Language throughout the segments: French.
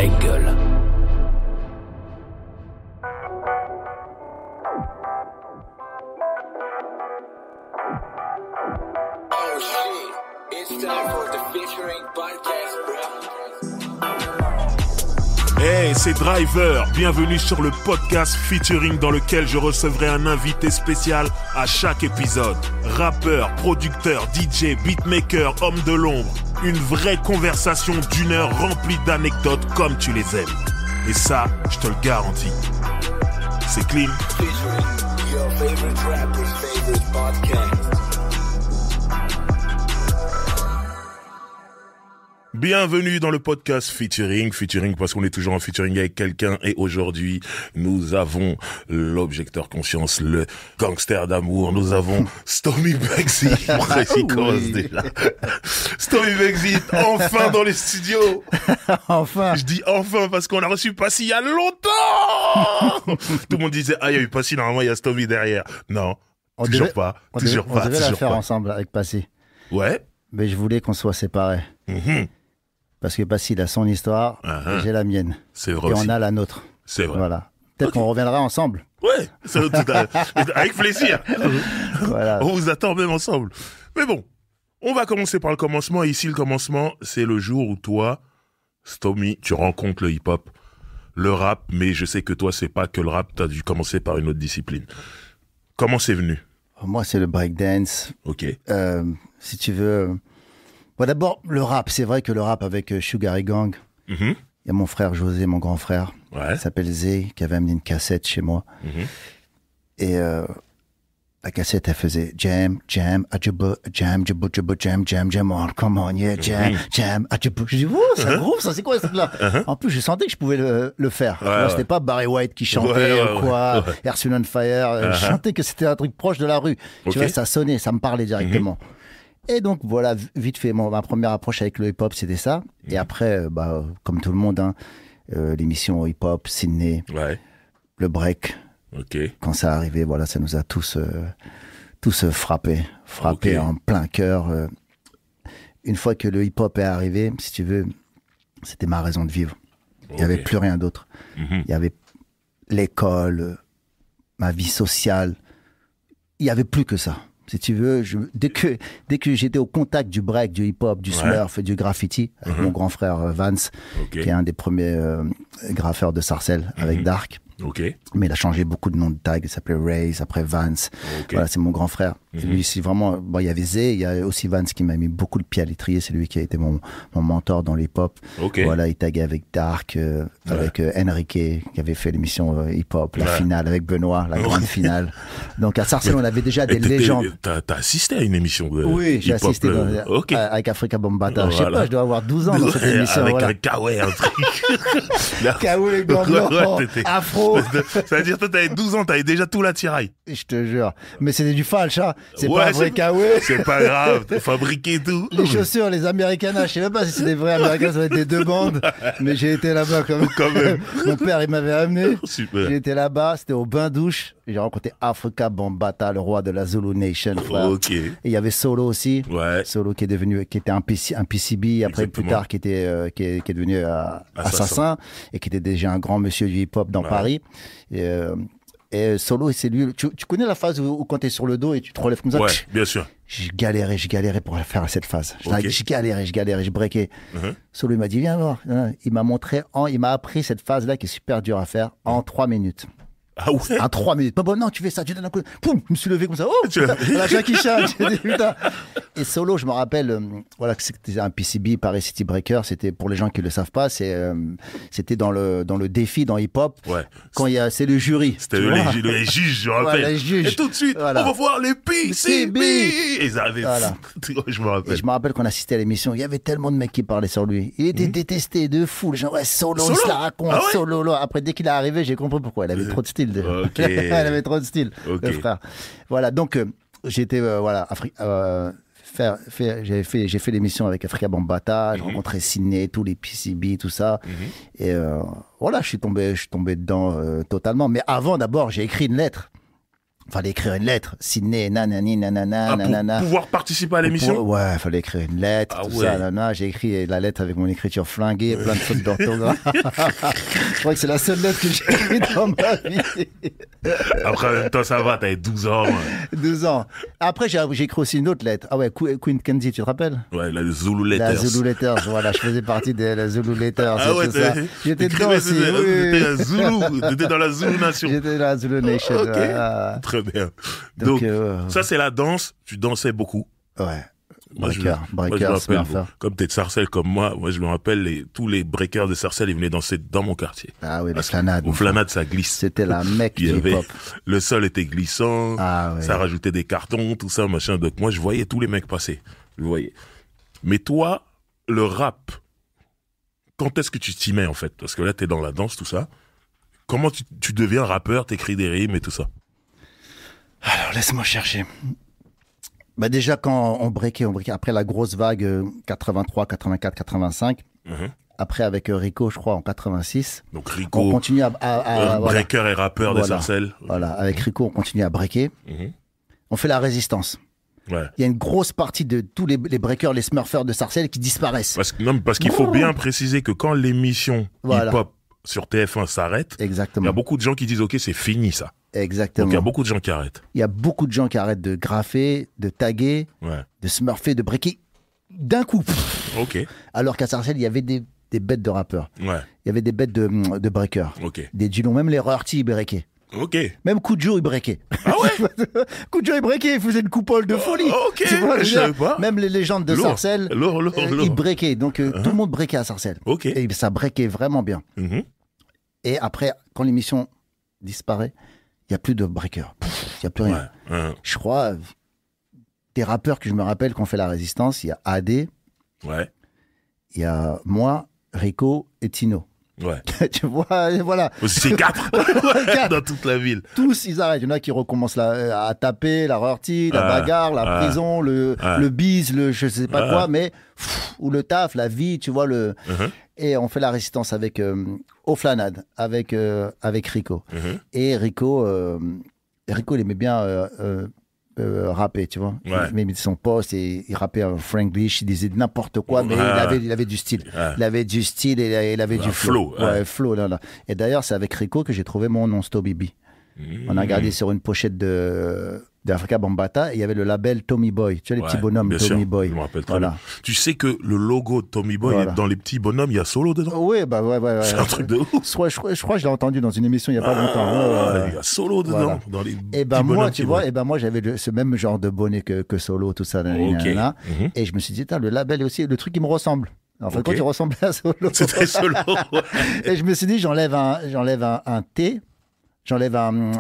Jungle. Oh shit, it's time for the featuring podcast, bro. Hey, c'est Driver, bienvenue sur le podcast featuring dans lequel je recevrai un invité spécial à chaque épisode. Rappeur, producteur, DJ, beatmaker, homme de l'ombre. Une vraie conversation d'1 heure remplie d'anecdotes comme tu les aimes. Et ça, je te le garantis. C'est clean. Featuring your favorite rapper's favorite podcast. Bienvenue dans le podcast featuring parce qu'on est toujours en featuring avec quelqu'un et aujourd'hui nous avons l'objecteur conscience, le gangster d'amour, nous avons Stomy Bugsy. Il commence déjà. Stomy Bugsy, enfin dans les studios. Enfin. Je dis enfin parce qu'on a reçu Passy il y a longtemps. Tout le monde disait il y a eu Passy, normalement il y a Stomy derrière. Non, toujours pas. On devait la faire ensemble avec Passy. Ouais. Mais je voulais qu'on soit séparés. Parce que Passy, il a son histoire, et j'ai la mienne. C'est vrai et aussi. on a la nôtre. C'est vrai. Voilà. Peut-être qu'on reviendra ensemble. Ouais, avec plaisir. Voilà. On vous attend même ensemble. Mais bon, on va commencer par le commencement. Et ici, le commencement, c'est le jour où toi, Stomy, tu rencontres le hip-hop, le rap. Mais je sais que toi, c'est pas que le rap. T'as dû commencer par une autre discipline. Comment c'est venu? Moi, c'est le breakdance. Ok. Si tu veux... Bon, d'abord, le rap. C'est vrai que le rap avec Sugar Gang, il y a mon frère José, mon grand frère, qui s'appelle Zé, qui avait amené une cassette chez moi. Et la cassette, elle faisait jam, jam, adjubo, jam, jubbo, jubbo, jam, jam, jam, on, come on, yeah, jam, jam, adjubo. Je dis, ça groove, ça, c'est quoi ce truc-là? En plus, je sentais que je pouvais le faire. Moi, c'était pas Barry White qui chantait ou quoi, Earth, Wind and Fire. Je sentais que c'était un truc proche de la rue. Tu vois, ça sonnait, ça me parlait directement. Et donc, voilà, vite fait, ma première approche avec le hip-hop, c'était ça. Et après, comme tout le monde, l'émission hip-hop, Sydney, le break. Quand ça arrivait, voilà, ça nous a tous frappé en plein cœur. Une fois que le hip-hop est arrivé, si tu veux, c'était ma raison de vivre. Il n'y avait plus rien d'autre. Il y avait l'école, ma vie sociale. Il n'y avait plus que ça. Si tu veux, dès que j'étais au contact du break, du hip-hop, du smurf, du graffiti, avec mon grand frère Vance, qui est un des premiers graffeurs de Sarcelles, avec Dark. Mais il a changé beaucoup de noms de tag. Il s'appelait Raze, après Vance. Voilà, c'est mon grand frère. Et lui, c'est vraiment... Bon, il y avait Zé, il y a aussi Vance qui m'a mis beaucoup le pied à l'étrier. C'est lui qui a été mon mentor dans l'hip-hop. Voilà, il taguait avec Dark, avec Enrique, qui avait fait l'émission hip-hop, la finale avec Benoît, la grande finale. Donc à Sarcelles, on avait déjà des légendes. T'as assisté à une émission de Oui, j'ai hip-hop, assisté avec Africa Bambaataa. Je sais pas, je dois avoir 12 ans dans cette émission. Avec un Kawaii, un truc. Kawaii, Gambino, Afro. Ça veut dire, toi, t'avais 12 ans, t'avais déjà tout l'attirail. Je te jure. Mais c'était du falche, hein. C'est pas un vrai Kawaii. C'est pas grave, t'es fabriqué tout. Les chaussures, les Americanas, je sais même pas si c'est des vrais Americanas, ça va être des deux bandes. Mais j'ai été là-bas quand même. Mon père, il m'avait amené. Super. J'ai été là-bas, c'était au bain-douche. J'ai rencontré Africa Bambaataa, le roi de la Zulu Nation, frère. Et il y avait Solo aussi. Solo qui était un PCB, après plus tard qui est devenu Assassin, et qui était déjà un grand monsieur du hip-hop dans Paris. Et Solo, c'est lui. Tu connais la phase où quand t'es sur le dos et tu te relèves comme ça? Ouais, bien sûr. J'ai galéré pour faire cette phase. J'ai galéré, je breakais. Solo, il m'a dit, viens voir. Il m'a appris cette phase-là qui est super dure à faire en 3 minutes. Ah ouais? En 3 minutes. Bon, non, tu fais ça, tu donnes un coup. Poum, je me suis levé comme ça. Oh, la Jackie Chan. Putain. Et Solo, je me rappelle, voilà, que c'était un PCB, Paris City Breaker. C'était, pour les gens qui le savent pas, c'était dans le défi, dans hip hop. Quand c'est le jury. C'était les juges, je me rappelle. Les juges. Et tout de suite, on va voir les PCB. Et ils arrivaient. Je me rappelle. Et je me rappelle qu'on assistait à l'émission. Il y avait tellement de mecs qui parlaient sur lui. Il était détesté de fou. Les gens, Solo, il se la raconte. Solo. Après, dès qu'il est arrivé, j'ai compris pourquoi. Il avait trop de style. Elle avait trop de style, le frère. Voilà, donc j'étais j'ai fait l'émission avec Africa Bambaataa, j'ai rencontré Sydney, tous les PCB, tout ça. Et voilà, je suis tombé dedans totalement. Mais avant, d'abord, j'ai écrit une lettre Fallait écrire une lettre. Sydney, nanani, nanana, nanana. Pour pouvoir participer à l'émission? Ouais, fallait écrire une lettre, tout ça, nanana. J'ai écrit la lettre avec mon écriture flinguée, plein de fautes d'orthographe. Je crois que c'est la seule lettre que j'ai écrite dans ma vie. Après, en même temps, ça va, t'avais 12 ans. 12 ans. Après, j'ai écrit aussi une autre lettre. Ah ouais, Queen Kenzie, tu te rappelles? Ouais, la Zulu Letters. La Zulu Letters, voilà, je faisais partie de la Zulu Letters. Ah ouais, j'étais dedans aussi. T'étais dans la Zulu Nation. J'étais dans la Zulu Nation. Ok, très bien. Donc ça, c'est la danse. Tu dansais beaucoup. Ouais. Moi, je me rappelle, comme t'es de Sarcelles comme moi je me rappelle, tous les breakers de Sarcelles, ils venaient danser dans mon quartier. Ah oui, les flanades. Aux flanades, ça glisse. C'était la mecque du hip-hop. Le sol était glissant, ouais. Ça rajoutait des cartons, tout ça, machin. Donc moi, je voyais tous les mecs passer. Je voyais. Mais toi, le rap, quand est-ce que tu t'y mets, en fait? Parce que là, t'es dans la danse, tout ça. Comment tu deviens rappeur, t'écris des rimes et tout ça? Alors, laisse-moi chercher. Bah déjà, quand on breakait, après la grosse vague 83, 84, 85, après avec Rico, je crois, en 86. Donc Rico, on continue breaker et rappeur de Sarcelles. Voilà, avec Rico, on continue à breaker. On fait la résistance. Ouais. Il y a une grosse partie de tous les breakers, les smurfers de Sarcelles qui disparaissent. Parce qu'il faut bien préciser que quand l'émission hip-hop sur TF1 s'arrête, il y a beaucoup de gens qui disent « Ok, c'est fini ça ». Exactement. Donc il y a beaucoup de gens qui arrêtent. Il y a beaucoup de gens qui arrêtent de graffer, de taguer, de smurfer, de breaker d'un coup. Ok. Alors qu'à Sarcelles, il y avait des bêtes de rappeurs. Ouais. Il y avait des bêtes de breakers. Ok. Des Dulon, même les Rorty, ils breakaient. Ok. Même Kujo, il breakait. Ah ouais. Kujo, il breakait, il faisait une coupole de folie. Ok. Tu vois, je savais pas. Même les légendes de Sarcelles, ils breakaient. Donc tout le monde breakait à Sarcelles. Ok. Et ça breakait vraiment bien. Et après, quand l'émission disparaît, il n'y a plus de breakers. Il n'y a plus rien. Je crois, des rappeurs que je me rappelle qui ont fait la résistance, il y a AD, il y a moi, Rico et Tino. Ouais. Tu vois, voilà. C'est 4 dans toute la ville. Tous, ils arrêtent. Il y en a qui recommencent à taper, la rortie, la bagarre, la prison, le bise, le je sais pas quoi, mais ou le taf, la vie, tu vois le. Et on fait la résistance avec aux flanades, avec Rico. Et Rico, il aimait bien rapper, tu vois. Il mettait son poste et il rappait en franglish, il disait n'importe quoi, mais il avait du style. Il avait du style et il avait du flow. Flow, là. Et d'ailleurs, c'est avec Rico que j'ai trouvé mon nom, Stomy B. On a regardé sur une pochette d'Africa Bambaataa et il y avait le label Tommy Boy. Tu vois, les petits bonhommes Tommy Boy. Je me rappelle très bien. Tu sais que le logo de Tommy Boy, dans les petits bonhommes, il y a Solo dedans? Oui, bah ouais. C'est un truc de ouf. Je crois que je l'ai entendu dans une émission il n'y a pas longtemps. Il y a Solo dedans, dans les et ben moi, tu vois, moi j'avais ce même genre de bonnet que Solo, tout ça. Et je me suis dit, le label est aussi le truc qui me ressemble. En fait, quand il ressemblait à Solo. C'était Solo. Et je me suis dit, j'enlève un T. J'enlève un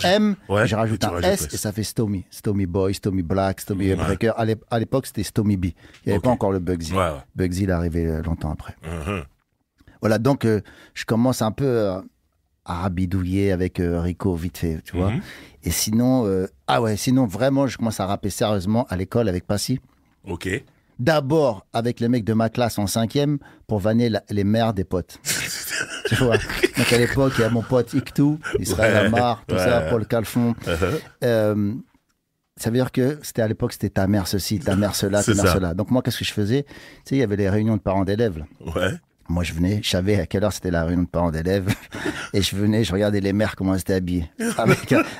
M, je rajoute un S et ça fait Stomy. Stomy Boy, Stomy Black, Stomy Breaker. À l'époque, c'était Stomy B. Il n'y avait pas encore le Bugsy. Bugsy, il est arrivé longtemps après. Voilà, donc je commence un peu à bidouiller avec Rico vite fait, tu vois. Et sinon, sinon vraiment, je commence à rapper sérieusement à l'école avec Passy. Ok. D'abord avec les mecs de ma classe en 5e pour vanner les mères des potes. Tu vois. Donc à l'époque, il y a mon pote Iktou, Israël Amar, tout ça, Paul Calfon. Ça veut dire que à l'époque, c'était ta mère ceci, ta mère cela, ta mère cela. Donc moi, qu'est-ce que je faisais? Tu sais, il y avait les réunions de parents d'élèves. Ouais. Moi, je venais, je savais à quelle heure c'était la réunion de parents d'élèves. Et je venais, je regardais les mères comment elles étaient habillées.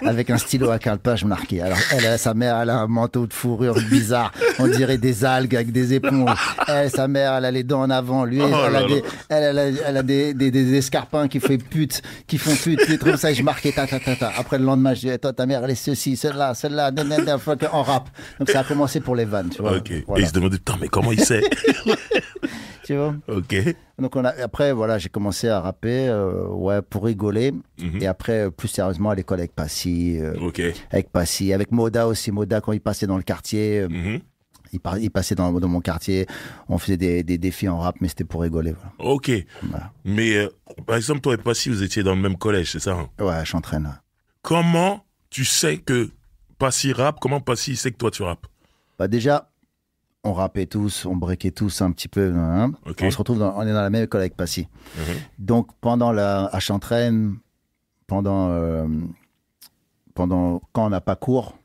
Avec un stylo à calepin, je marquais. Alors, sa mère, elle a un manteau de fourrure bizarre. On dirait des algues avec des éponges. Sa mère, elle a les dents en avant. Lui, elle a des escarpins qui font pute, des trucs comme ça. Et je marquais Après, le lendemain, je disais, toi, ta mère, elle est ceci, celle-là, en rap. Donc, ça a commencé pour les vannes, tu vois. Ok. Voilà. Et il se demandait, putain, mais comment il sait? Tu vois. Ok. Donc après voilà, j'ai commencé à rapper pour rigoler et après plus sérieusement à l'école avec Passy, avec Passy, avec Moda aussi. Moda quand il passait dans le quartier, il passait dans mon quartier, on faisait des défis en rap, mais c'était pour rigoler. Voilà. Ok. Voilà. Mais par exemple toi et Passy vous étiez dans le même collège, c'est ça? Ouais, je s'entraîne. Comment tu sais que Passy rappe? Comment Passy sait que toi tu rappes? Bah déjà. On rappait tous, on breakait tous un petit peu. On se retrouve, on est dans la même école avec Passy. Donc pendant la H-entraîne, pendant quand on n'a pas cours,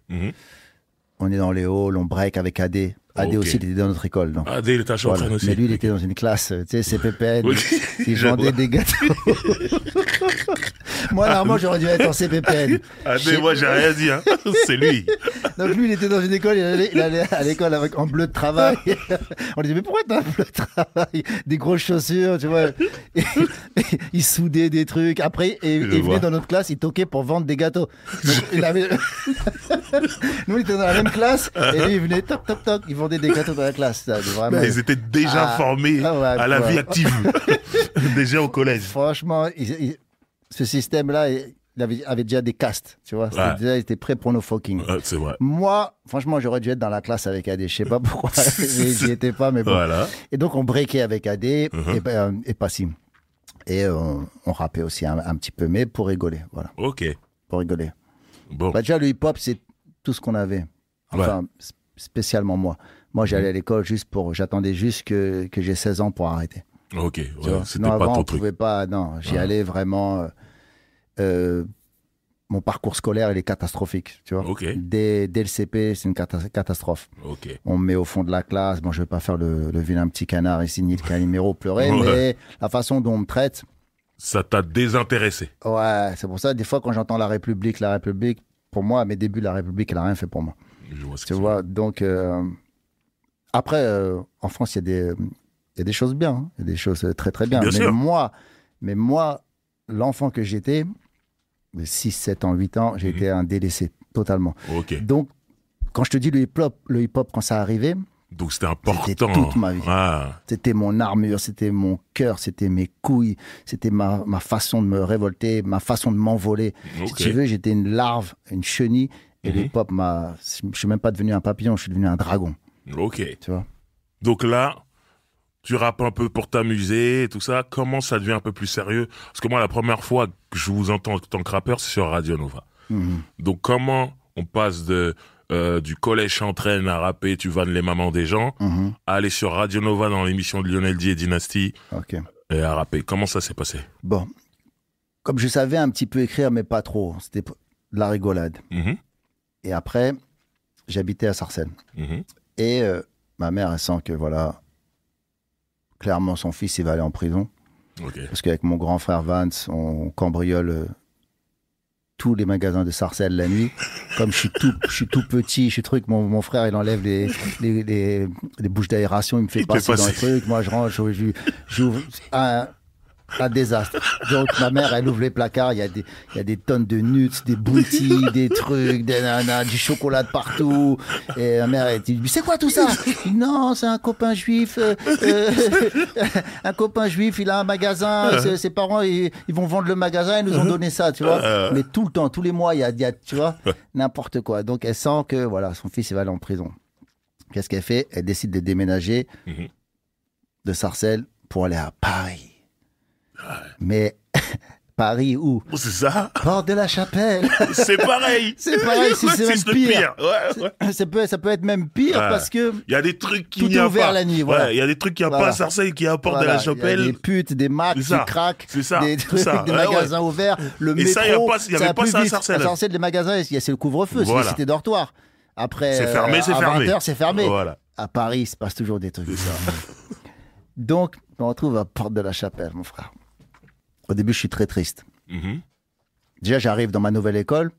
on est dans les halls, on break avec AD. AD aussi, il était dans notre école. Donc. AD, il était à Chantraine aussi. Mais lui, il était dans une classe, tu sais, CPPN. Il vendait des gâteaux. Moi, normalement, j'aurais dû être en CPPN. AD, moi, j'ai rien dit. Hein. C'est lui. Donc lui, il était dans une école, il allait à l'école en bleu de travail. On lui dit, mais pourquoi t'as un bleu de travail? Des grosses chaussures, tu vois. Il soudait des trucs. Après, il venait dans notre classe, il toquait pour vendre des gâteaux. Donc, Nous, on était dans la même classe, et lui, il venait toc, toc, toc, il vendait des gâteaux dans la classe. Ça, vraiment... Ils étaient déjà formés à la vie active. Déjà au collège. Franchement, ce système-là, il avait déjà des castes, tu vois. Il était prêt pour nos fucking. C'est vrai. Moi, franchement, j'aurais dû être dans la classe avec AD. Je sais pas pourquoi. J'y étais pas, mais bon. Voilà. Et donc, on breakait avec AD et Passim. Et on rappait aussi un petit peu, mais pour rigoler. Voilà. Ok. Pour rigoler. Bon. Déjà, le hip-hop, c'est tout ce qu'on avait. Enfin, spécialement moi. Moi, j'allais à l'école j'attendais juste que j'ai 16 ans pour arrêter. Ok. Sinon, avant, on pouvait pas. Non, j'y allais vraiment. Mon parcours scolaire, il est catastrophique, tu vois. Okay. Dès le CP, c'est une catastrophe. Okay. On me met au fond de la classe. Bon, je vais pas faire le vilain petit canard ici, ni le Calimero pleurer, mais la façon dont on me traite... Ça t'a désintéressé. Ouais, c'est pour ça, des fois, quand j'entends la République, pour moi, à mes débuts, la République, elle n'a rien fait pour moi. Je vois ce que tu vois, donc... Après, en France, il y a des choses bien. Hein. Il y a des choses très, très bien. Bien sûr. Mais moi, l'enfant que j'étais... de 6, 7 ans, 8 ans, j'ai été un délaissé, totalement. Okay. Donc, quand je te dis le hip-hop, quand ça arrivait, donc c'était important. C'était toute ma vie. Ah. C'était mon armure, c'était mon cœur, c'était mes couilles, c'était ma façon de me révolter, ma façon de m'envoler. Okay. Si tu veux, j'étais une larve, une chenille, et le hip-hop je ne suis même pas devenu un papillon, je suis devenu un dragon. Ok. Tu vois? Donc là, tu rappes un peu pour t'amuser et tout ça. Comment ça devient un peu plus sérieux? Parce que moi, la première fois que je vous entends en tant que rappeur, c'est sur Radio Nova. Donc comment on passe du collège Chantraine à rapper, tu vannes les mamans des gens, à aller sur Radio Nova dans l'émission de Lionel D et Dynasty et à rapper? Comment ça s'est passé? Bon, comme je savais un petit peu écrire, mais pas trop. C'était de la rigolade. Et après, j'habitais à Sarcelles. Et ma mère, elle sent que voilà... Clairement, son fils, il va aller en prison. Okay. Parce qu'avec mon grand frère Vance, on cambriole tous les magasins de Sarcelles la nuit. Comme je suis tout petit, mon frère, il enlève les bouches d'aération, il me fait passer dans les trucs. Moi, je rentre, j'ouvre un désastre. Donc, ma mère, elle ouvre les placards, il y a des tonnes de nuts, des bounties, des trucs, des nanas, du chocolat de partout. Et ma mère, elle dit, mais c'est quoi tout ça? Non, c'est un copain juif. Un copain juif, il a un magasin. Ses parents, ils vont vendre le magasin, ils nous ont donné ça, tu vois. Mais tout le temps, tous les mois, il y a tu vois, n'importe quoi. Donc, elle sent que, voilà, son fils, il va aller en prison. Qu'est-ce qu'elle fait? Elle décide de déménager de Sarcelles pour aller à Paris. Mais Paris où? C'est ça. Porte de la Chapelle. C'est pareil. C'est pareil, c'est même pire. Ouais. Ça peut être même pire parce que il y a des trucs qui tout est ouvert la nuit. Voilà. Il y a des trucs qu'il n'y a pas à Sarcelles qui apportent de la Chapelle. Il y a des putes, des macs, des cracks, des trucs, des magasins ouverts. Le métro. Ça, il n'y avait pas ça à Sarcelles. À Sarcelles, les magasins, c'est le couvre-feu, c'est les cités dortoirs. Après, c'est fermé, c'est fermé. 20h, c'est fermé. Voilà. À Paris, il se passe toujours des trucs. Donc, on retrouve à Porte de la Chapelle, mon frère. Au début, je suis très triste. Déjà, j'arrive dans ma nouvelle école,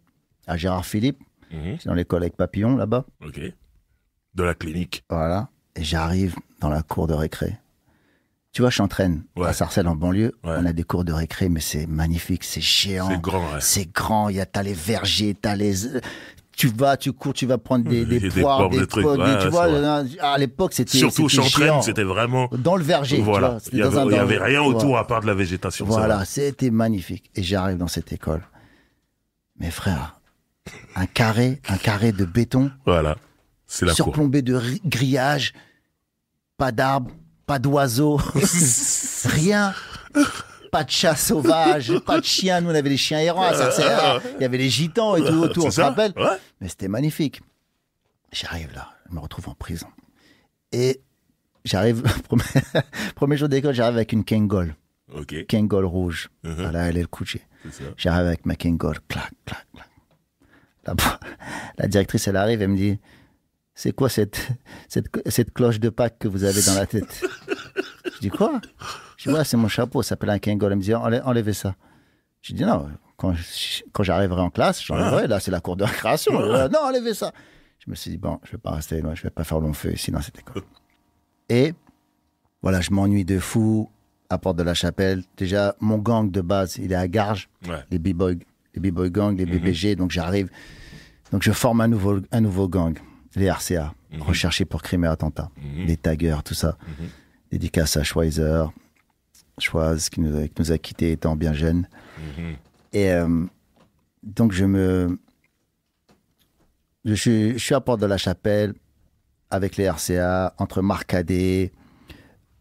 à Gérard Philippe. C'est dans l'école avec Papillon, là-bas. Ok. De la clinique. Voilà. Et j'arrive dans la cour de récré. Tu vois, Chantraine, à Sarcelles, en banlieue. On a des cours de récré, mais c'est magnifique, c'est géant. C'est grand, C'est grand. T'as les vergers, t'as les... Tu cours, tu vas prendre des poires, des trucs. Tu vois, à l'époque, c'était surtout Chantraine, géant. c'était vraiment dans le verger. Voilà. Tu vois, il y avait rien autour à part de la végétation. Voilà, c'était magnifique. Et j'arrive dans cette école. Mes frères, un carré de béton. Voilà, c'est la cour. Surplombé de grillage, pas d'arbres, pas d'oiseaux, rien. Pas de chat sauvage, pas de chiens. Nous, on avait les chiens errants. Il y avait les gitans et tout autour, on se rappelle. Mais c'était magnifique. J'arrive là, je me retrouve en prison. Et j'arrive, premier jour d'école, j'arrive avec une Kangol. Kangol rouge. Voilà, elle est le couché. J'arrive avec ma Kangol, clac, clac, clac. La directrice, elle arrive, elle me dit, c'est quoi cette cloche de Pâques que vous avez dans la tête? Je dis, quoi? Je dis, ouais, c'est mon chapeau, ça s'appelle un Kangol. Elle me dit, enlevez ça. Je dis, non, quand j'arriverai en classe, j'enlèverai. Là, c'est la cour de récréation. Non, enlevez ça. Je me suis dit, bon, je vais pas rester loin, je vais pas faire long feu ici dans cette école. Et voilà, je m'ennuie de fou à Porte de la Chapelle. Déjà, mon gang de base, il est à Garges. Ouais. Les B-boy gang, les BBG. Donc, j'arrive. Donc, je forme un nouveau gang. Les RCA, recherchés pour crime et attentat. Les taggers, tout ça. Dédicace à Schweizer. Schwaz, qui nous a quittés étant bien jeune. Et donc, je suis à Porte de la Chapelle avec les RCA, entre Marcadet,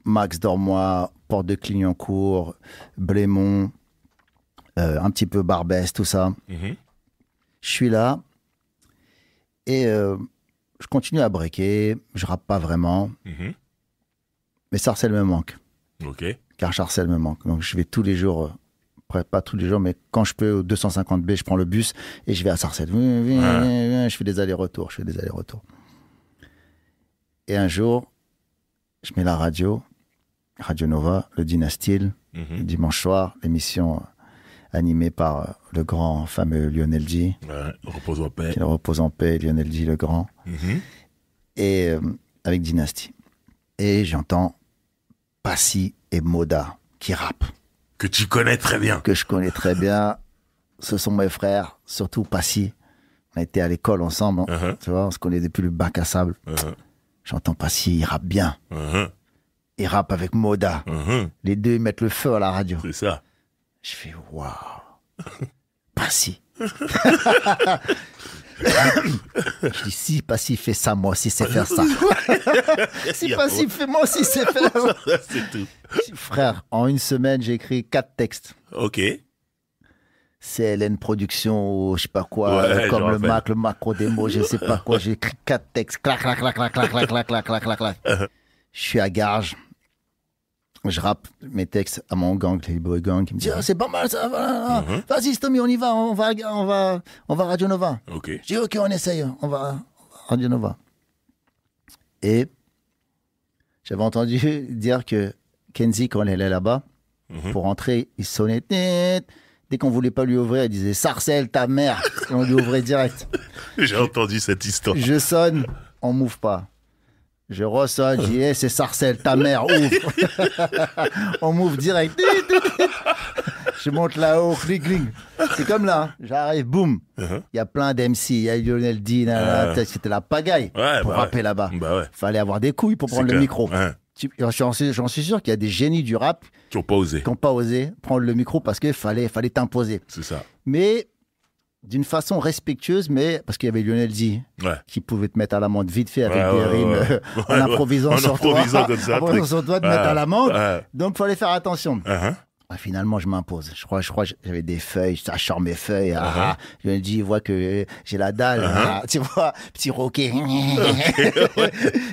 Max Dormois, Porte de Clignancourt, Blémont, un petit peu Barbès, tout ça. Je suis là et je continue à breaker, je rappe pas vraiment, mais Sarcelles me manque. Ok. Car Sarcelles me manque. Donc je vais tous les jours, pas tous les jours, mais quand je peux, au 250B, je prends le bus et je vais à Sarcelles. Je fais des allers-retours, Et un jour, je mets la Radio Nova, le Dynasty, le dimanche soir, l'émission animée par le grand, fameux Lionel G. Ouais, repose en paix. Repose en paix, Lionel G, le grand. Et avec Dynasty. Et j'entends Passy et Moda qui rappent. Que tu connais très bien. Que je connais très bien. Ce sont mes frères, surtout Passy. On a été à l'école ensemble, tu vois, on se connaît depuis le bac à sable. J'entends Passy, il rappe bien. Il rappe avec Moda. Les deux, ils mettent le feu à la radio. C'est ça. Je fais, waouh. Passy. Je dis, si Passy fait ça, moi aussi, c'est faire ça. Si Passy fait, moi aussi, c'est faire ça. C'est tout. Frère, en une semaine, j'ai écrit 4 textes. Ok. CLN Production ou je sais pas quoi, comme le macro démo, je sais pas quoi. J'ai écrit 4 textes. Clac, clac, clac, clac, clac, clac, clac, clac, clac, clac, clac. Je suis à Garges. Je rappe mes textes à mon gang, les boy gang, qui me dit c'est pas mal ça, voilà. Vas-y Stomy, on y va, on va Radio Nova. Okay. Je dis ok, on essaye, on va Radio Nova. Et j'avais entendu dire que Kenzie, quand elle allait là-bas, pour rentrer, il sonnait. Dès qu'on voulait pas lui ouvrir, il disait Sarcelles, ta mère. Et on lui ouvrait direct. J'ai entendu cette histoire. Je sonne, on m'ouvre pas. Je ressonne, je dis, c'est Sarcelles, ta mère, ouvre. On m'ouvre direct. Je monte là-haut, clic. C'est comme là, j'arrive, boum. Il y a plein d'MC, il y a Lionel D, c'était la pagaille pour rapper là-bas. Fallait avoir des couilles pour prendre le micro. J'en suis sûr qu'il y a des génies du rap qui n'ont pas osé prendre le micro parce qu'il fallait t'imposer. C'est ça. Mais d'une façon respectueuse, mais parce qu'il y avait Lionel D qui pouvait te mettre à l'amende vite fait avec des rimes en improvisant sur toi. Te mettre à l'amende. Donc, il fallait faire attention. Finalement, je m'impose. Je crois que j'avais des feuilles, ça sort mes feuilles. Lionel D, il voit que j'ai la dalle. Tu vois, petit roquet.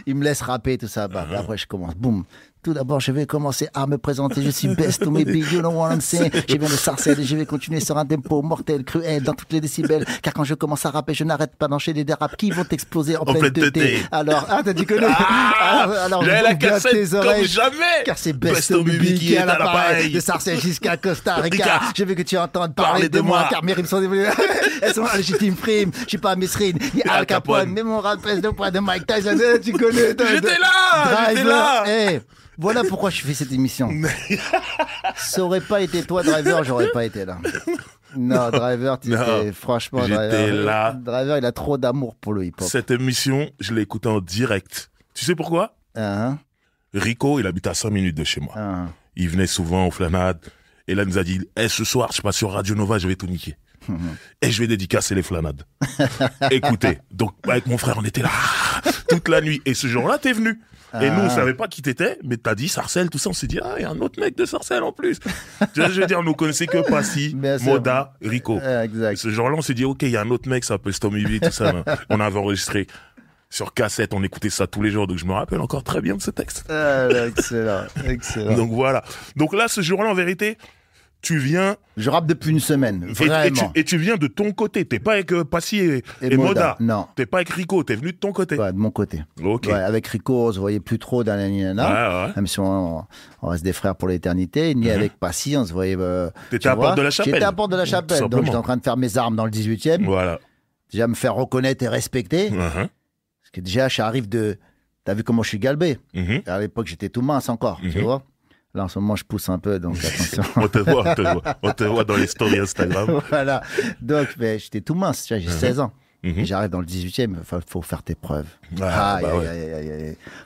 Il me laisse rapper, tout ça. Après, je commence. Boum. Tout d'abord, je vais commencer à me présenter. Je suis Best to me big, you know what I'm saying. Je viens de Sarcelles et je vais continuer sur un tempo mortel, cruel, dans toutes les décibels. Car quand je commence à rapper, je n'arrête pas d'enchaîner des raps qui vont exploser en pleine tété. Alors, t'as dit que non. Alors, j'ai la cassette tes oreilles, comme jamais. Car c'est Best to me big qui est à l'appareil. De Sarcelles jusqu'à Costa Rica. Je veux que tu entendes parler de moi. Car mes rimes sont elles sont légitimes primes. Je suis pas Mesrine, ni Al Capone. Mais mon rap pèse le poids de Mike Tyson. Tu connais. J'étais là. Voilà pourquoi je fais cette émission. Ça aurait pas été toi, Driver, j'aurais pas été là. Non, Driver, franchement, Driver, il a trop d'amour pour le hip-hop. Cette émission, je l'ai écoutée en direct. Tu sais pourquoi Rico, il habite à 5 minutes de chez moi. Il venait souvent aux Flanades. Et là, il nous a dit, ce soir, je passe sur Radio Nova, je vais tout niquer. Et je vais dédicacer les Flanades. Écoutez, donc avec mon frère, on était là toute la nuit. Et ce jour-là, t'es venu. Et nous, on savait pas qui t'étais, mais t'as dit Sarcelles, tout ça. On s'est dit, il y a un autre mec de Sarcelles en plus. Tu vois, je veux dire, nous connaissait que Passy, Moda, Rico. Exact. Ce jour-là, on s'est dit, ok, il y a un autre mec, ça s'appelle Stomy B, tout ça. On avait enregistré sur cassette, on écoutait ça tous les jours. Donc, je me rappelle encore très bien de ce texte. Excellent. Donc, voilà. Donc là, ce jour-là, en vérité, tu viens... Je rappe depuis une semaine, vraiment. Et tu viens de ton côté. T'es pas avec Passy et Moda. Non. T'es pas avec Rico, t'es venu de ton côté. Ouais, de mon côté. Ok. Ouais, avec Rico, on se voyait plus trop dans la nana. Ouais. Même si on reste des frères pour l'éternité. Ni avec Passy, on se voyait... T'étais à Porte de la Chapelle. J'étais à Porte de la Chapelle. Donc j'étais en train de faire mes armes dans le 18e. Voilà. Déjà me faire reconnaître et respecter. Parce que déjà, j'arrive de... T'as vu comment je suis galbé. À l'époque, j'étais tout mince encore, tu vois. Là, en ce moment, je pousse un peu, donc attention. on te voit dans les stories Instagram. Voilà. Donc, j'étais tout mince, j'ai 16 ans. J'arrive dans le 18e, il faut faire tes preuves.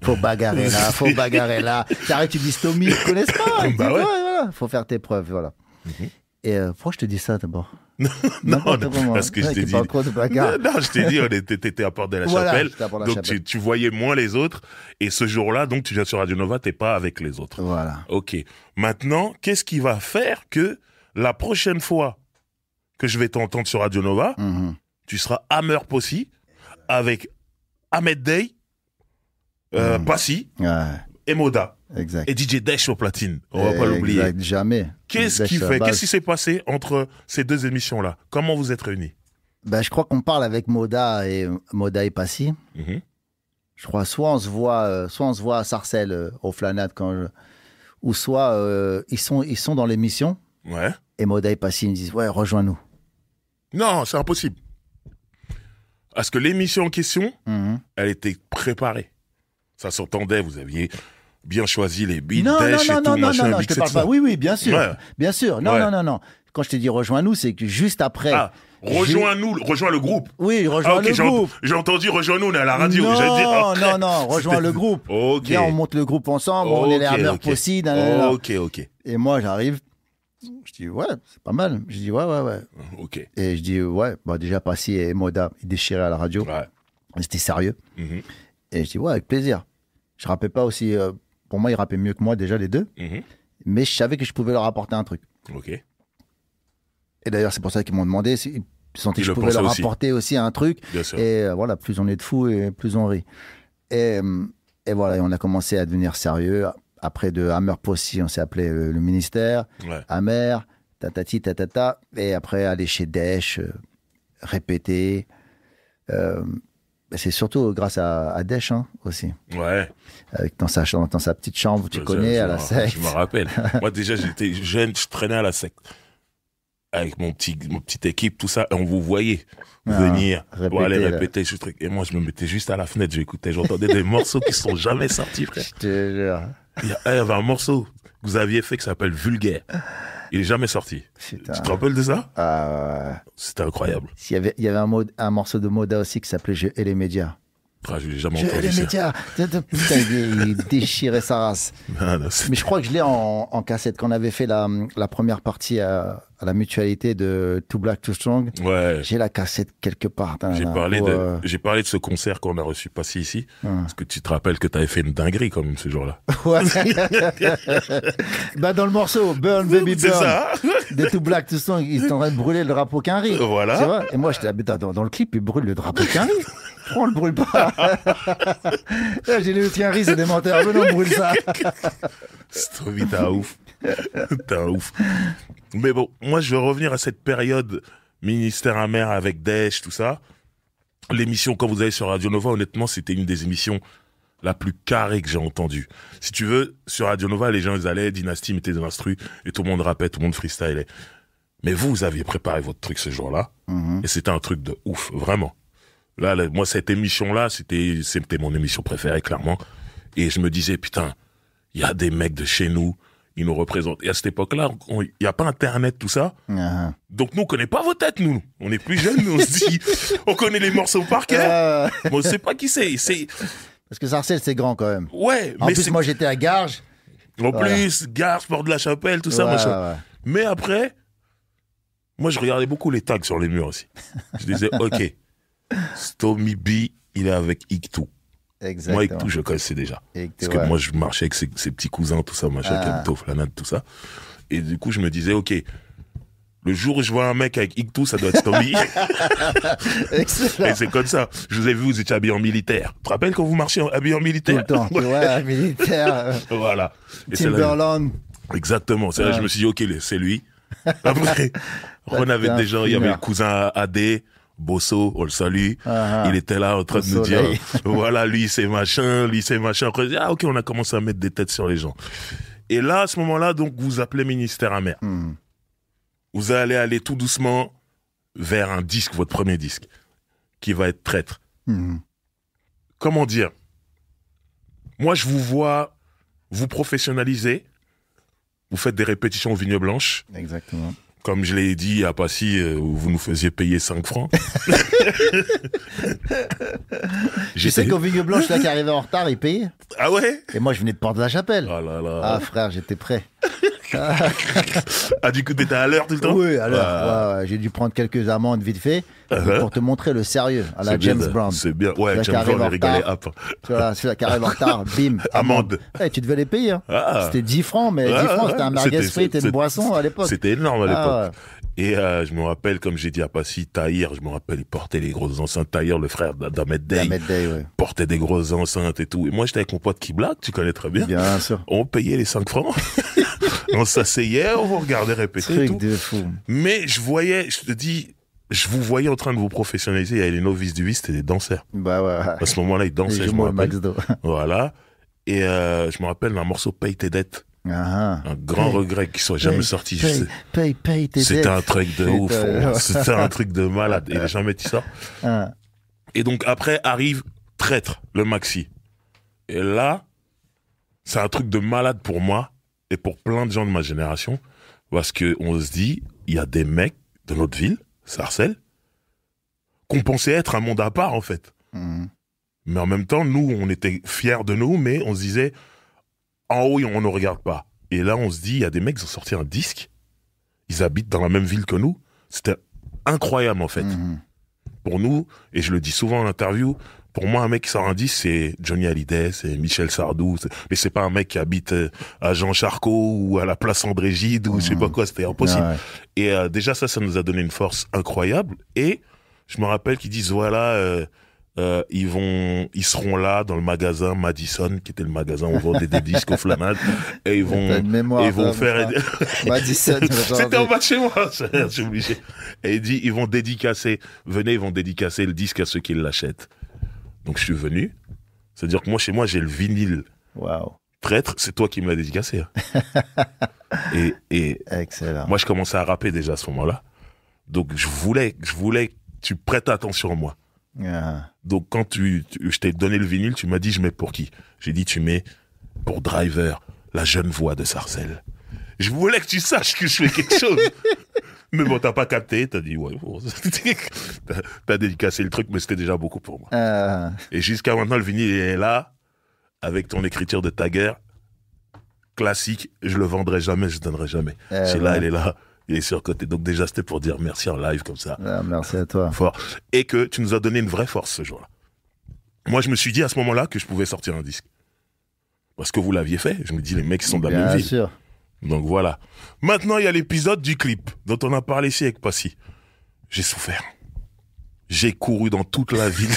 Faut bagarrer là. T'arrêtes, tu dis Stomy, ils connaissent pas. Voilà. Faut faire tes preuves, voilà. Et pourquoi je te dis ça d'abord? Non, parce que je t'ai dit. Non, je t'ai dit, t'étais à Porte de la Chapelle. Donc tu voyais moins les autres. Et ce jour-là, donc tu viens sur Radio Nova, t'es pas avec les autres. Voilà. Ok. Maintenant, qu'est-ce qui va faire que la prochaine fois que je vais t'entendre sur Radio Nova, tu seras Hammer Possi avec Ahmed Day, Passy et Moda. Exact. Et DJ Dash au platine. On va pas l'oublier. Exact, jamais. Qu'est-ce qui s'est passé entre ces deux émissions-là? Comment vous êtes réunis? Je crois qu'on parle avec Moda et Passy. Je crois soit on se voit à Sarcelles au Flanade ou soit ils sont dans l'émission. Ouais. Et Moda et Passy me disent rejoins-nous. Non, c'est impossible. Parce que l'émission en question, elle était préparée. Ça s'entendait, vous aviez bien choisi les beats, Dash et tout, machin. Non, je te parle pas. Oui, bien sûr. Ouais. Bien sûr. Non. Quand je te dis rejoins-nous, c'est que juste après... rejoins le groupe. Oui, rejoins le groupe. J'ai entendu rejoins-nous, on est à la radio. Non, rejoins le groupe. Ok. Viens, on monte le groupe ensemble, on est les Hammer Possi. Ok. Et moi, j'arrive, je dis c'est pas mal. Je dis ouais. Ok. Et je dis déjà Passy et Moda, ils déchiraient à la radio. Ouais. C'était sérieux. Et je dis avec plaisir. Je rappais pas aussi... pour moi, ils rappaient mieux que moi déjà les deux. Mais je savais que je pouvais leur apporter un truc. Ok. Et d'ailleurs, c'est pour ça qu'ils m'ont demandé. Ils sentaient que je pouvais leur apporter aussi un truc. Bien sûr. Et voilà, plus on est de fous et plus on rit. Et voilà, on a commencé à devenir sérieux. Après de Hammer Possi, on s'est appelé le ministère. Ouais. Hammer, tatati, tatata. Et après, aller chez Dash, répéter. C'est surtout grâce à Dash aussi. Ouais. Dans sa petite chambre, tu connais, à la secte. Je me rappelle. Moi, déjà, j'étais jeune, je traînais à la secte. Avec mon petite équipe, tout ça. Et on vous voyait venir pour aller répéter ce truc. Et moi, je me mettais juste à la fenêtre, j'écoutais. J'entendais des morceaux qui sont jamais sortis, frère. Je te jure. Il y avait un morceau que vous aviez fait qui s'appelle Vulgaire. Il est jamais sorti. Putain. Tu te rappelles de ça? C'était incroyable. Il y avait un morceau de Moda aussi qui s'appelait Je et les médias. Je l'ai jamais entendu. Les médias. Putain, il déchirait sa race. Mais je crois que je l'ai en cassette. Quand on avait fait la première partie à la mutualité de Too Black, Too Strong, j'ai la cassette quelque part. J'ai parlé de ce concert qu'on a reçu Passy ici. Parce que tu te rappelles que tu avais fait une dinguerie quand même ce jour-là. Ouais. Dans le morceau Burn Baby Burn de Too Black, Too Strong, ils sont en train de brûler le drapeau Quinry. Voilà. Tu vois. Et moi, j'étais dans le clip, ils brûlent le drapeau Quinry. On le brûle pas. J'ai le Quinry, c'est des menteurs. Mais non, on brûle ça. Stromy, t'es un ouf. T'es un ouf. Mais bon, moi, je veux revenir à cette période ministère amer avec Dash, tout ça. L'émission, quand vous allez sur Radio Nova, honnêtement, c'était une des émissions la plus carrée que j'ai entendue. Si tu veux, sur Radio Nova, les gens, ils allaient, Dynasty mettait de l'instru, et tout le monde rappait, tout le monde freestylait. Mais vous aviez préparé votre truc ce jour-là, et c'était un truc de ouf, vraiment. Là, moi, cette émission-là, c'était mon émission préférée, clairement. Et je me disais, putain, il y a des mecs de chez nous, ils nous représentent. Et à cette époque-là, il n'y a pas Internet, tout ça. Donc, nous, on ne connaît pas vos têtes, nous. On est plus jeunes, nous, on se dit, on connaît les morceaux par cœur. Mais on ne sait pas qui c'est. Parce que Sarcelles, c'est grand, quand même. Ouais. En plus, moi, j'étais à Garges. En plus, Garges, Porte de la Chapelle, tout ça, machin. Ouais. Mais après, moi, je regardais beaucoup les tags sur les murs aussi. Je disais, OK, Stomy B, il est avec Iktou. Exactement. Moi, Iktou, je le connaissais déjà. Parce que moi, je marchais avec ses petits cousins, tout ça, machin, Kemto, Flanade, tout ça. Et du coup, je me disais, OK, le jour où je vois un mec avec Iktou, ça doit être Stomy. Excellent. Et c'est comme ça. Je vous ai vu, vous étiez habillé en militaire. Tu te rappelles quand vous marchiez habillé en militaire? Tout le temps. Ouais, militaire. Voilà. Timberland. Exactement. C'est là que je me suis dit, OK, c'est lui. Après, on avait des gens, il y avait le cousin AD, Bosso, on le salue. Il était là en train de nous dire, voilà, lui c'est machin. Après, on dit, ok, on a commencé à mettre des têtes sur les gens. Et là, à ce moment-là, donc, vous appelez Ministère Amer. Vous allez aller tout doucement vers un disque, votre premier disque, qui va être Traître. Comment dire? Moi, je vous vois vous professionnaliser. Vous faites des répétitions aux Vignes Blanches. Exactement. Comme je l'ai dit à Passy, où vous nous faisiez payer 5 francs. Je sais qu'aux Vignes Blanches, là, qui arrivait en retard, il payait. Ah ouais? Et moi, je venais de Port-de-la-Chapelle. Oh là là. Ah, frère, j'étais prêt. Ah, du coup, t'étais à l'heure tout le temps? Oui, à l'heure. Ouais. J'ai dû prendre quelques amendes vite fait pour te montrer le sérieux à la James Brown. C'est bien. Ouais, James Brown, on rigolait. Celui-là qui arrive en retard, bim, amende. Hey, tu devais les payer. Hein. C'était 10 francs, mais 10 francs, c'était un merguez frites et une boisson à l'époque. C'était énorme à l'époque. Et je me rappelle, comme j'ai dit à Passy, Tahir, je me rappelle, il portait les grosses enceintes. Tahir, le frère d'Ahmed Day, portait des grosses enceintes et tout. Et moi, j'étais avec mon pote Kibla, tu connais très bien. Bien sûr. On payait les 5 francs. On s'asseyait, on vous regardait répéter et tout. De fou. Mais je te dis, je vous voyais en train de vous professionnaliser. Il y avait les novices du vice, c'était des danseurs. Bah ouais. À ce moment-là, ils dansaient, je me rappelle. Voilà. Et je me rappelle d'un morceau Paye tes dettes. Un grand regret qu'ils soient jamais sortis. Paye tes dettes. C'était un truc de ouf. C'était un truc de malade. Et jamais tu sors. Et donc après arrive Traître, le maxi. Et là, c'est un truc de malade pour moi et pour plein de gens de ma génération. Parce que on se dit, il y a des mecs de notre ville, Sarcelles, qu'on pensait être un monde à part en fait. Mais en même temps, nous, on était fiers de nous, mais on se disait, en haut, on ne regarde pas. Et là, on se dit, il y a des mecs qui ont sorti un disque. Ils habitent dans la même ville que nous. C'était incroyable, en fait. Pour nous, et je le dis souvent en interview, pour moi, un mec qui sort un disque, c'est Johnny Hallyday, c'est Michel Sardou. Mais c'est pas un mec qui habite à Jean Charcot ou à la place André Gide ou je sais pas quoi. C'était impossible. Et déjà, ça nous a donné une force incroyable. Et je me rappelle qu'ils disent, voilà... ils seront là dans le magasin Madison, qui était le magasin où on vendait des disques aux Flamades, et ils vont faire Madison. C'était en bas de chez moi, je suis obligé. Et il dit, ils vont dédicacer le disque à ceux qui l'achètent. Donc je suis venu. C'est-à-dire que moi, chez moi, j'ai le vinyle. Waouh. Traître, c'est toi qui me l'as dédicacé. et excellent. Moi, je commençais à rapper déjà à ce moment-là. Donc je voulais que tu prêtes attention à moi. Donc quand je t'ai donné le vinyle, tu m'as dit je mets pour qui? J'ai dit tu mets pour Driver, la jeune voix de Sarcelles. Je voulais que tu saches que je fais quelque chose. Mais bon, t'as pas capté, t'as dit ouais, bon, t'as dédicacé le truc, mais c'était déjà beaucoup pour moi. Et jusqu'à maintenant, le vinyle est là, avec ton écriture de Taguer, classique, je le vendrai jamais, je donnerai jamais. C'est là, elle est là. Il est surcoté. Donc déjà, c'était pour dire merci en live comme ça. Merci à toi. Fort. Et que tu nous as donné une vraie force ce jour-là. Moi, je me suis dit à ce moment-là que je pouvais sortir un disque. Parce que vous l'aviez fait. Je me dis, les mecs sont de la même ville. Bien sûr. Donc voilà. Maintenant, il y a l'épisode du clip dont on a parlé ici avec Passy. J'ai souffert. J'ai couru dans toute la ville.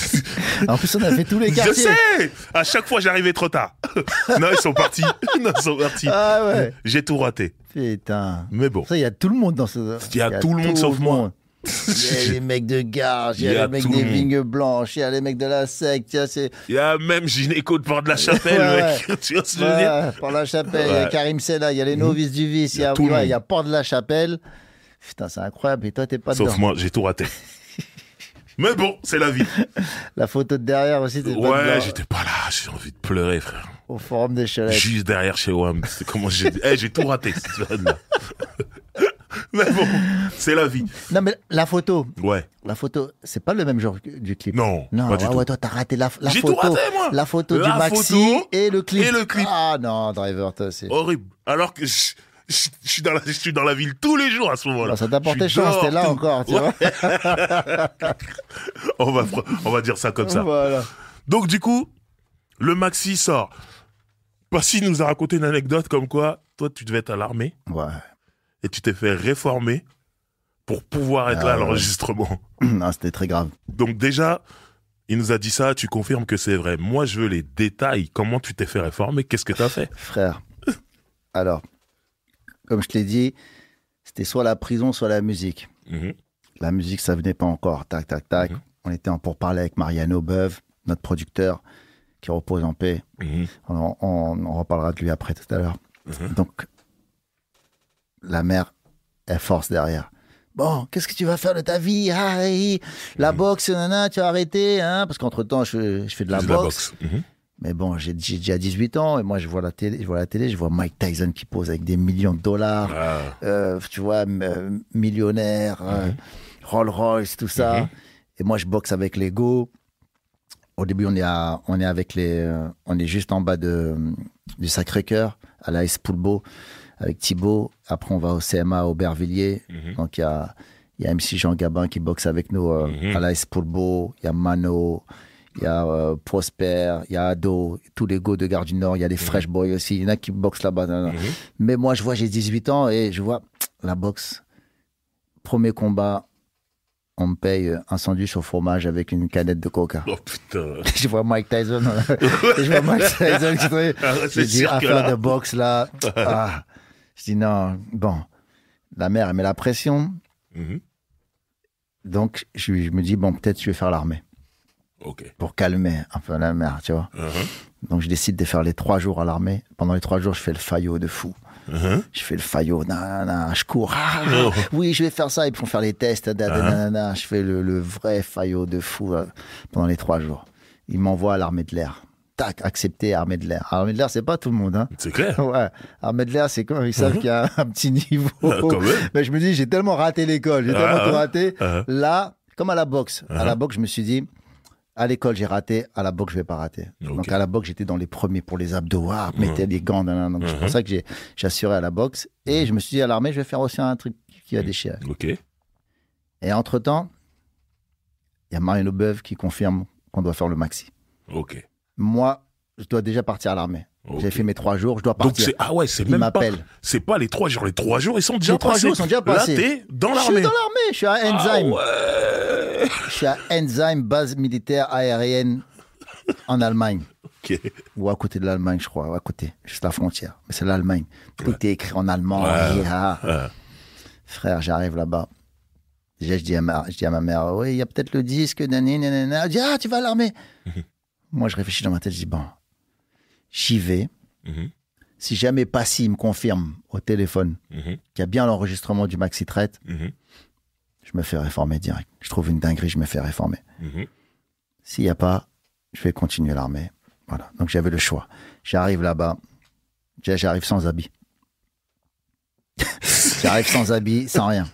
En plus, on a fait tous les quartiers. Je sais. À chaque fois, j'arrivais trop tard. Non, ils sont partis. Ah ouais. J'ai tout raté. Putain. Mais bon. Ça, il y a tout le monde dans ce... Il y a tout le monde sauf moi. Il y a les mecs de Garges, il y a les mecs des Vignes Blanches, il y a les mecs de la secte, il y a même Gynéco de Port-de-la-Chapelle, mec. Tu vois ce que je veux dire? Port-de-la-Chapelle, il y a Karim Sella, il y a les novices du vice, il y a Port-de-la-Chapelle. Putain, c'est incroyable, et toi, t'es pas dedans. Sauf moi, j'ai tout raté. Mais bon, c'est la vie. La photo de derrière aussi, t'es pas dedans. Ouais, j'étais pas là, j'ai envie de pleurer, frère. Au forum des Chalettes. Juste derrière chez WAM. C'est comment j'ai dit. J'ai tout raté. Mais bon, c'est la vie. Non, mais la photo. Ouais. La photo, c'est pas le même genre du clip. Non. Non, pas du tout. Toi, t'as raté la photo. J'ai tout raté, moi. La photo du maxi et le clip. Ah non, Driver, toi, c'est horrible. Alors que je suis dans la ville tous les jours à ce moment-là. Ça t'a porté chance, t'es là encore, tu vois. on va dire ça comme ça. Voilà. Donc, du coup, le maxi sort. Passy nous a raconté une anecdote comme quoi, toi, tu devais être à l'armée. Ouais. Et tu t'es fait réformer pour pouvoir être là à l'enregistrement. Non, c'était très grave. Donc déjà, il nous a dit ça, tu confirmes que c'est vrai. Moi, je veux les détails. Comment tu t'es fait réformer? Qu'est-ce que tu as fait? Frère, alors, comme je te l'ai dit, C'était soit la prison, soit la musique. La musique, ça venait pas encore. Tac, tac, tac. On était en pourparlers avec Mariano Beuve, notre producteur, qui repose en paix. On reparlera de lui après tout à l'heure. Donc, la mère, elle force derrière. Bon, qu'est-ce que tu vas faire de ta vie? La boxe, nana, tu as arrêté, hein? Parce qu'entre-temps, je fais de la boxe. Mais bon, j'ai déjà 18 ans et moi, je vois la télé, je vois Mike Tyson qui pose avec des millions de dollars, tu vois, millionnaire, Rolls Royce, tout ça. Et moi, je boxe avec Lego. Au début, on est juste en bas du Sacré-Cœur, à la Espulbo, avec Thibaut. Après, on va au CMA, au Aubervilliers. Donc, il y a MC Jean Gabin qui boxe avec nous à la Espulbo. Il y a Mano, il y a Prosper, il y a Ado, tous les gars de Gare du Nord. Il y a les Fresh Boys aussi. Il y en a qui boxent là-bas. Mais moi, je vois, j'ai 18 ans et je vois la boxe. Premier combat. On me paye un sandwich au fromage avec une canette de coca. Oh putain. Je vois Mike Tyson. Je dis, affaire de boxe là. Je dis non, bon. La mère, elle met la pression. Donc, je me dis, bon, peut-être je vais faire l'armée. Pour calmer un peu la mère, tu vois. Donc, je décide de faire les 3 jours à l'armée. Pendant les 3 jours, je fais le faillot de fou. Je fais le faillot, je cours. Oui, je vais faire ça. Ils vont faire les tests. Je fais le vrai faillot de fou pendant les 3 jours. Ils m'envoient à l'armée de l'air. Tac, accepté, armée de l'air. Armée de l'air, c'est pas tout le monde. Hein. C'est clair. Ouais. Armée de l'air, c'est quand ils savent qu'il y a un petit niveau. Mais je me dis, j'ai tellement raté l'école, j'ai tellement tout raté. Là, comme à la boxe. À la boxe, je me suis dit, à l'école, j'ai raté. À la boxe, je vais pas rater. Donc, à la boxe, j'étais dans les premiers pour les abdos. Mettez des gants. Donc, c'est pour ça que j'ai assuré à la boxe. Et je me suis dit, à l'armée, je vais faire aussi un truc qui va déchirer. Et entre-temps, il y a Mariano Beuve qui confirme qu'on doit faire le maxi. Moi, je dois déjà partir à l'armée. J'ai fait mes 3 jours, je dois partir. Donc, c'est même pas... C'est pas les 3 jours. Les 3 jours, ils sont déjà passés. Les 3 jours sont déjà passés. Là, t'es dans l'armée. Je suis dans l'armée. Je suis à Enzyme. Je suis à Enzyme, base militaire aérienne en Allemagne. Ou à côté de l'Allemagne, je crois. À côté, juste la frontière. Mais c'est l'Allemagne. Tout est écrit en allemand. Frère, j'arrive là-bas. Déjà, je dis à ma mère, oui, il y a peut-être le disque. Nanana. Elle dit, tu vas à l'armée. Moi, je réfléchis dans ma tête. Je dis, bon, j'y vais. Si jamais Passy me confirme au téléphone qu'il y a bien l'enregistrement du maxi traite, je me fais réformer direct. Je trouve une dinguerie, je me fais réformer. S'il n'y a pas, je vais continuer l'armée. Voilà. Donc j'avais le choix. J'arrive là-bas. J'arrive sans habit. J'arrive sans habit, sans rien.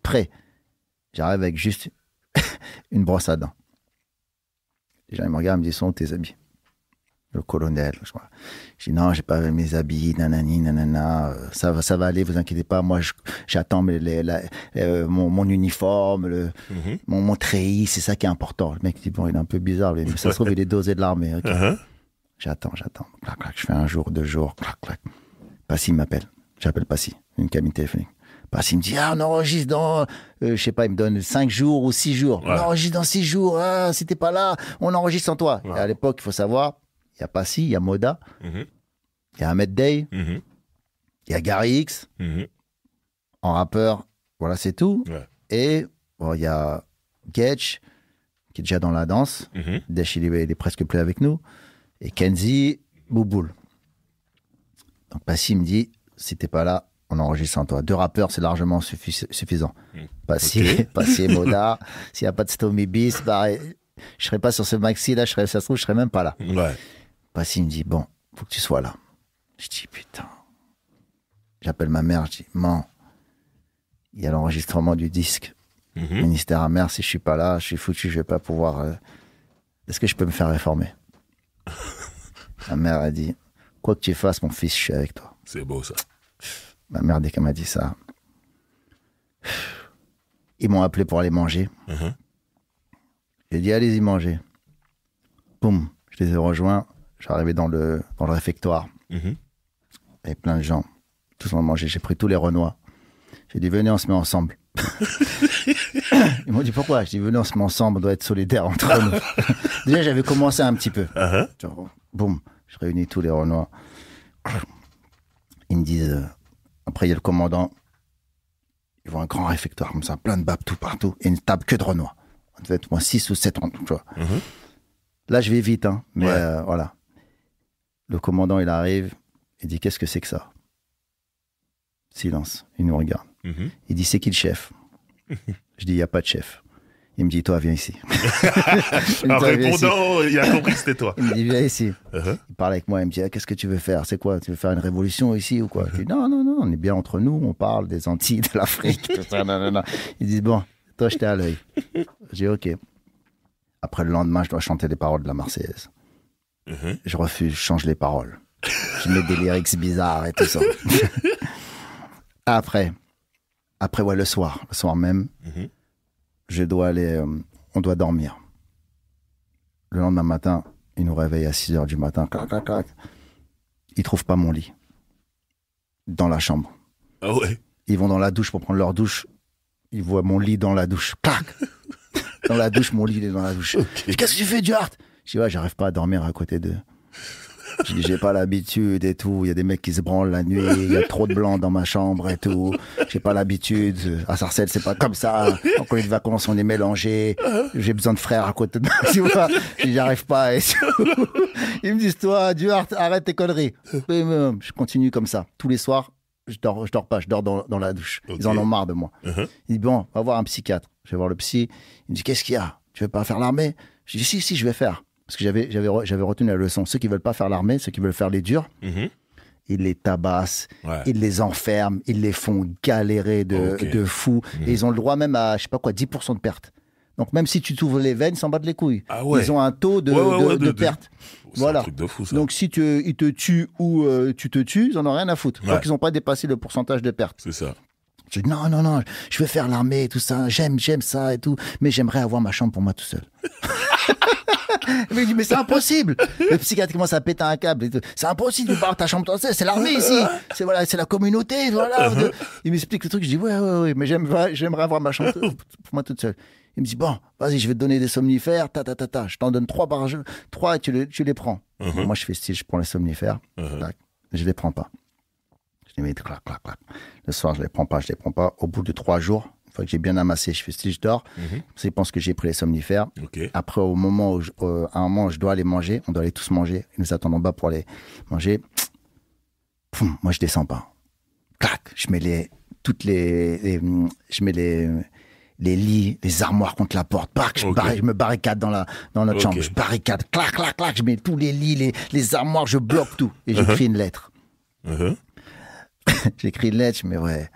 Prêt. J'arrive avec juste une brosse à dents. Les gens ils me regardent, ils me disent, sont où tes habits? Le colonel, je crois. Je dis non, j'ai pas mes habits, nanani, nanana, ça va aller, vous inquiétez pas. Moi, j'attends mon uniforme, mon treillis, c'est ça qui est important. Le mec dit bon, il est un peu bizarre, mais ça se trouve il est dosé de l'armée. J'attends. Clac, clac, je fais 1 jour, 2 jours, clac, clac. Passy m'appelle. J'appelle Passy, une cabine téléphonique. Passy me dit on enregistre dans, je sais pas, il me donne 5 jours ou 6 jours. On enregistre dans 6 jours. Si t'es pas là, on enregistre sans toi. Et à l'époque, il faut savoir. Il y a Passy, il y a Moda, il y a Ahmed Day, il y a Gary X, en rappeur, voilà, c'est tout. Et bon, il y a Getch, qui est déjà dans la danse. Desh, il est presque plus avec nous. Et Kenzie, Bouboule. Donc Passy me dit, si t'es pas là, on enregistre sans toi. 2 rappeurs, c'est largement suffisant. Passy et Moda. S'il n'y a pas de Stomy Beast, bah, je serais pas sur ce maxi-là, ça se trouve, je serais même pas là. Passy me dit, bon, faut que tu sois là. Je dis, putain. J'appelle ma mère, je dis, maman, il y a l'enregistrement du disque. Ministère amer, si je suis pas là, je suis foutu, je vais pas pouvoir... Est-ce que je peux me faire réformer? Ma mère a dit, quoi que tu fasses, mon fils, je suis avec toi. C'est beau, ça. Ma mère, dès qu'elle m'a dit ça, ils m'ont appelé pour aller manger. J'ai dit, allez-y manger. Boum, je les ai rejoints. Je suis arrivé dans le réfectoire. Il y avait plein de gens. Tous ont mangé. J'ai pris tous les Renois. J'ai dit, venez, on se met ensemble. Ils m'ont dit, pourquoi? Je dis, venez, on se met ensemble, on doit être solidaires entre nous. Déjà, j'avais commencé un petit peu. Boum, je réunis tous les Renois. Ils me disent, après, il y a le commandant. Ils voient un grand réfectoire comme ça, plein de babes tout partout, et une table que de Renois. On devait être moins 6 ou 7 tu vois. Là, je vais vite, hein, mais voilà. Le commandant, il arrive, il dit, qu'est-ce que c'est que ça? Silence, il nous regarde. Il dit, c'est qui le chef? Je dis, il n'y a pas de chef. Il me dit, toi, viens ici. En répondant, il a compris que c'était toi. Il me dit, viens ici. Il parle avec moi, il me dit, ah, qu'est-ce que tu veux faire? C'est quoi? Tu veux faire une révolution ici ou quoi? Je dis, non, on est bien entre nous, on parle des Antilles, de l'Afrique, tout ça, non. Il dit, bon, toi, je t'ai à l'œil. Je dis, ok. Après, le lendemain, je dois chanter les paroles de la Marseillaise. Je refuse, je change les paroles. Je mets des lyrics bizarres et tout ça. Après, ouais, le soir même, je dois aller, on doit dormir. Le lendemain matin, ils nous réveillent à 6h du matin. Clac, clac, clac. Ils trouvent pas mon lit. Dans la chambre. Ah ouais. Ils vont dans la douche pour prendre leur douche. Ils voient mon lit dans la douche. Clac. Dans la douche, mon lit, il est dans la douche. Okay. Qu'est-ce que tu fais, Duarte? Je dis, ouais, j'arrive pas à dormir à côté d'eux. Je dis, j'ai pas l'habitude et tout. Il y a des mecs qui se branlent la nuit. Il y a trop de blanc dans ma chambre et tout. J'ai pas l'habitude. À Sarcelles, c'est pas comme ça. En colonie de vacances, on est mélangés. J'ai besoin de frères à côté de moi. Tu vois, j'arrive pas et tout. Ils me disent, toi, Duarte, arrête tes conneries. Je continue comme ça. Tous les soirs, je dors pas. Je dors dans la douche. Okay. Ils en ont marre de moi. Ils disent, bon, va voir un psychiatre. Je vais voir le psy. Il me dit, qu'est-ce qu'il y a? Tu veux pas faire l'armée? Je dis, si, je vais faire. Parce que j'avais retenu la leçon. Ceux qui veulent pas faire l'armée, ceux qui veulent faire les durs, ils les tabassent, ils les enferment, ils les font galérer de fou. Et ils ont le droit même à, je sais pas quoi, 10% de perte. Donc même si tu t'ouvres les veines, ils s'en battent les couilles. Ah ouais. Ils ont un taux de perte. Voilà. Un truc de fou, ça. Donc si ils te tuent ou tu te tues, ils en ont rien à foutre. Donc ils n'ont pas dépassé le pourcentage de perte. C'est ça. Je dis non, je veux faire l'armée et tout ça, j'aime ça et tout, mais j'aimerais avoir ma chambre pour moi tout seul. Il me dit, mais c'est impossible. Le psychiatre commence à péter un câble. C'est impossible de avoir ta chambre tout seul, c'est l'armée ici. C'est la communauté. Voilà. Il m'explique le truc, je dis, ouais, mais j'aimerais avoir ma chambre pour moi toute seule. Il me dit, bon, vas-y, je vais te donner des somnifères, je t'en donne 3 par jour, 3 et tu les prends. Moi, je fais style, je prends les somnifères, je les prends pas. Je les mets clac. Le soir, je les prends pas. Au bout de 3 jours, une fois que j'ai bien amassé, je fais style, je dors. Ils pensent que j'ai pris les somnifères. Okay. Après, à un moment où je dois aller manger, on doit aller tous manger. Ils nous attendent en bas pour aller manger. Poum, moi, je descends pas. Clac, je mets les lits, les armoires contre la porte. Je me barricade dans notre chambre. Je barricade. Clac. Je mets tous les lits, les armoires, je bloque tout. Et j'écris une lettre. J'écris une lettre, mais ouais.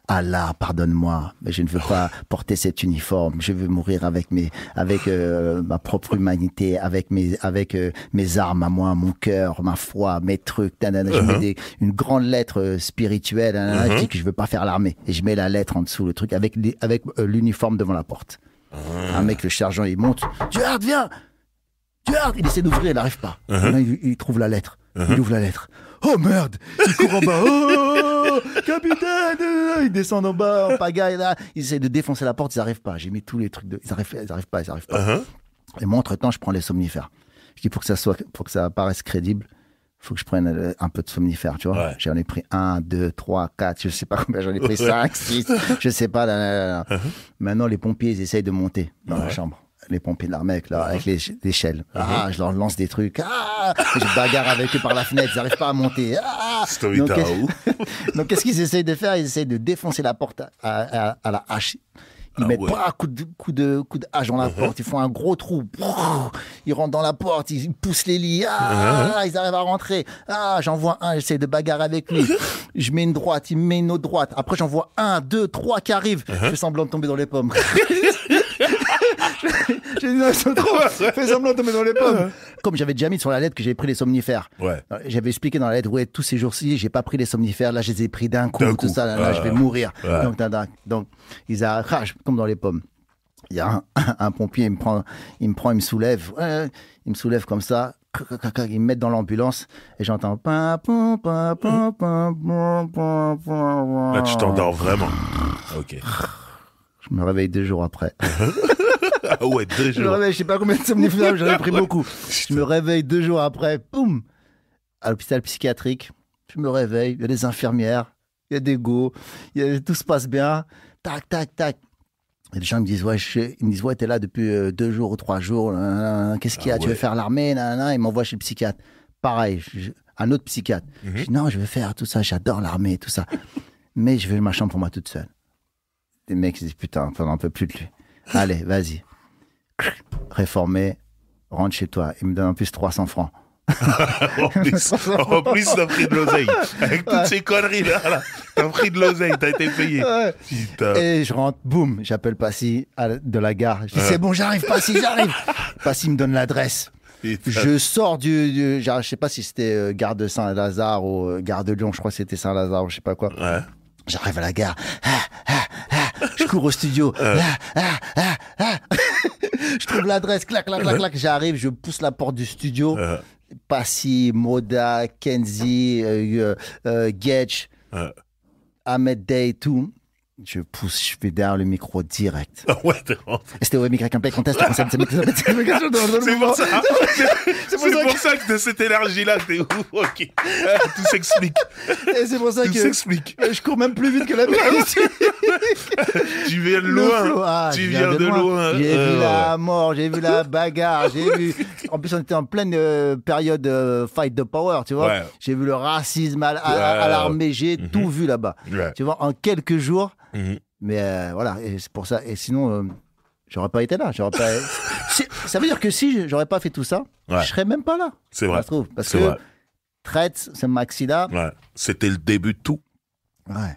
Allah, pardonne-moi, mais je ne veux pas porter cet uniforme. Je veux mourir avec ma propre humanité, avec mes armes à moi, mon cœur, ma foi, mes trucs. Je mets une grande lettre spirituelle. Je dis que je veux pas faire l'armée. Et je mets la lettre en dessous, le truc, avec l'uniforme devant la porte. Un mec, le sergent, il monte. Duarte, viens! Duarte! Il essaie d'ouvrir, il n'arrive pas. Il trouve la lettre. Il ouvre la lettre. Oh merde! Il court en bas. Oh, capitaine! Ils descendent en bas, en pagaille, là. Ils essaient de défoncer la porte, ils n'arrivent pas. J'ai mis tous les trucs ils n'arrivent pas. Et moi, entre-temps, je prends les somnifères. Je dis, pour que ça paraisse crédible, il faut que je prenne un peu de somnifères, tu vois. Ouais. J'en ai pris 1, 2, 3, 4, je sais pas combien, j'en ai pris 5, 6, je sais pas. Là. Maintenant, les pompiers, ils essayent de monter dans la chambre. Les pompiers de l'armée avec l'échelle. Je leur lance des trucs. Je bagarre avec eux par la fenêtre. Ils n'arrivent pas à monter. Donc, qu'est-ce qu'ils essayent de faire? Ils essayent de défoncer la porte à la hache. Ils mettent pas un coup de hache dans la porte. Ils font un gros trou. Ils rentrent dans la porte. Ils poussent les lits. Ils arrivent à rentrer. J'envoie un. J'essaie de bagarrer avec lui. Je mets une droite. Il me met une autre droite. Après, j'envoie 1, 2, 3 qui arrivent. Je fais semblant de tomber dans les pommes. J'ai dit, fais semblant de tomber dans les pommes. Comme j'avais déjà mis sur la lettre que j'avais pris les somnifères. J'avais expliqué dans la lettre, tous ces jours-ci, j'ai pas pris les somnifères. Là, je les ai pris d'un coup. Tout ça, là, je vais mourir. Donc, ils arrachent comme dans les pommes. Il y a un pompier, il me soulève. Il me soulève comme ça. Ils me mettent dans l'ambulance et j'entends. Là, tu t'endors vraiment. Ok. Je me réveille 2 jours après. Ah ouais, 2 jours. Je me réveille, je sais pas combien de somnifères, j'en ai pris beaucoup. Je me réveille 2 jours après, boum, à l'hôpital psychiatrique. Je me réveille, il y a des infirmières. il y a des go, tout se passe bien. Tac, tac, tac. Et les gens me disent, ouais, t'es là depuis 2 jours ou 3 jours. Qu'est-ce qu'il y a? Tu veux faire l'armée? Ils m'envoient chez le psychiatre. Pareil, un autre psychiatre. Je dis, non, je veux faire tout ça, j'adore l'armée, tout ça. Mais je veux ma chambre pour moi toute seule. Les mecs se disent, putain, on n'en peut plus de lui. Allez, vas-y. Réformé, rentre chez toi. Il me donne en plus 300 francs. en plus, t'as pris de l'oseille. Avec toutes ces conneries-là, t'as pris de l'oseille, t'as été payé. Putain. Et je rentre, boum, j'appelle Passy de la gare. Je dis, c'est bon, j'arrive, Passy, j'arrive. Passy me donne l'adresse. Je sors je sais pas si c'était gare de Saint-Lazare ou gare de Lyon, je crois que c'était Saint-Lazare ou je sais pas quoi. Ouais. J'arrive à la gare. Je cours au studio. Je trouve l'adresse, clac, clac, clac, clac. J'arrive, je pousse la porte du studio. Passy, Moda, Kenzie, Getch, Ahmed Day, tout. Je pousse, je fais derrière le micro direct. Ouais, t'es rentré. C'était au micro campagne contest. C'est pour ça que de cette énergie-là, t'es ouf. Ok. Tout s'explique. Et c'est pour ça Tout que s'explique. je cours même plus vite que la Tu viens de loin. Tu viens de loin. J'ai vu la mort, j'ai vu la bagarre, j'ai vu. En plus, on était en pleine période fight the power, tu vois. Ouais. J'ai vu le racisme à l'armée, j'ai tout vu là-bas. Ouais. Tu vois, en quelques jours. Mais voilà, et c'est pour ça. Et sinon, j'aurais pas été là. Ça veut dire que si j'aurais pas fait tout ça, je serais même pas là. C'est vrai. Je trouve. Parce que Traite, ce maxi-là. Ouais. C'était le début de tout. Ouais.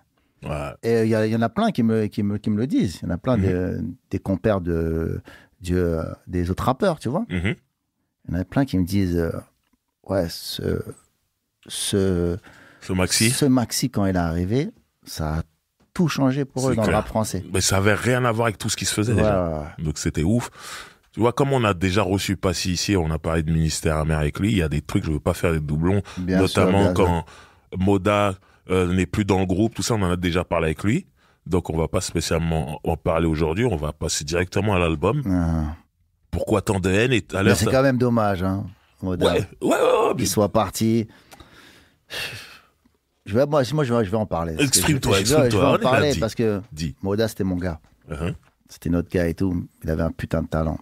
Et il y en a plein qui me le disent. Il y en a plein des compères des autres rappeurs, tu vois. Il y en a plein qui me disent ouais, ce maxi, quand il est arrivé, ça a tout changé pour eux dans le rap français. Mais ça avait rien à voir avec tout ce qui se faisait déjà. Donc c'était ouf. Tu vois, comme on a déjà reçu Passy ici, on a parlé de Ministère Amer avec lui, il y a des trucs, je veux pas faire des doublons, notamment quand Moda n'est plus dans le groupe, tout ça, on en a déjà parlé avec lui. Donc on va pas spécialement en parler aujourd'hui, on va passer directement à l'album. Pourquoi tant de haine? Et à l'heure, c'est quand même dommage, hein, Moda. Ouais. Qu'il soit parti. Moi, je vais en parler. Exprime-toi. Je vais en parler parce que Moda, c'était mon gars. C'était notre gars et tout. Il avait un putain de talent.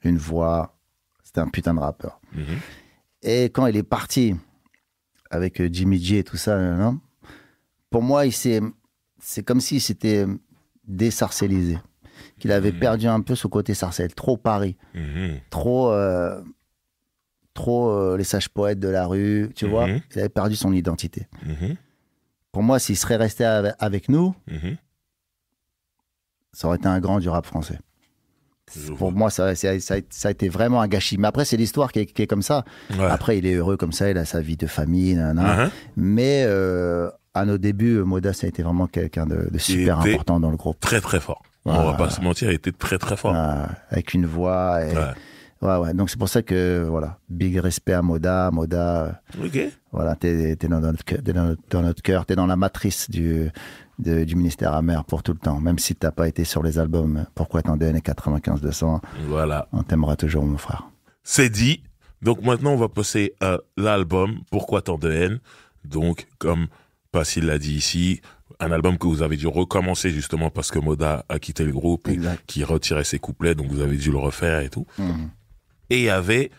Une voix. C'était un putain de rappeur. Et quand il est parti avec Jimmy J et tout ça, pour moi, c'est comme s'il s'était désarcélisé. Qu'il avait perdu un peu ce côté sarcelle. Trop Paris. Trop les sages poètes de la rue, tu vois. Il avait perdu son identité. Pour moi, s'il serait resté avec nous, ça aurait été un grand du rap français. Pour moi, ça a été vraiment un gâchis. Mais après, c'est l'histoire qui est comme ça. Ouais. Après, il est heureux comme ça, il a sa vie de famille, mais à nos débuts, Moda, ça a été vraiment quelqu'un de super important dans le groupe. Très, très fort. On va pas se mentir, il était très, très fort. Avec une voix... Ouais. Donc c'est pour ça que, voilà, big respect à Moda. Voilà, t'es dans notre cœur, t'es dans la matrice du ministère Amer pour tout le temps. Même si t'as pas été sur les albums Pourquoi tant de haine et 95-200, voilà. On t'aimera toujours, mon frère. C'est dit. Donc maintenant, on va passer à l'album Pourquoi tant de haine. Donc, comme Passy l'a dit ici, un album que vous avez dû recommencer justement parce que Moda a quitté le groupe et qui retirait ses couplets, donc vous avez dû le refaire et tout. Et il y avait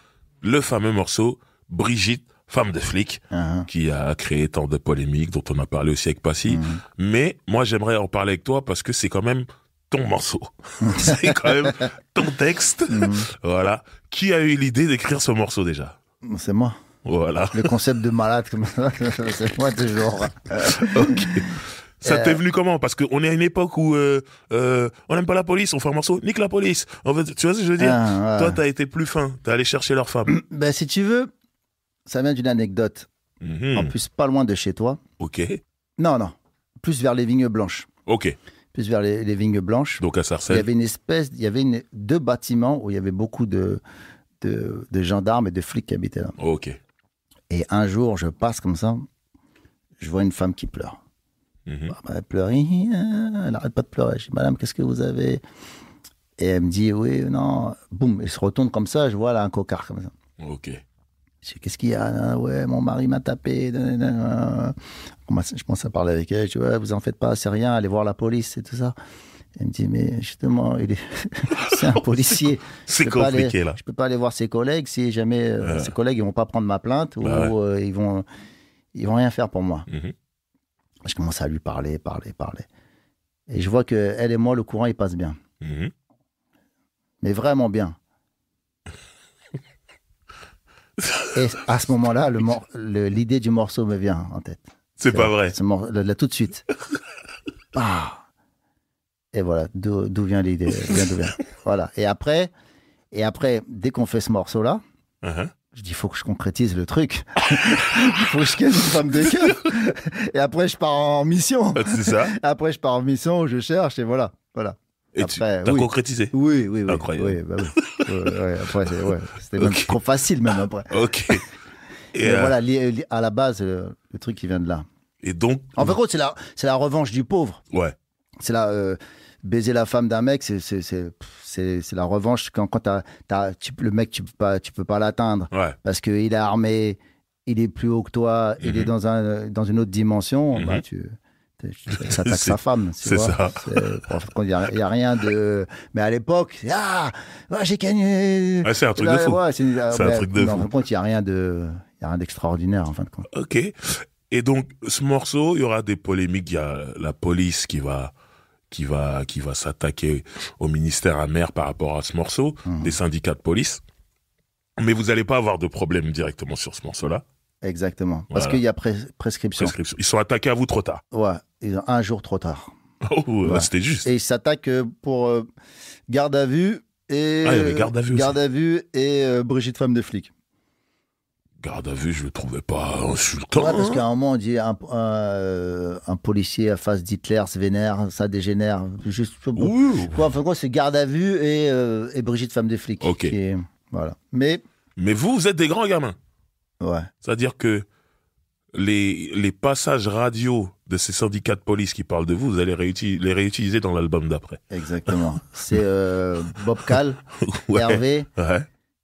le fameux morceau Brigitte, femme de flic, qui a créé tant de polémiques, dont on a parlé aussi avec Passy. Mais moi, j'aimerais en parler avec toi parce que c'est quand même ton morceau. C'est quand même ton texte. Voilà. Qui a eu l'idée d'écrire ce morceau déjà? C'est moi. Voilà. Le concept de malade comme ça, c'est moi toujours. Ok. Ça t'est venu comment? Parce qu'on est à une époque où on n'aime pas la police, on fait un morceau, nique la police. En fait, tu vois ce que je veux dire? Toi, t'as été plus fin, t'es allé chercher leur femme. Ben, si tu veux, ça vient d'une anecdote. En plus, pas loin de chez toi. Ok. Non. Plus vers les Vignes Blanches. Ok. Plus vers les Vignes Blanches. Donc à Sarcelles. Il y avait deux bâtiments où il y avait beaucoup de gendarmes et de flics qui habitaient là. Ok. Et un jour, je passe comme ça, je vois une femme qui pleure. Elle pleure, elle n'arrête pas de pleurer. Je dis, madame, qu'est-ce que vous avez? Et elle me dit, oui, non. Boum, elle se retourne comme ça, je vois là un cocard comme ça. Ok. Je dis, qu'est-ce qu'il y a? Ah, ouais, mon mari m'a tapé. Je commence à parler avec elle. Je dis, ouais, vous en faites pas, c'est rien, allez voir la police et tout ça. Elle me dit, mais justement, c'est un policier. C'est compliqué, là. Je peux pas aller voir ses collègues si jamais ses collègues ils vont pas prendre ma plainte ou ils vont rien faire pour moi. Je commence à lui parler. Et je vois que elle et moi, le courant, il passe bien. Mais vraiment bien. Et à ce moment-là, l'idée du morceau me vient en tête. C'est pas vrai. Là, tout de suite. Ah. Et voilà, d'où vient l'idée. Voilà. Et après, dès qu'on fait ce morceau-là, je dis, il faut que je concrétise le truc. Il faut que je gagne une femme de cœur. Et après, je pars en mission. C'est ça. Après, je pars en mission, je cherche et voilà. Et tu as concrétisé? Oui. Incroyable. Oui, bah oui. Après, c'était même trop facile, même après. Ok. Et voilà, à la base, le truc qui vient de là. Et donc. En fait, c'est la revanche du pauvre. Ouais. C'est là, baiser la femme d'un mec, c'est la revanche quand le mec, tu peux pas l'atteindre. Ouais. Parce qu'il est armé, il est plus haut que toi, il est dans une autre dimension, bah, ça attaque sa femme. C'est ça. Il n'y a rien de. Mais à l'époque, j'ai gagné. Ouais, c'est un truc de fou. Ouais, c'est un truc de fou. En fin de compte, il n'y a rien d'extraordinaire, en fin de compte. Ok. Et donc, ce morceau, il y aura des polémiques. Il y a la police qui va s'attaquer au ministère amer par rapport à ce morceau, des syndicats de police. Mais vous n'allez pas avoir de problème directement sur ce morceau-là. Exactement. Parce qu'il y a prescription. Ils sont attaqués à vous trop tard. Ouais, ils ont un jour trop tard. Oh, ouais. C'était juste. Et ils s'attaquent pour garde à vue et... il y avait garde à vue aussi. Garde à vue et Brigitte femme de flic. Garde à vue, je le trouvais pas insultant. Ouais, parce qu'à un moment, on dit un policier à face d'Hitler se vénère, ça dégénère. Juste, enfin, c'est garde à vue et Brigitte femme de flic. Ok. Voilà. Mais vous êtes des grands gamins. Ouais. C'est-à-dire que les passages radio de ces syndicats de police qui parlent de vous, vous allez les réutiliser dans l'album d'après. Exactement. C'est Bob Kahl, Hervé,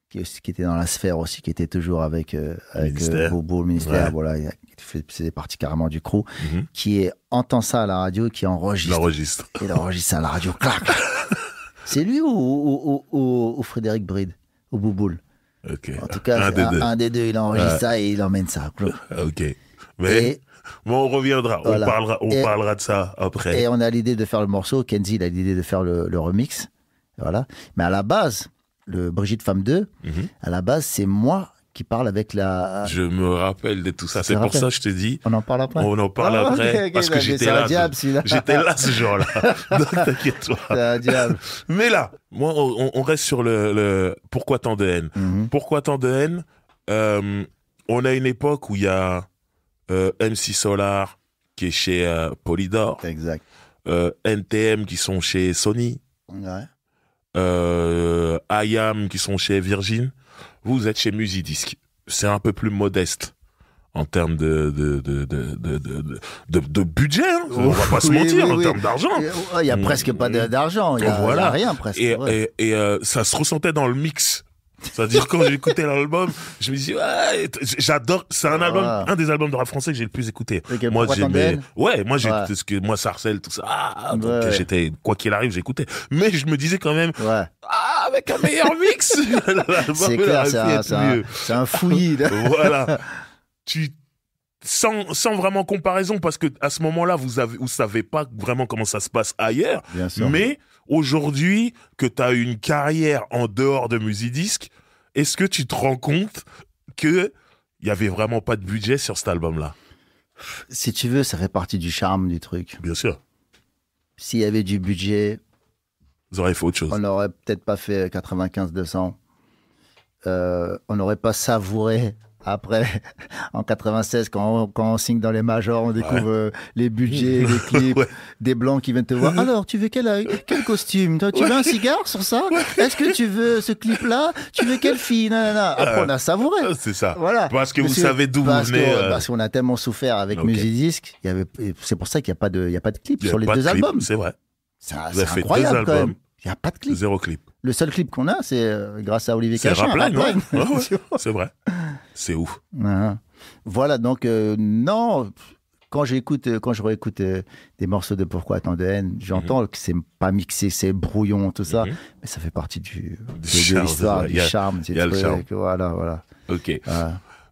qui était dans la sphère aussi, qui était toujours avec Bobo, le ministère, voilà, qui faisait partie carrément du crew, qui entend ça à la radio, qui enregistre. Il enregistre ça à la radio, clac. C'est lui ou Frédéric Bride, ou Bouboule. Okay. En tout cas, un des deux, il enregistre ça et il emmène ça. Ok. Mais on reviendra, voilà. on parlera de ça après. Et on a l'idée de faire le morceau, Kenzie, il a l'idée de faire le remix. Voilà. Mais à la base, le Brigitte Femme 2, à la base, c'est moi qui parle avec la... Je me rappelle de tout ça. C'est pour ça que je te dis... On en parle après. On en parle après. Okay, parce que j'étais là. J'étais là ce jour-là. Donc t'inquiète-toi. C'est un diable. Mais là, moi, on reste sur le pourquoi tant de haine. Pourquoi tant de haine? On a une époque où il y a MC Solar qui est chez Polydor. Exact. NTM qui sont chez Sony. Ouais. IAM qui sont chez Virgin. Vous êtes chez Musidisc. C'est un peu plus modeste en termes de budget. Hein. On va pas se mentir en termes d'argent. Il y a presque pas d'argent. Il y a rien presque. Et ça se ressentait dans le mix. C'est-à-dire quand j'écoutais l'album, je me dis j'adore. C'est un des albums de rap français que j'ai le plus écouté. Moi j'aimais. Parce que moi Sarcelles tout ça. Donc j'étais quoi qu'il arrive j'écoutais. Mais je me disais quand même. Avec un meilleur mix. C'est clair, c'est un fouillis. Voilà. Sans vraiment comparaison, parce que à ce moment-là, vous savez pas vraiment comment ça se passe ailleurs. Bien sûr. Mais aujourd'hui, que tu as une carrière en dehors de Musidisc, est-ce que tu te rends compte que il y avait vraiment pas de budget sur cet album-là? Si tu veux, ça fait partie du charme du truc. Bien sûr. S'il y avait du budget, vous auriez fait autre chose. On n'aurait peut-être pas fait 95-200. On n'aurait pas savouré après, en 96, quand on signe dans les majors, on découvre les budgets, les clips, des blancs qui viennent te voir. Alors, tu veux quel costume? Tu veux un cigare sur ça? Est-ce que tu veux ce clip-là? Tu veux quelle fille? Après, on a savouré. C'est ça. Voilà. Parce que vous savez d'où vous venez. Parce qu'on a tellement souffert avec Musidisc. C'est pour ça qu'il n'y a pas de clip sur les deux albums. C'est vrai. C'est incroyable quand même. Il n'y a pas de clip. 0 clip. Le seul clip qu'on a, c'est grâce à Olivier Cachin. C'est Rapline, c'est vrai. C'est ouf. Voilà, donc non, quand je réécoute des morceaux de Pourquoi tant de haine, j'entends que c'est pas mixé, c'est brouillon, tout ça, mais ça fait partie de l'histoire, du charme, il y a le charme. Voilà. Ok.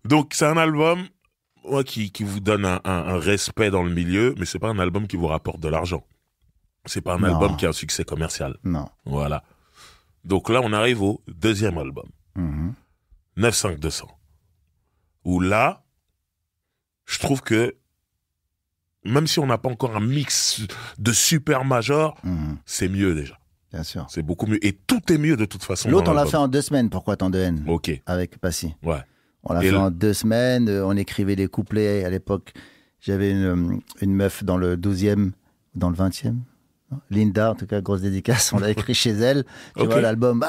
Donc c'est un album qui vous donne un respect dans le milieu, mais c'est pas un album qui vous rapporte de l'argent. C'est pas un album qui a un succès commercial. Non. Voilà. Donc là, on arrive au deuxième album. 95200. Où là, je trouve que même si on n'a pas encore un mix de super major, c'est mieux déjà. Bien sûr. C'est beaucoup mieux. Et tout est mieux de toute façon. L'autre, on l'a fait en 2 semaines, Pourquoi tant de haine. Ok. Avec Passy. Ouais. On l'a fait en 2 semaines. On écrivait les couplets. À l'époque, j'avais une meuf dans le 12e, dans le 20e. Linda, en tout cas, grosse dédicace. On l'a écrit chez elle. Tu vois, l'album.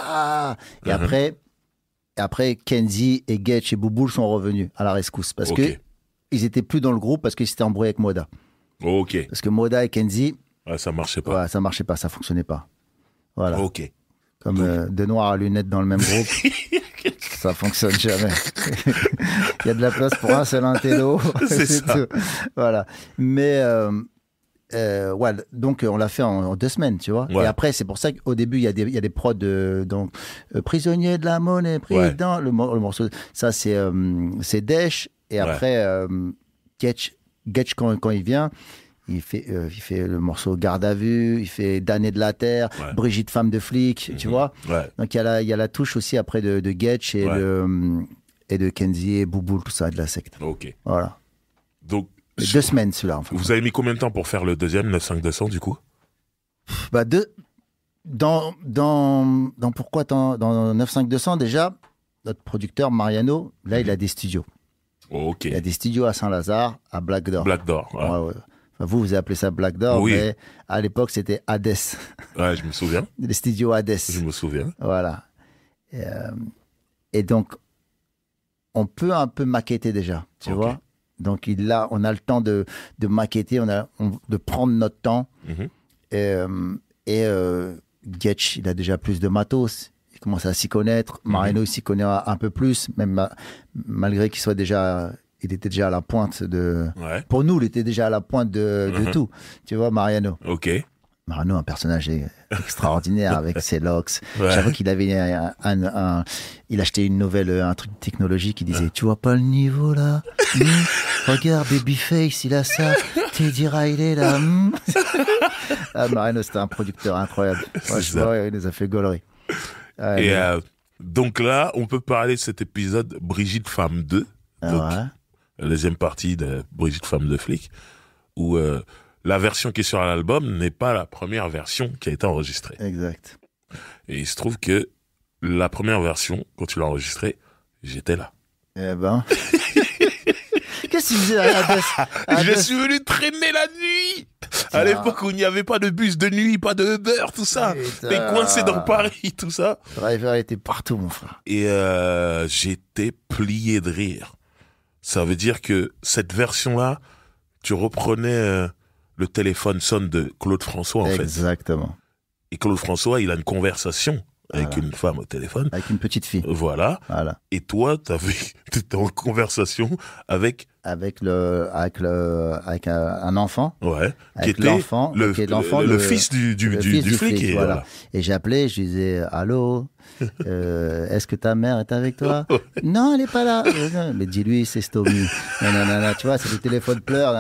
Et après, Kenzie et Getch et Bouboule sont revenus à la rescousse. Parce que ils étaient plus dans le groupe parce qu'ils s'étaient embrouillés avec Moda. Ok. Parce que Moda et Kenzie. Ça marchait pas. Ouais, ça marchait pas, ça fonctionnait pas. Voilà. Ok. Comme deux noirs à lunettes dans le même groupe. Ça fonctionne jamais. Il y a de la place pour un seul intello. C'est ça. Tout. Voilà. Mais, donc on l'a fait en 2 semaines, tu vois. Et après, c'est pour ça qu'au début, il y a des prods prisonnier de la monnaie, président, le morceau. Ça, c'est Desh. Et après, Getch, quand il vient, il fait le morceau Garde à vue, il fait Damné de la terre, Brigitte femme de flic, tu vois. Donc il y a la touche aussi après de Getch et de Kenzie et Bouboule, tout ça, de la secte. Ok. Voilà. Donc 2 semaines celui-là. Enfin. Vous avez mis combien de temps pour faire le deuxième 95200 du coup? Dans Pourquoi dans 95200 déjà, notre producteur Mariano, là il a des studios. Ok. Il y a des studios à Saint-Lazare, à Black Door. Black Door. Ouais. Enfin, vous avez appelé ça Black Door, mais à l'époque c'était Hades. Ouais, je me souviens. Les studios Hades. Je me souviens. Voilà. Et donc, on peut un peu maqueter déjà, tu vois. Donc on a le temps de maqueter, de prendre notre temps. Et Getch, il a déjà plus de matos. Il commence à s'y connaître. Mariano s'y connaît un peu plus, même malgré qu'il soit déjà... Il était déjà à la pointe de... Pour nous, il était déjà à la pointe de tout. Tu vois, Mariano. Ok. Mariano, un personnage extraordinaire avec ses locks. J'avoue qu'il avait il achetait une nouvelle, un truc de technologie qui disait tu vois pas le niveau là regarde Babyface, il a ça. Teddy Riley là. Mariano, c'était un producteur incroyable. Il nous a fait gaulerie. Et donc là, on peut parler de cet épisode Brigitte Femme 2. Donc, la deuxième partie de Brigitte Femme de flic, où la version qui est sur l'album n'est pas la première version qui a été enregistrée. Exact. Et il se trouve que la première version, quand tu l'as enregistrée, j'étais là. Eh ben... Qu'est-ce que tu faisais à Je suis venu traîner la nuit. À l'époque où il n'y avait pas de bus de nuit, pas de Uber, tout ça. T'es coincé dans Paris, tout ça. Driver était partout, mon frère. Et j'étais plié de rire. Ça veut dire que cette version-là, tu reprenais le téléphone sonne de Claude François, en fait. Exactement. Et Claude François, il a une conversation avec une femme au téléphone. Avec une petite fille. Voilà. Et toi, t'étais en conversation avec un enfant. Qui était le fils du flic. Voilà. Et j'appelais, je disais, allô, est-ce que ta mère est avec toi? Non, elle n'est pas là. Mais dis-lui, c'est Stomy. Tu vois, c'est le téléphone pleure.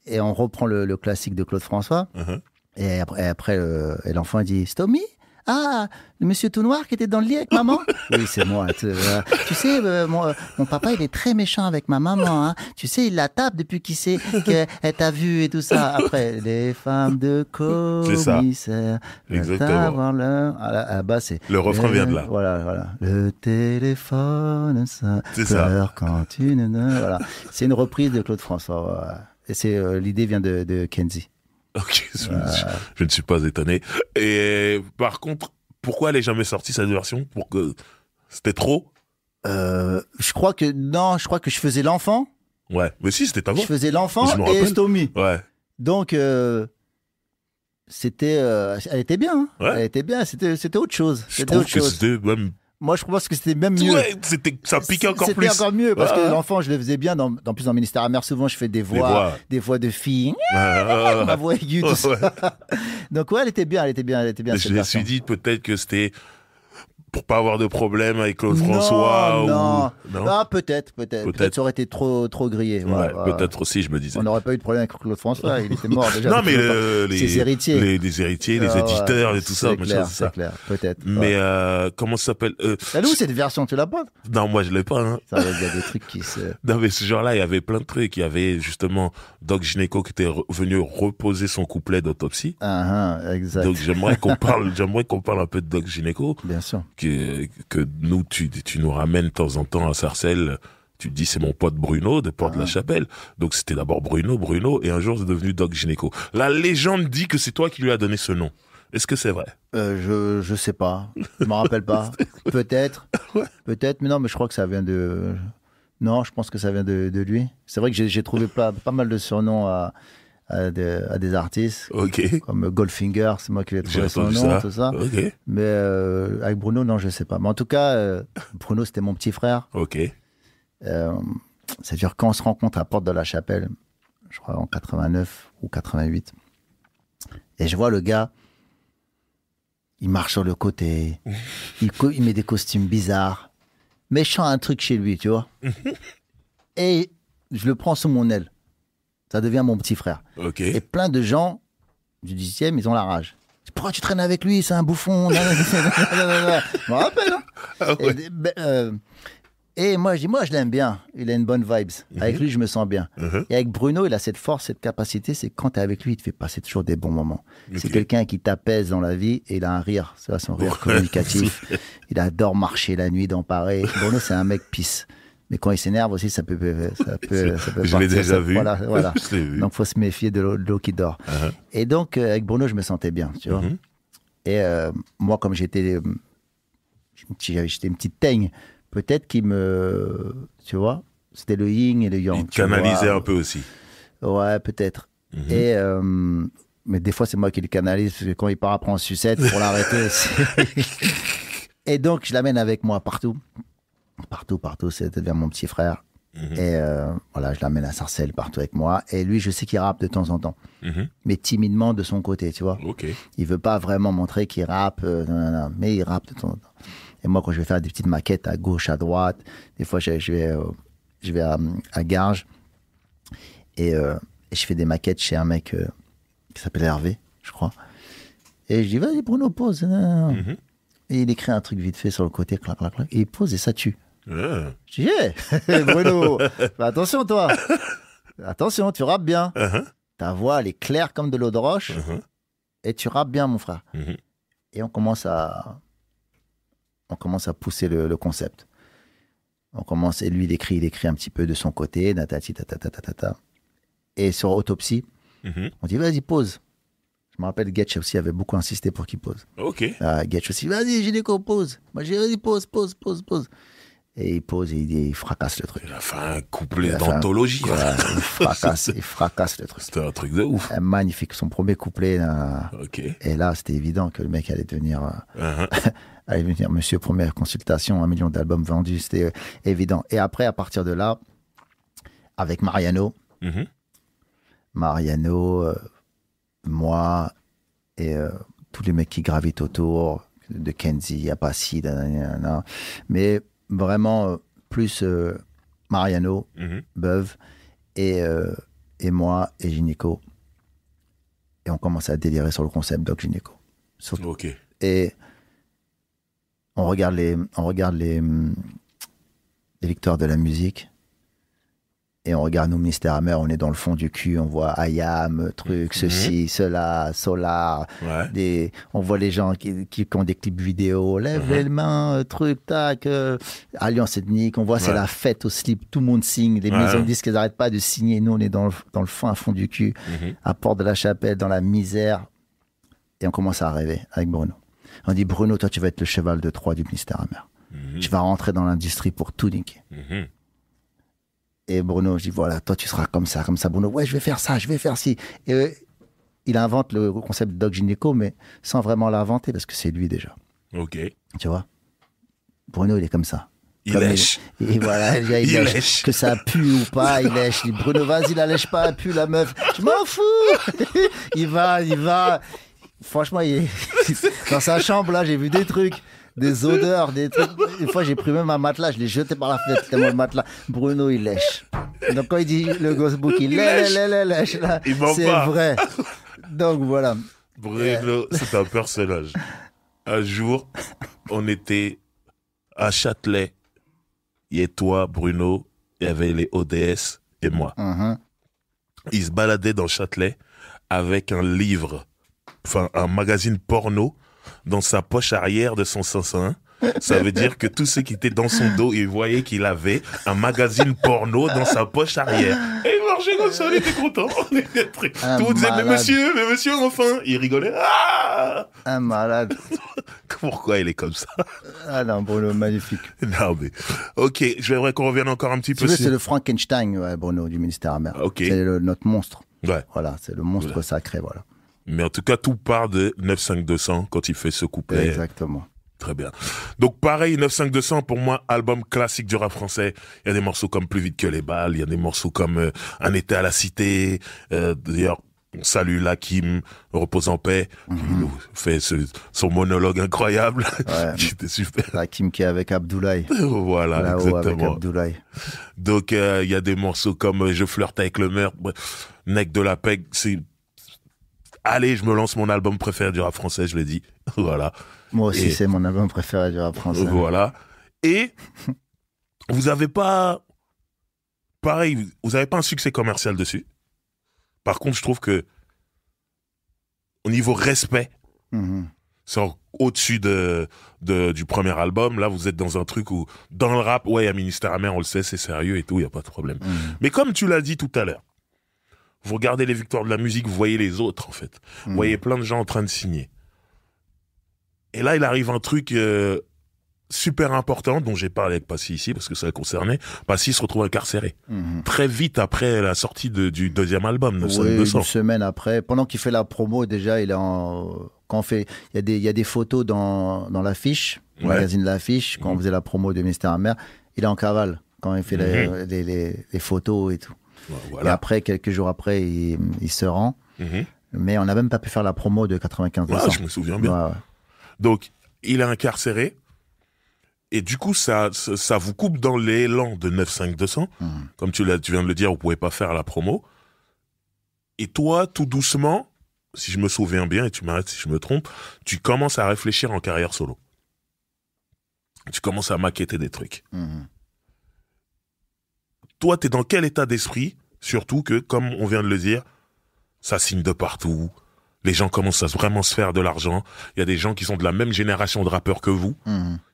Et on reprend le classique de Claude François. Et après, l'enfant dit, Stomy? Ah, le monsieur tout noir qui était dans le lit avec maman? Oui, c'est moi. Tu sais, mon papa, il est très méchant avec ma maman. Hein. Tu sais, il la tape depuis qu'il sait qu'elle t'a vu et tout ça. Après, les femmes de commissaire. Exactement. Le refrain vient de là. Voilà. Le téléphone, ça pleure quand tu ne... Voilà. C'est une reprise de Claude François. Et l'idée vient de Kenzie. Ok, je ne suis pas étonné. Et par contre, pourquoi elle n'est jamais sortie cette version? Pour que c'était trop? Je crois que je faisais l'enfant. Ouais, mais si, c'était ta voix. Je faisais l'enfant et Stomy. Ouais. Donc elle était bien. Hein. Elle était bien. C'était autre chose. Je trouve que c'était même Moi, je pense que c'était même mieux. Ouais, ça piquait encore plus. C'était encore mieux, parce que l'enfant, je le faisais bien. Dans le ministère amer, souvent, je fais des voix de filles. Ma voix aiguë, tout ça. Donc, ouais, elle était bien. Je me suis dit peut-être que c'était pour pas avoir de problème avec Claude François. Non. Ah, peut-être. Peut-être ça aurait été trop grillé. Peut-être aussi, je me disais. On n'aurait pas eu de problème avec Claude François, il était mort déjà. Non, mais ses héritiers. Les héritiers, les éditeurs et tout ça. C'est clair, peut-être. Mais comment ça s'appelle Elle est où cette version, tu l'as pas? Non, moi je l'ai pas. Hein. Il y a des trucs qui se... Non, mais ce genre-là, il y avait plein de trucs. Il y avait justement Doc Gynéco qui était venu reposer son couplet d'Autopsie. Exact. Donc j'aimerais qu'on parle un peu de Doc Gynéco. Bien sûr. Que nous, tu nous ramènes de temps en temps à Sarcelles. Tu te dis, c'est mon pote Bruno de Porte-la-Chapelle. Donc c'était d'abord Bruno, et un jour c'est devenu Doc Gynéco. La légende dit que c'est toi qui lui as donné ce nom. Est-ce que c'est vrai? Je sais pas. Je m'en rappelle pas. Peut-être. Peut-être, mais non, mais je crois que ça vient de... Non, je pense que ça vient de lui. C'est vrai que j'ai trouvé pas mal de surnoms à des artistes, comme Goldfinger, c'est moi qui ai trouvé son nom, tout ça. Mais avec Bruno, non, je sais pas. Mais en tout cas, Bruno, c'était mon petit frère. C'est-à-dire quand on se rencontre à Porte de la Chapelle, je crois en 89 ou 88, et je vois le gars, il marche sur le côté, il met des costumes bizarres, mais je sens un truc chez lui, tu vois. Et je le prends sous mon aile. Ça devient mon petit frère. Et plein de gens du 10e, ils ont la rage. Pourquoi tu traînes avec lui? C'est un bouffon. Je me rappelle. Et moi, je dis, je l'aime bien. Il a une bonne vibes. Avec lui, je me sens bien. Et avec Bruno, il a cette force, cette capacité, c'est que quand tu es avec lui, il te fait passer toujours des bons moments. C'est quelqu'un qui t'apaise dans la vie et il a un rire. C'est son rire communicatif. Il adore marcher la nuit dans Paris. Bruno, c'est un mec pisse. Mais quand il s'énerve aussi, ça peut je l'ai déjà vu. Voilà. Je l'ai vu. Donc, il faut se méfier de l'eau qui dort. Et donc, avec Bruno, je me sentais bien, tu vois. Et moi, comme j'étais une petite teigne, peut-être qu'il me... Tu vois, c'était le yin et le yang. Il canalisait un peu aussi. Ouais, peut-être. Et... mais des fois, c'est moi qui le canalise, parce que quand il part après en sucette, pour l'arrêter... Et donc, je l'amène avec moi partout. Partout, ça devient mon petit frère. Et voilà, je l'amène à Sarcelles partout avec moi. Et lui, je sais qu'il rappe de temps en temps. Mais timidement de son côté, tu vois. Il veut pas vraiment montrer qu'il rappe, mais il rappe de temps en temps. Et moi, quand je vais faire des petites maquettes à gauche, à droite, des fois, je vais à Garges et je fais des maquettes chez un mec qui s'appelle Hervé, je crois. Et je dis, vas-y, Bruno, pose. Et il écrit un truc vite fait sur le côté, clac, clac, clac, et il pose et ça tue. Je dis, hey, Bruno, fais attention, toi. Attention, tu rappes bien. Ta voix, elle est claire comme de l'eau de roche. Et tu rappes bien, mon frère. Et on commence à pousser le concept. Et lui, il écrit un petit peu de son côté, et sur Autopsie, on dit, vas-y, pose. Je me rappelle, Getch aussi avait beaucoup insisté pour qu'il pose. Getch aussi, vas-y, Gynéco, pose. Moi, je dis, vas-y, pose. Et il pose et il fracasse le truc. Il a fait un couplet d'anthologie. Il fracasse le truc. C'était un truc de ouf. Magnifique, son premier couplet. Et là, c'était évident que le mec allait devenir monsieur première consultation, 1 million d'albums vendus. C'était évident. Et après, à partir de là, avec Mariano, moi et tous les mecs qui gravitent autour, de Kenzie, Apassi, mais vraiment plus Mariano, Beuve et moi et Gynéco. Et on commence à délirer sur le concept Doc Gynéco. Et on regarde les lecteurs de la musique. Et on regarde nos ministères amers, on est dans le fond du cul, on voit IAM, ceci, cela, Solar. On voit les gens qui ont des clips vidéo, lève les mains, tac, Alliance ethnique, on voit c'est la fête au slip, tout le monde signe, les maisons de disques, elles n'arrêtent pas de signer, nous on est dans le fond du cul, à Porte de la Chapelle, dans la misère. Et on commence à rêver avec Bruno. On dit, Bruno, toi tu vas être le cheval de Troie du ministère amer. Tu vas rentrer dans l'industrie pour tout niquer. Et Bruno, je dis, voilà, toi, tu seras comme ça, Bruno. Ouais, je vais faire ça, je vais faire ci. Et il invente le concept de Doc Gynéco, mais sans vraiment l'inventer, parce que c'est lui déjà. Tu vois? Bruno, il est comme ça. Il Comme lèche. Et voilà, il Il lèche. lèche. Que ça pue ou pas, il lèche. Il dit, Bruno, vas-y, la lèche pas, elle pue la meuf. Je m'en fous. il va. Franchement, dans sa chambre, là, j'ai vu des trucs, des odeurs, des trucs. Une fois, j'ai pris même un matelas, je l'ai jeté par la fenêtre, tellement le matelas. Bruno, il lèche. Donc, quand il dit le Ghostbook, il lèche, là, Il ment c'est pas. vrai. Donc, voilà. Bruno, c'est un personnage. Un jour, on était à Châtelet. Il y a toi, Bruno, il y avait les ODS et moi. Il se baladait dans Châtelet avec un livre, enfin un magazine porno dans sa poche arrière de son 501. Ça veut dire que tous ceux qui étaient dans son dos, ils voyaient qu'il avait un magazine porno dans sa poche arrière. Et il marchait comme ça, on était contents. On était très... Tout le monde disait, mais monsieur, enfin. Il rigolait. Ah, Un malade. pourquoi il est comme ça? Ah non, Bruno, magnifique. Non, mais... Ok, j'aimerais qu'on revienne encore un petit peu C'est le Frankenstein, ouais, Bruno, du ministère amer. Ok. C'est notre monstre. Ouais. Voilà, c'est le monstre sacré, voilà. Mais en tout cas, tout part de 95200 quand il fait ce couplet. Exactement. Très bien. Donc pareil, 95200 pour moi, album classique du rap français. Il y a des morceaux comme Plus vite que les balles, il y a des morceaux comme Un été à la cité. D'ailleurs, on salue Lakim, repose en paix. Il nous fait son monologue incroyable. Ouais. C'était super. Hakim qui est avec Abdoulaye. Voilà, Là-haut avec exactement. Abdoulaye. Donc il y a des morceaux comme Je flirte avec le meurtre, Nec de la Peg, c'est... Allez, je me lance mon album préféré du rap français, je l'ai dit. Voilà. Moi aussi, Et- c'est mon album préféré du rap français. Voilà. Et vous avez pas... Pareil, vous avez pas un succès commercial dessus. Par contre, je trouve que au niveau respect, Mhm. c'est au-dessus du premier album. Là, vous êtes dans un truc où, dans le rap, ouais, il y a Ministère amer, on le sait, c'est sérieux et tout, il n'y a pas de problème. Mais comme tu l'as dit tout à l'heure, vous regardez les victoires de la musique, vous voyez les autres, en fait. Vous voyez plein de gens en train de signer. Et là, il arrive un truc super important, dont j'ai parlé avec Passy ici, parce que ça le concernait. Passy se retrouve incarcéré. Très vite après la sortie du deuxième album, Oui, 95200. une semaine après, pendant qu'il fait la promo, déjà, il est en... Quand on fait, il y a des photos dans l'affiche, le Ouais. magazine L'Affiche, quand on faisait la promo de Ministère amer, il est en cavale quand il fait les photos et tout. Et Voilà. après, quelques jours après, il se rend. Mhm. Mais on n'a même pas pu faire la promo de 95 Ouais, je me souviens bien. Ouais. Donc, il est incarcéré. Et du coup, ça vous coupe dans l'élan de 95200. Comme tu viens de le dire, vous pouvez pas faire la promo. Et toi, tout doucement, si je me souviens bien, et tu m'arrêtes si je me trompe, tu commences à réfléchir en carrière solo. Tu commences à maqueter des trucs. Toi, t'es dans quel état d'esprit? Surtout que, comme on vient de le dire, ça signe de partout. Les gens commencent à vraiment se faire de l'argent. Il y a des gens qui sont de la même génération de rappeurs que vous,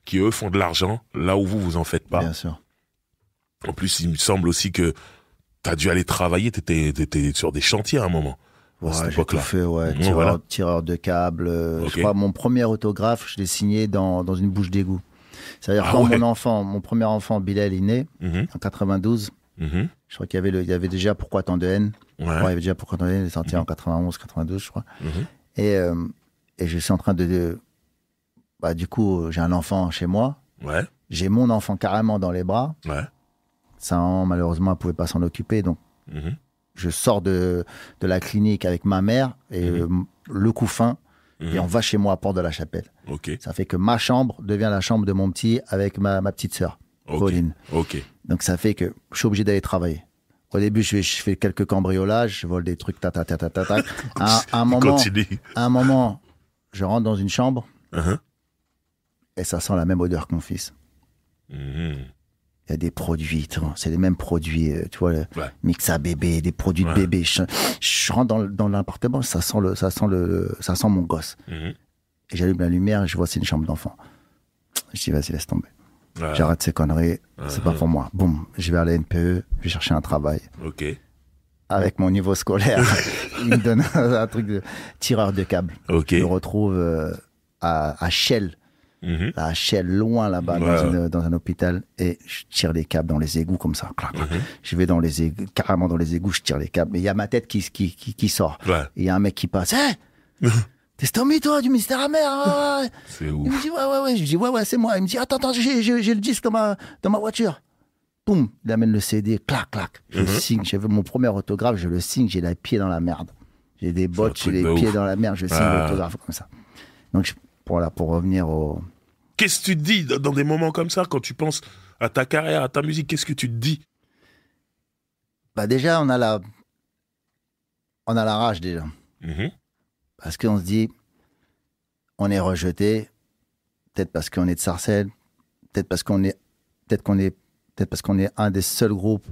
qui eux font de l'argent, là où vous en faites pas. Bien sûr. En plus, il me semble aussi que t'as dû aller travailler, t'étais sur des chantiers à un moment. À Ouais, cette j'ai tout époque-là. fait, ouais. Bon, voilà. Tireur de câble. Ok. Je crois mon premier autographe, je l'ai signé dans une bouche d'égout. C'est-à-dire Ah quand ouais. mon premier enfant, Bilal, est né, Mhm, en 92, mhm. je crois qu'il y avait déjà Pourquoi tant de haine. Ouais. Ouais, il y avait déjà Pourquoi tant de haine, il est sorti en 91, 92, je crois. Mhm. Et je suis en train bah, du coup, j'ai un enfant chez moi. Ouais. J'ai mon enfant carrément dans les bras. Ouais. Sa maman, malheureusement, elle ne pouvait pas s'en occuper. Donc, Mhm. je sors de la clinique avec ma mère et le coup fin. Et on va chez moi à Porte de la Chapelle. Ok. Ça fait que ma chambre devient la chambre de mon petit avec ma petite sœur, Ok. Pauline. Ok. Donc, ça fait que je suis obligé d'aller travailler. Au début, je fais quelques cambriolages, je vole des trucs, ta. À un Continue. moment, je rentre dans une chambre Mhm. et ça sent la même odeur que mon fils. Mhm. Il y a des produits, c'est les mêmes produits, tu vois, le Ouais. Mixa bébé, des produits de Ouais. bébé. Je rentre dans l'appartement, ça sent mon gosse. Mhm. Et j'allume la lumière et je vois c'est une chambre d'enfant. Je dis vas-y, laisse tomber. Ouais. J'arrête ces conneries, c'est pas pour moi. Boum, je vais à la NPE, je vais chercher un travail. Ok. Avec mon niveau scolaire, il me donne un truc de tireur de câble. Ok. Je me retrouve à Chelles. Mhm. À Chelles, loin là-bas, Ouais. dans un hôpital, et je tire les câbles dans les égouts comme ça. Clac, clac. Je vais carrément dans les égouts, je tire les câbles. Et il y a ma tête qui sort. Ouais. Et il y a un mec qui passe. Hey T'es Stomy, toi, du Mystère Amer. Ouais. C'est ouf. Il me dit, ouais. Je dis, ouais, c'est moi. Il me dit, attends, j'ai le disque dans ma voiture. Boum, il amène le CD, clac. Je le signe. J'ai fait mon premier autographe, je le signe, j'ai les pieds dans la merde. J'ai des bottes, j'ai les pieds dans la merde, je signe l'autographe comme ça. Donc, voilà, pour revenir au... Qu'est-ce que tu te dis dans des moments comme ça, quand tu penses à ta carrière, à ta musique, qu'est-ce que tu te dis? Bah déjà, on a la rage déjà. Parce qu'on se dit, on est rejeté, peut-être parce qu'on est de Sarcelles, peut-être parce qu'on est un des seuls groupes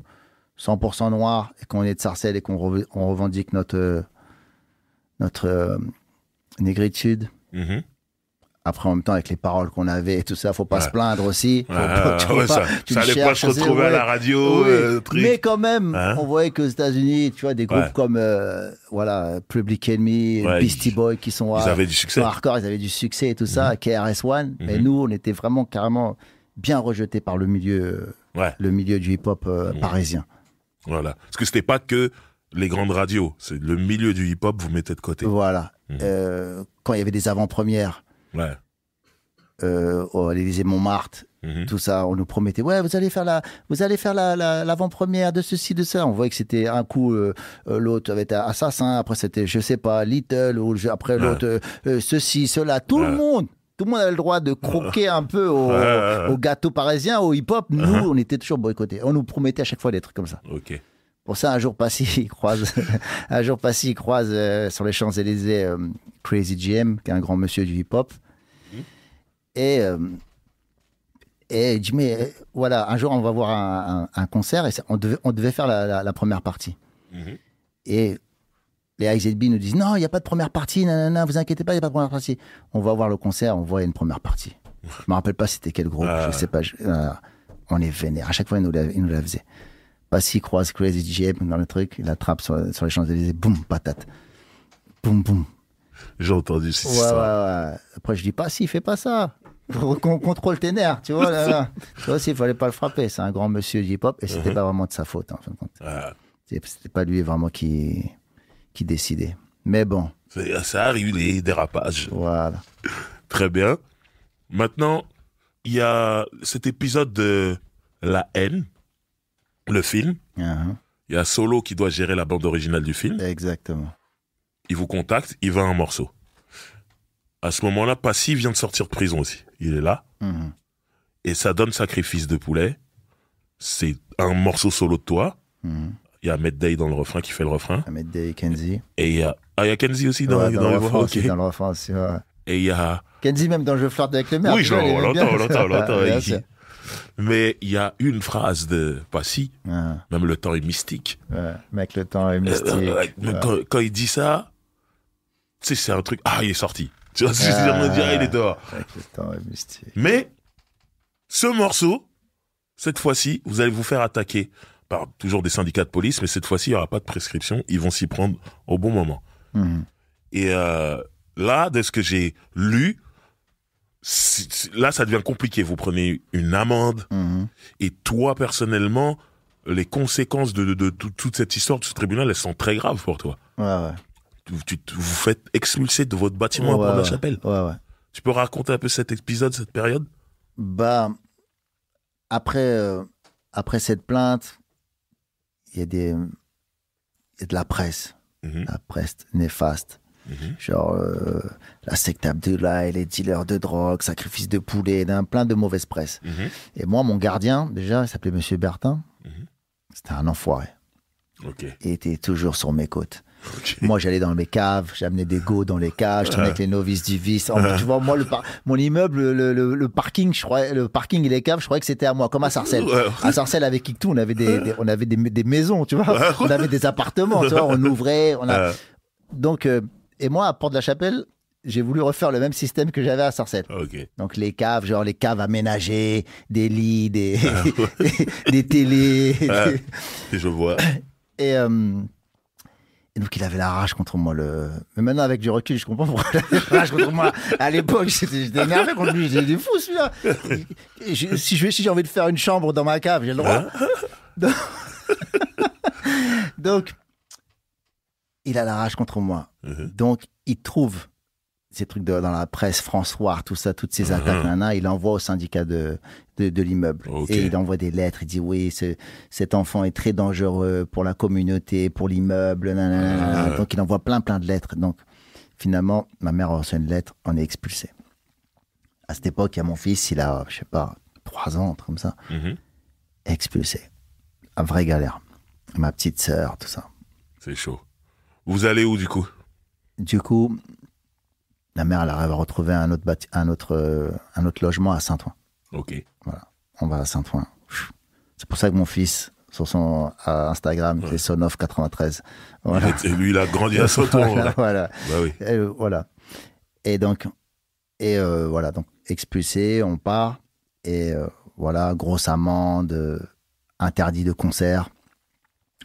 100% noirs et qu'on est de Sarcelles et qu'on revendique notre négritude. Après, en même temps, avec les paroles qu'on avait et tout ça, faut pas se plaindre aussi. Ça allait pas se retrouver à la radio. Mais quand même, on voyait qu'aux États-Unis, tu vois, des groupes comme Public Enemy, Beastie Boys, qui sont ils avaient du succès. Hardcore, ils avaient du succès et tout ça, KRS-One. Mais nous, on était vraiment carrément bien rejetés par le milieu du hip-hop parisien. Voilà. Parce que c'était pas que les grandes radios, c'est le milieu du hip-hop, vous mettez de côté. Voilà. Quand il y avait des avant-premières, à l'Élysée Montmartre, tout ça, on nous promettait, vous allez faire l'avant-première de ceci, de ça. On voyait que c'était un coup, l'autre avait été Assassin, après c'était, je sais pas, Little, ou après l'autre, ceci, cela. Tout le monde avait le droit de croquer un peu au gâteau parisien, au hip-hop. Nous, on était toujours boycottés. On nous promettait à chaque fois des trucs comme ça. Ok. Pour ça, un jour passé, il croise sur les Champs-Élysées Crazy GM, qui est un grand monsieur du hip-hop. Et il dit, mais voilà, un jour, on va voir un concert et on devait faire la première partie. Et les IZB nous disent, non, il n'y a pas de première partie, nanana, vous inquiétez pas, il n'y a pas de première partie. On va voir le concert, on voit une première partie. Je ne me rappelle pas c'était quel groupe, je ne sais pas. On est vénère. À chaque fois, il nous la faisait. Passy croise Crazy GM dans le truc, il attrape sur les Champs-Élysées, boum, patate. Boum, boum. J'ai entendu cette histoire. Ouais. Après, je dis, Passy, fais pas ça. Qu'on contrôle tes nerfs, tu vois. Là. Tu vois, il fallait pas le frapper. C'est un grand monsieur du hip-hop et c'était pas vraiment de sa faute, en fin de compte. C'était pas lui vraiment qui décidait. Mais bon. Ça arrive, les dérapages. Voilà. Très bien. Maintenant, il y a cet épisode de La Haine, le film. Il y a Solo qui doit gérer la bande originale du film. Exactement. Il vous contacte, il va un morceau. À ce moment-là, Passy vient de sortir de prison aussi. Il est là. Et ça donne Sacrifice de poulet. C'est un morceau solo de toi. Il y a Ahmed Day dans le refrain qui fait le refrain. Ahmed Day, Kenzie. Et il y a Kenzie aussi dans le refrain. Dans le refrain aussi, ouais. Et il y a... Kenzie même dans Je flirte avec le maire. Oui, on l'entend ici. Mais il y a une phrase de Passy, même le temps est mystique. Mec, le temps est mystique. Quand il dit ça, tu sais, c'est un truc... il est sorti. Tu vois ce que je veux dire? On dirait, il est dehors. Mec, le temps est mystique. Mais, ce morceau, cette fois-ci, vous allez vous faire attaquer par toujours des syndicats de police, mais cette fois-ci, il n'y aura pas de prescription. Ils vont s'y prendre au bon moment. Et là, de ce que j'ai lu, là, ça devient compliqué. Vous prenez une amende. Et toi, personnellement, les conséquences de toute cette histoire de ce tribunal, elles sont très graves pour toi. Ouais. Vous faites expulser de votre bâtiment à Port-la-Chapelle. Ouais. Tu peux raconter un peu cet épisode, cette période? Bah, après cette plainte, il y a de la presse. La presse néfaste. Genre la secte Abdoulaye, les dealers de drogue, sacrifice de poulet, plein de mauvaises presse. Et moi, mon gardien, déjà, il s'appelait Monsieur Bertin. C'était un enfoiré. Il était toujours sur mes côtes. Moi, j'allais dans mes caves, j'amenais des go dans les caves, je traînais avec les novices du vice. Tu vois, moi, mon immeuble, le parking, le parking et les caves, je croyais que c'était à moi, comme à Sarcelles. À Sarcelles, avec Kiktou, on avait des maisons, tu vois. On avait des appartements, tu vois, on ouvrait. Donc, et moi, à Port-de-la-Chapelle, j'ai voulu refaire le même système que j'avais à Sarcelles. Donc, les caves, genre les caves aménagées, des lits, des télés. Je vois. Et donc, il avait la rage contre moi. Mais maintenant, avec du recul, je comprends pourquoi il avait la rage contre moi. À l'époque, j'étais énervé contre lui. J'ai dit, fou celui-là. Si j'ai envie de faire une chambre dans ma cave, j'ai le droit. Donc, il a la rage contre moi. Donc, il trouve ces trucs dans la presse, François, tout ça, toutes ces attaques, il envoie au syndicat de l'immeuble. Okay. Et il envoie des lettres, il dit oui, cet enfant est très dangereux pour la communauté, pour l'immeuble, donc il envoie plein de lettres. Donc finalement, ma mère a reçu une lettre, on est expulsé. À cette époque, il y a mon fils, il a, je sais pas, 3 ans, un truc comme ça, expulsé. Un vrai galère. Ma petite sœur, tout ça. C'est chaud. Vous allez où, du coup? Du coup, la mère, elle arrive à retrouver un autre logement à Saint-Ouen. Ok. Voilà. On va à Saint-Ouen. C'est pour ça que mon fils, sur son Instagram, c'est Sonoff93. Voilà. Et lui, il a grandi à Saint-Ouen. Voilà. Bah oui. Voilà. Et donc, voilà, donc expulsé, on part. Et voilà, grosse amende, interdit de concert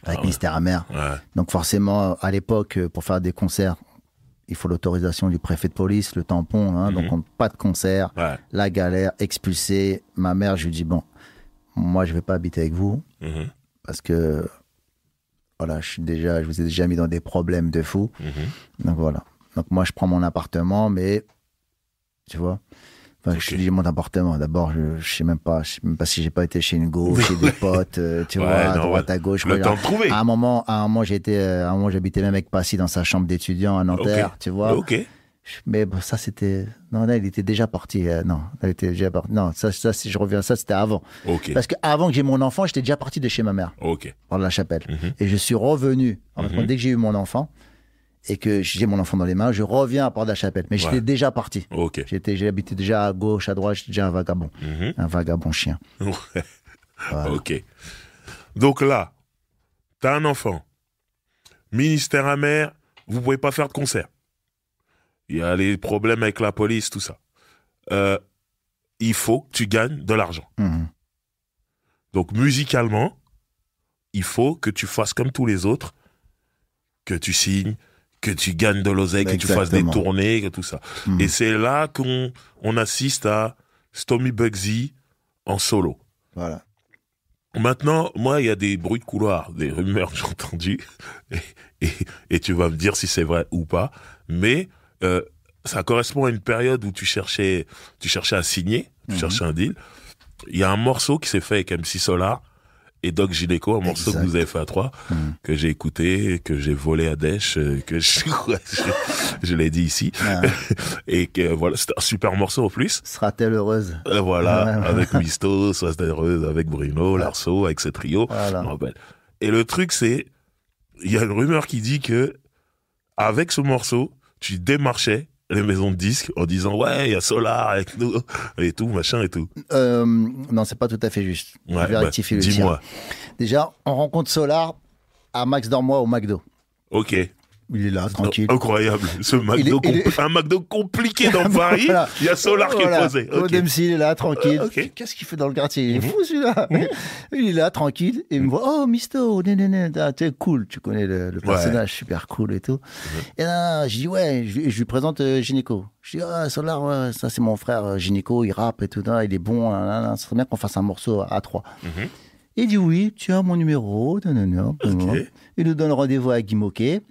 avec ministère amer. Ouais. Donc forcément, à l'époque, pour faire des concerts, il faut l'autorisation du préfet de police, le tampon, donc pas de concert, la galère, expulsé. Ma mère, je lui dis, bon, moi je vais pas habiter avec vous, parce que voilà, je vous ai déjà mis dans des problèmes de fou. Donc voilà. Donc moi je prends mon appartement, mais tu vois, je dis mon appartement. D'abord, je sais même pas si j'ai pas été chez une go, chez des potes, tu vois, à droite, à gauche. Le temps de trouver. À un moment, j'habitais même avec Passy dans sa chambre d'étudiant à Nanterre, tu vois. Ok. Mais bon, ça, c'était... Non, là, il était déjà parti. Non, ça, si je reviens à ça, c'était avant. Ok. Parce qu'avant que j'ai mon enfant, j'étais déjà parti de chez ma mère. Ok. Par la chapelle. Et je suis revenu. En fait, dès que j'ai eu mon enfant, et que j'ai mon enfant dans les mains, je reviens à Port-de-la-Chapelle. Mais j'étais déjà parti. Ok. J'ai habité déjà à gauche, à droite, j'étais déjà un vagabond. Un vagabond chien. Voilà. Ok. Donc là, t'as un enfant. Ministère amer, vous pouvez pas faire de concert. Il y a les problèmes avec la police, tout ça. Il faut que tu gagnes de l'argent. Donc musicalement, il faut que tu fasses comme tous les autres, que tu signes, que tu gagnes de l'oseille, que tu fasses des tournées, que tout ça. Et c'est là qu'on assiste à Stomy Bugsy en solo. Voilà. Maintenant, moi, il y a des bruits de couloir, des rumeurs que j'ai entendues, et tu vas me dire si c'est vrai ou pas, mais ça correspond à une période où tu cherchais à signer, tu cherchais un deal. Il y a un morceau qui s'est fait avec MC Solar et Doc Gineco, un morceau que vous avez fait à 3, que j'ai écouté, que j'ai volé à Daesh, que je l'ai dit ici, et que voilà, c'était un super morceau en plus. Sera-t-elle heureuse? Voilà, avec Misto, Sera-t-elle heureuse, avec Bruno, Larceau, avec ce trio. Voilà. Et le truc, c'est, il y a une rumeur qui dit que avec ce morceau, tu démarchais les maisons de disques en disant ouais, il y a Solar avec nous et tout, machin et tout. Non, c'est pas tout à fait juste. Je vais rectifier le tir. Dis-moi. Déjà, on rencontre Solar à Max Dormois au McDo. Ok. Il est là, tranquille. Incroyable. Ce McDo, un McDo compliqué dans Paris. Voilà. Il y a Solar qui est posé. Okay. ODMC, il est là, tranquille. Okay. Qu'est-ce qu'il fait dans le quartier? Il est fou, celui-là. Il est là, tranquille. Et il me voit, oh, Misto, tu es cool. Tu connais le personnage, super cool et tout. Et là, je dis, ouais, je lui présente Gynéco. Je dis, ah, Solar, ouais, ça, c'est mon frère Gynéco, il rappe et tout. Il est bon. Ça serait bien qu'on fasse un morceau à 3. Il dit, oui, tu as mon numéro. Okay. Il nous donne rendez-vous à Guy Moquet.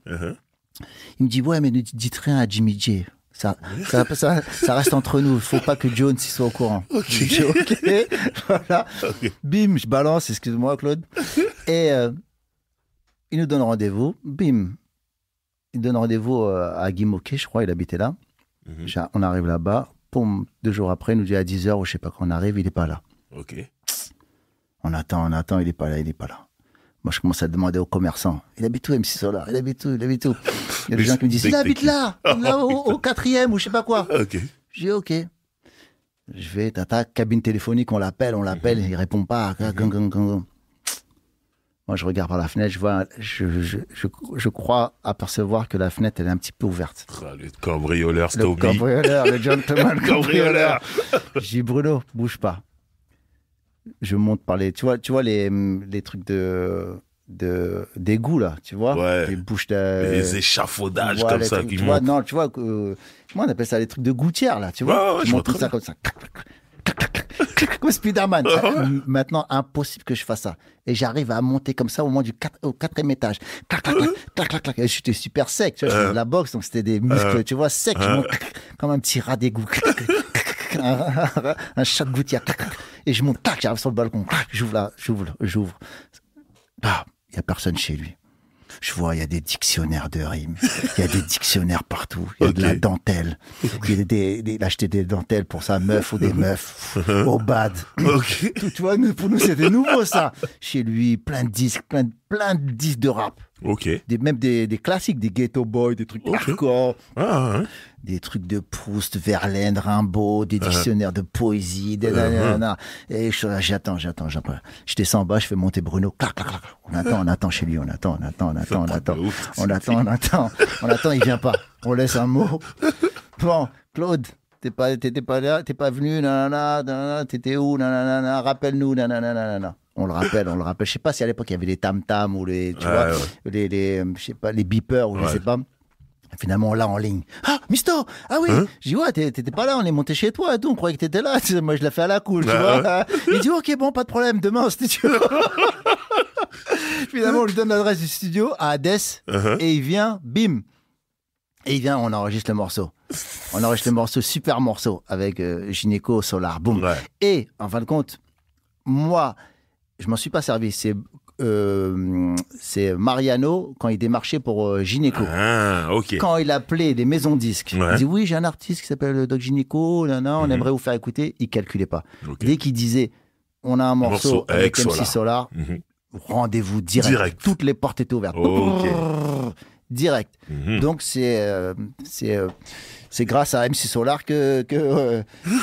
Il me dit, ouais, mais ne dites rien à Jimmy J. Ça reste entre nous. Il ne faut pas que Jones soit au courant. Ok. Voilà. Bim, je balance, excuse-moi, Claude. Et il nous donne rendez-vous. Bim. Il donne rendez-vous à Guy Moquet, je crois, il habitait là. On arrive là-bas. Poum, 2 jours après, il nous dit à 10h ou je ne sais pas quand on arrive, il n'est pas là. Ok. On attend, il n'est pas là. Moi, je commence à demander aux commerçants. Il habite où, MC Solar? Il habite où? Il y a des gens qui me disent, il habite là, au 4e ou je sais pas quoi. Ok. Je dis, ok. Je vais, cabine téléphonique, on l'appelle, il répond pas. Moi, je regarde par la fenêtre, je vois, je crois apercevoir que la fenêtre, elle est un petit peu ouverte. Le cambrioleur, Stomy. Le cambrioleur, le gentleman cambrioleur. Je dis, Bruno, bouge pas. Je monte par les, tu vois les trucs d'égout là, tu vois, les bouches les échafaudages comme ça trucs, qui tu vois, non, tu vois, comment on appelle ça, les trucs de gouttière là, tu vois, je monte ça comme ça, comme Spider-Man. Maintenant, impossible que je fasse ça. Et j'arrive à monter comme ça au moins au 4e étage. Clac. Et j'étais super sec, tu vois, je faisais de la boxe, donc c'était des muscles, tu vois, secs. comme un petit rat d'égout. Un chat de gouttière. Et je monte, tac, j'arrive sur le balcon. J'ouvre. Ah, il n'y a personne chez lui. Je vois, il y a des dictionnaires de rimes. Il y a des dictionnaires partout. Il y a de la dentelle. Il a acheté des dentelles pour sa meuf ou des meufs au bad. Ok. Tu vois, pour nous, c'était nouveau, ça. Chez lui, plein de disques, plein de disques de rap. Ok. Même des classiques, des Ghetto Boys, des trucs hardcore. Ah, ouais. Des trucs de Proust, Verlaine, Rimbaud, des dictionnaires de poésie, des nanana. Et j'attends. Je descends en bas, je fais monter Bruno. Clac. On attend chez lui, on attend, il vient pas. On laisse un mot. Bon, Claude, t'étais pas là, t'es pas venu, nanana, t'étais où, nanana, rappelle-nous, nanana. On le rappelle. Je sais pas si à l'époque il y avait les tam-tam ou les, tu vois, les je sais pas, les beepers ou je sais pas. Finalement, là, en ligne. Ah, Misto! Ah oui! J'ai dit, ouais, t'étais pas là, on est monté chez toi et tout, on croyait que t'étais là. Moi, je l'ai fait à la cool, tu vois. Il dit, ok, bon, pas de problème, demain au studio. Finalement, on lui donne l'adresse du studio à Hades et il vient, bim! Et il vient, on enregistre le morceau. Super morceau, avec Gynéco, Solar, boum. Ouais. Et, en fin de compte, moi, je m'en suis pas servi. C'est Mariano quand il démarchait pour Gynéco. Ah, ok. Quand il appelait des maisons disques, il dit oui, j'ai un artiste qui s'appelle Doc Gynéco, on aimerait vous faire écouter. Il calculait pas. Okay. Dès qu'il disait on a un morceau avec MC Solar, rendez-vous direct. Toutes les portes étaient ouvertes. Okay. Direct. Donc c'est grâce à MC Solar que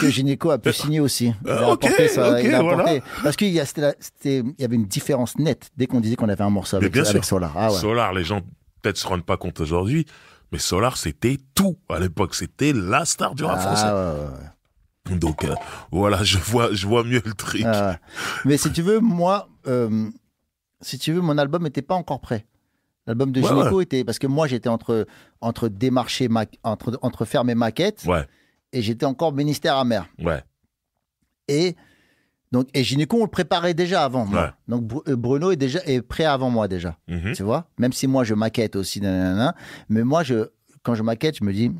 Gynéco a pu signer aussi. Il a apporté ça. Voilà. Parce qu'il y avait une différence nette dès qu'on disait qu'on avait un morceau avec Solar. Ah ouais. Solar, les gens peut-être se rendent pas compte aujourd'hui, mais Solar, c'était tout. À l'époque, c'était la star du rap français. Ouais. Donc, voilà, je vois mieux le truc. Mais si tu veux, moi, mon album n'était pas encore prêt. L'album de Gynéco était... Parce que moi, j'étais entre démarcher, entre faire mes maquettes, et j'étais encore ministère amer. Ouais. Et Gynéco, on le préparait déjà avant moi. Ouais. Donc, Bruno est prêt avant moi déjà. Tu vois? Même si moi, je maquette aussi, mais moi, quand je maquette, je me dis...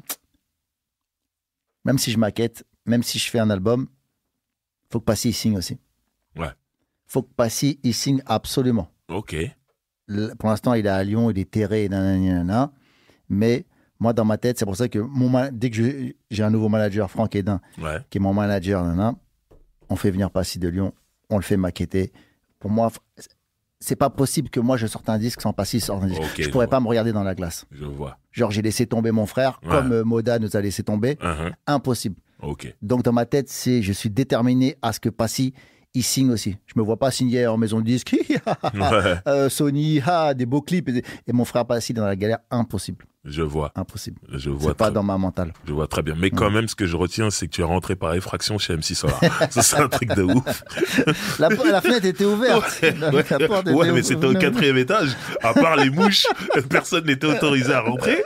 Même si je maquette, même si je fais un album, faut que Passy, il signe aussi. Ouais. Faut que Passy, il signe absolument. Ok. Pour l'instant, il est à Lyon, il est terré, mais moi, dans ma tête, c'est pour ça que dès que j'ai un nouveau manager, Franck Hédin, qui est mon manager, on fait venir Passy de Lyon, on le fait maqueter. Pour moi, c'est pas possible que moi, je sorte un disque sans Passy sorte un disque. Okay, je pourrais pas me regarder dans la glace. Je vois. Genre, j'ai laissé tomber mon frère, comme Moda nous a laissé tomber. Impossible. Okay. Donc, dans ma tête, je suis déterminé à ce que Passy... il signe aussi. Je me vois pas signer en maison de disque. Sony, des beaux clips. Et mon frère Passy dans la galère, impossible. Je vois. Impossible. Je vois. C'est pas dans ma mentale. Je vois très bien. Mais quand même, ce que je retiens, c'est que tu es rentré par effraction chez MC Solar. Ça, c'est un truc de ouf. La fenêtre était ouverte. Mais c'était au 4e étage. À part les mouches, personne n'était autorisé à rentrer.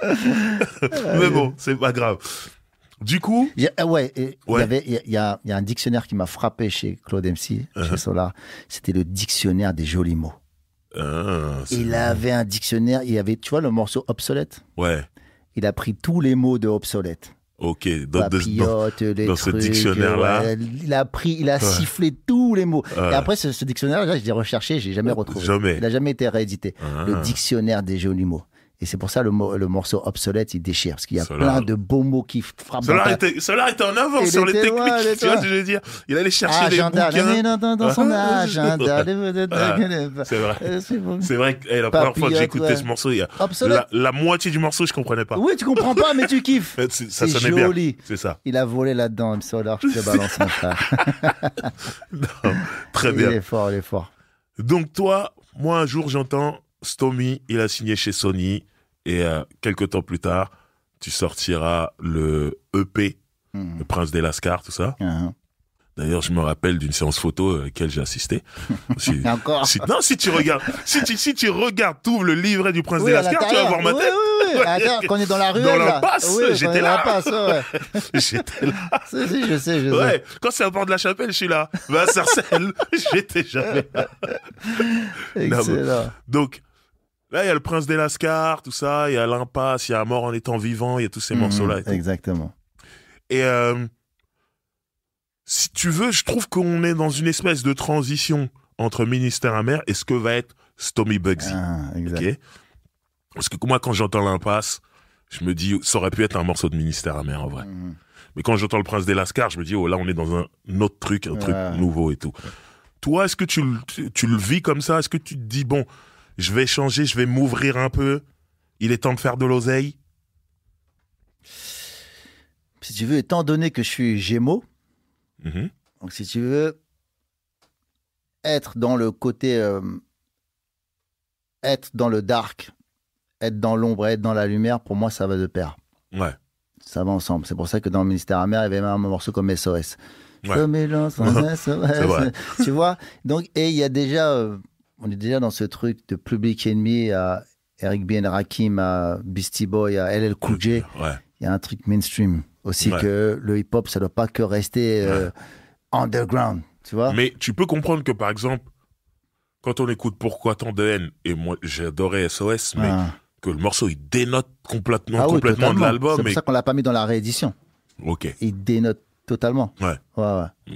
Mais bon, c'est pas grave. Du coup, il y a un dictionnaire qui m'a frappé chez Claude MC, chez Solar. C'était le dictionnaire des jolis mots. Il avait un dictionnaire, il y avait, tu vois, le morceau obsolète. Ouais. Il a pris tous les mots de obsolète. Ok. Dans ce dictionnaire-là. Il a sifflé tous les mots. Et après, ce dictionnaire-là, je l'ai recherché, je l'ai jamais retrouvé. Jamais. Il n'a jamais été réédité. Le dictionnaire des jolis mots. Et c'est pour ça le morceau obsolète, il déchire. Parce qu'il y a plein de beaux mots qui frappent. Solar était en avance sur les techniques. Tu vois ce que je veux dire? Il allait chercher des bouquins. Dans son agenda. C'est vrai. C'est vrai que la première fois que j'écoutais ce morceau, il y a la moitié du morceau, je comprenais pas. Oui, tu comprends pas, mais tu kiffes. Ça sonnait joli. Bien. C'est ça. Il a volé là-dedans, Solar. Je te balance mon frère. Très bien. Il est fort. Donc toi, moi un jour j'entends Stomy, il a signé chez Sony et quelques temps plus tard, tu sortiras le EP, le Prince des Lascars, tout ça. D'ailleurs, je me rappelle d'une séance photo à laquelle j'ai assisté. Encore. Si tu regardes, t'ouvres le livret du Prince des Lascars, tu vas voir ma tête. Oui. Attends, quand on est dans la ruelle. Dans l'impasse, j'étais là. J'étais là. Je sais. Ouais, quand c'est à Port de la Chapelle, je suis là. Mais à Sarcelles, j'étais jamais là. Excellent. Donc, là, il y a le Prince des Lascars, tout ça, il y a l'impasse, il y a Mort en étant vivant, il y a tous ces morceaux-là. Exactement. Et si tu veux, je trouve qu'on est dans une espèce de transition entre Ministère Amer et ce que va être Stomy Bugsy. Okay, parce que moi, quand j'entends l'Impasse, je me dis, ça aurait pu être un morceau de Ministère Amer en vrai. Mais quand j'entends le Prince des Lascars, je me dis, oh là, on est dans un autre truc, un truc nouveau et tout. Toi, est-ce que tu le vis comme ça? Est-ce que tu te dis, bon, je vais changer, je vais m'ouvrir un peu, il est temps de faire de l'oseille? Si tu veux, étant donné que je suis Gémeaux, donc si tu veux être dans le côté, être dans le dark, être dans l'ombre, être dans la lumière, pour moi, ça va de pair. Ouais. Ça va ensemble. C'est pour ça que dans le Ministère Amer, il y avait même un morceau comme SOS. Ouais. SOS, tu vois? Donc, et il y a déjà, on est déjà dans ce truc de Public Enemy à Eric B. and Rakim, à Beastie Boy, à LL Cool J. Ouais. Il y a un truc mainstream aussi, que le hip-hop, ça ne doit pas que rester underground, tu vois. Mais tu peux comprendre que, par exemple, quand on écoute Pourquoi tant de haine, et moi, j'adorais SOS, mais que le morceau, il dénote complètement de l'album. C'est pour ça qu'on l'a pas mis dans la réédition. Ok. Il dénote totalement. Ouais.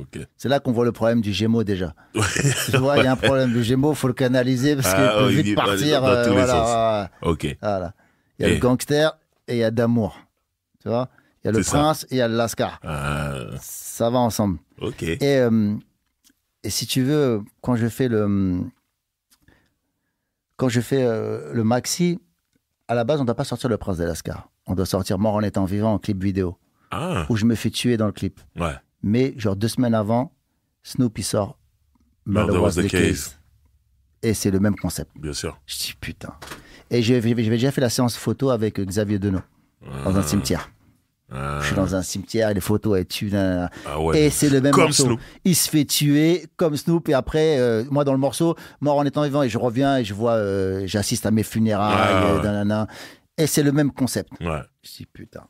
Okay. C'est là qu'on voit le problème du Gémeaux, déjà. Tu vois, il y a un problème du Gémeaux, il faut le canaliser, parce qu'il peut vite partir. Dans tous les sens. Ok. Voilà. Il y a le gangster et il y a d'amour. Tu vois, il y a le prince et il y a le lascar. Ça va ensemble. Ok. Et si tu veux, quand je fais le maxi, à la base, on ne doit pas sortir le prince des lascars. On doit sortir Mort en étant vivant en clip vidéo. Où je me fais tuer dans le clip. Ouais. Mais genre 2 semaines avant, Snoop il sort Murder Was the Case. Et c'est le même concept. Bien sûr. Je dis putain. Et j'avais déjà fait la séance photo avec Xavier Denot dans un cimetière. Je suis dans un cimetière et les photos elles tuent. Et c'est le même morceau. Snoop. Il se fait tuer comme Snoop et après, moi dans le morceau, Mort en étant vivant et je reviens et je vois, j'assiste à mes funérailles. Et c'est le même concept. Ouais. Je dis putain.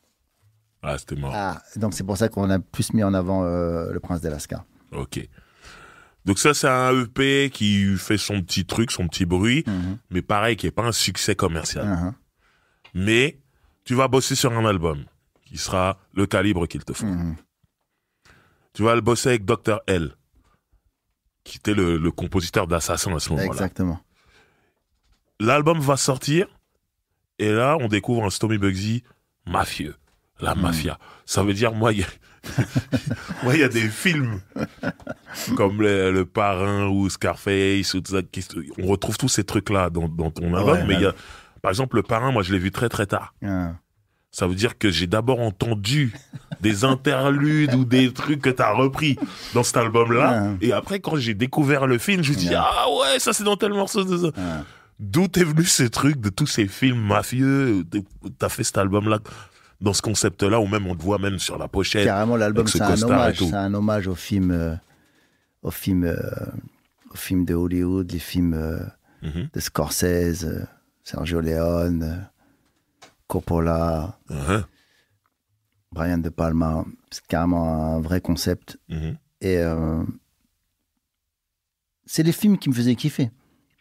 Ah, c'était mort. Donc c'est pour ça qu'on a plus mis en avant le Prince des Lascars. Ok. Donc ça, c'est un EP qui fait son petit truc, son petit bruit, mais pareil, qui n'est pas un succès commercial. Mais tu vas bosser sur un album qui sera le calibre qu'il te faut. Tu vas le bosser avec Dr. L, qui était le compositeur d'Assassin à ce moment-là. Exactement. L'album va sortir, et là, on découvre un Stomy Bugsy mafieux. La mafia. Ça veut dire, moi, il y a des films comme le Parrain ou Scarface, ou tout ça, on retrouve tous ces trucs-là dans ton album, mais il y a, par exemple, le Parrain, moi, je l'ai vu très, très tard. Ça veut dire que j'ai d'abord entendu des interludes ou des trucs que tu as repris dans cet album-là, et après, quand j'ai découvert le film, je me suis dit, ah ouais, ça, c'est dans tel morceau de ça. D'où t'es venu ces trucs de tous ces films mafieux? T'as fait cet album-là dans ce concept-là, ou même on te voit même sur la pochette. Carrément, l'album, c'est un hommage. C'est un hommage aux films de Hollywood, les films de Scorsese, Sergio Leone, Coppola, Brian De Palma. C'est carrément un vrai concept. Et c'est les films qui me faisaient kiffer.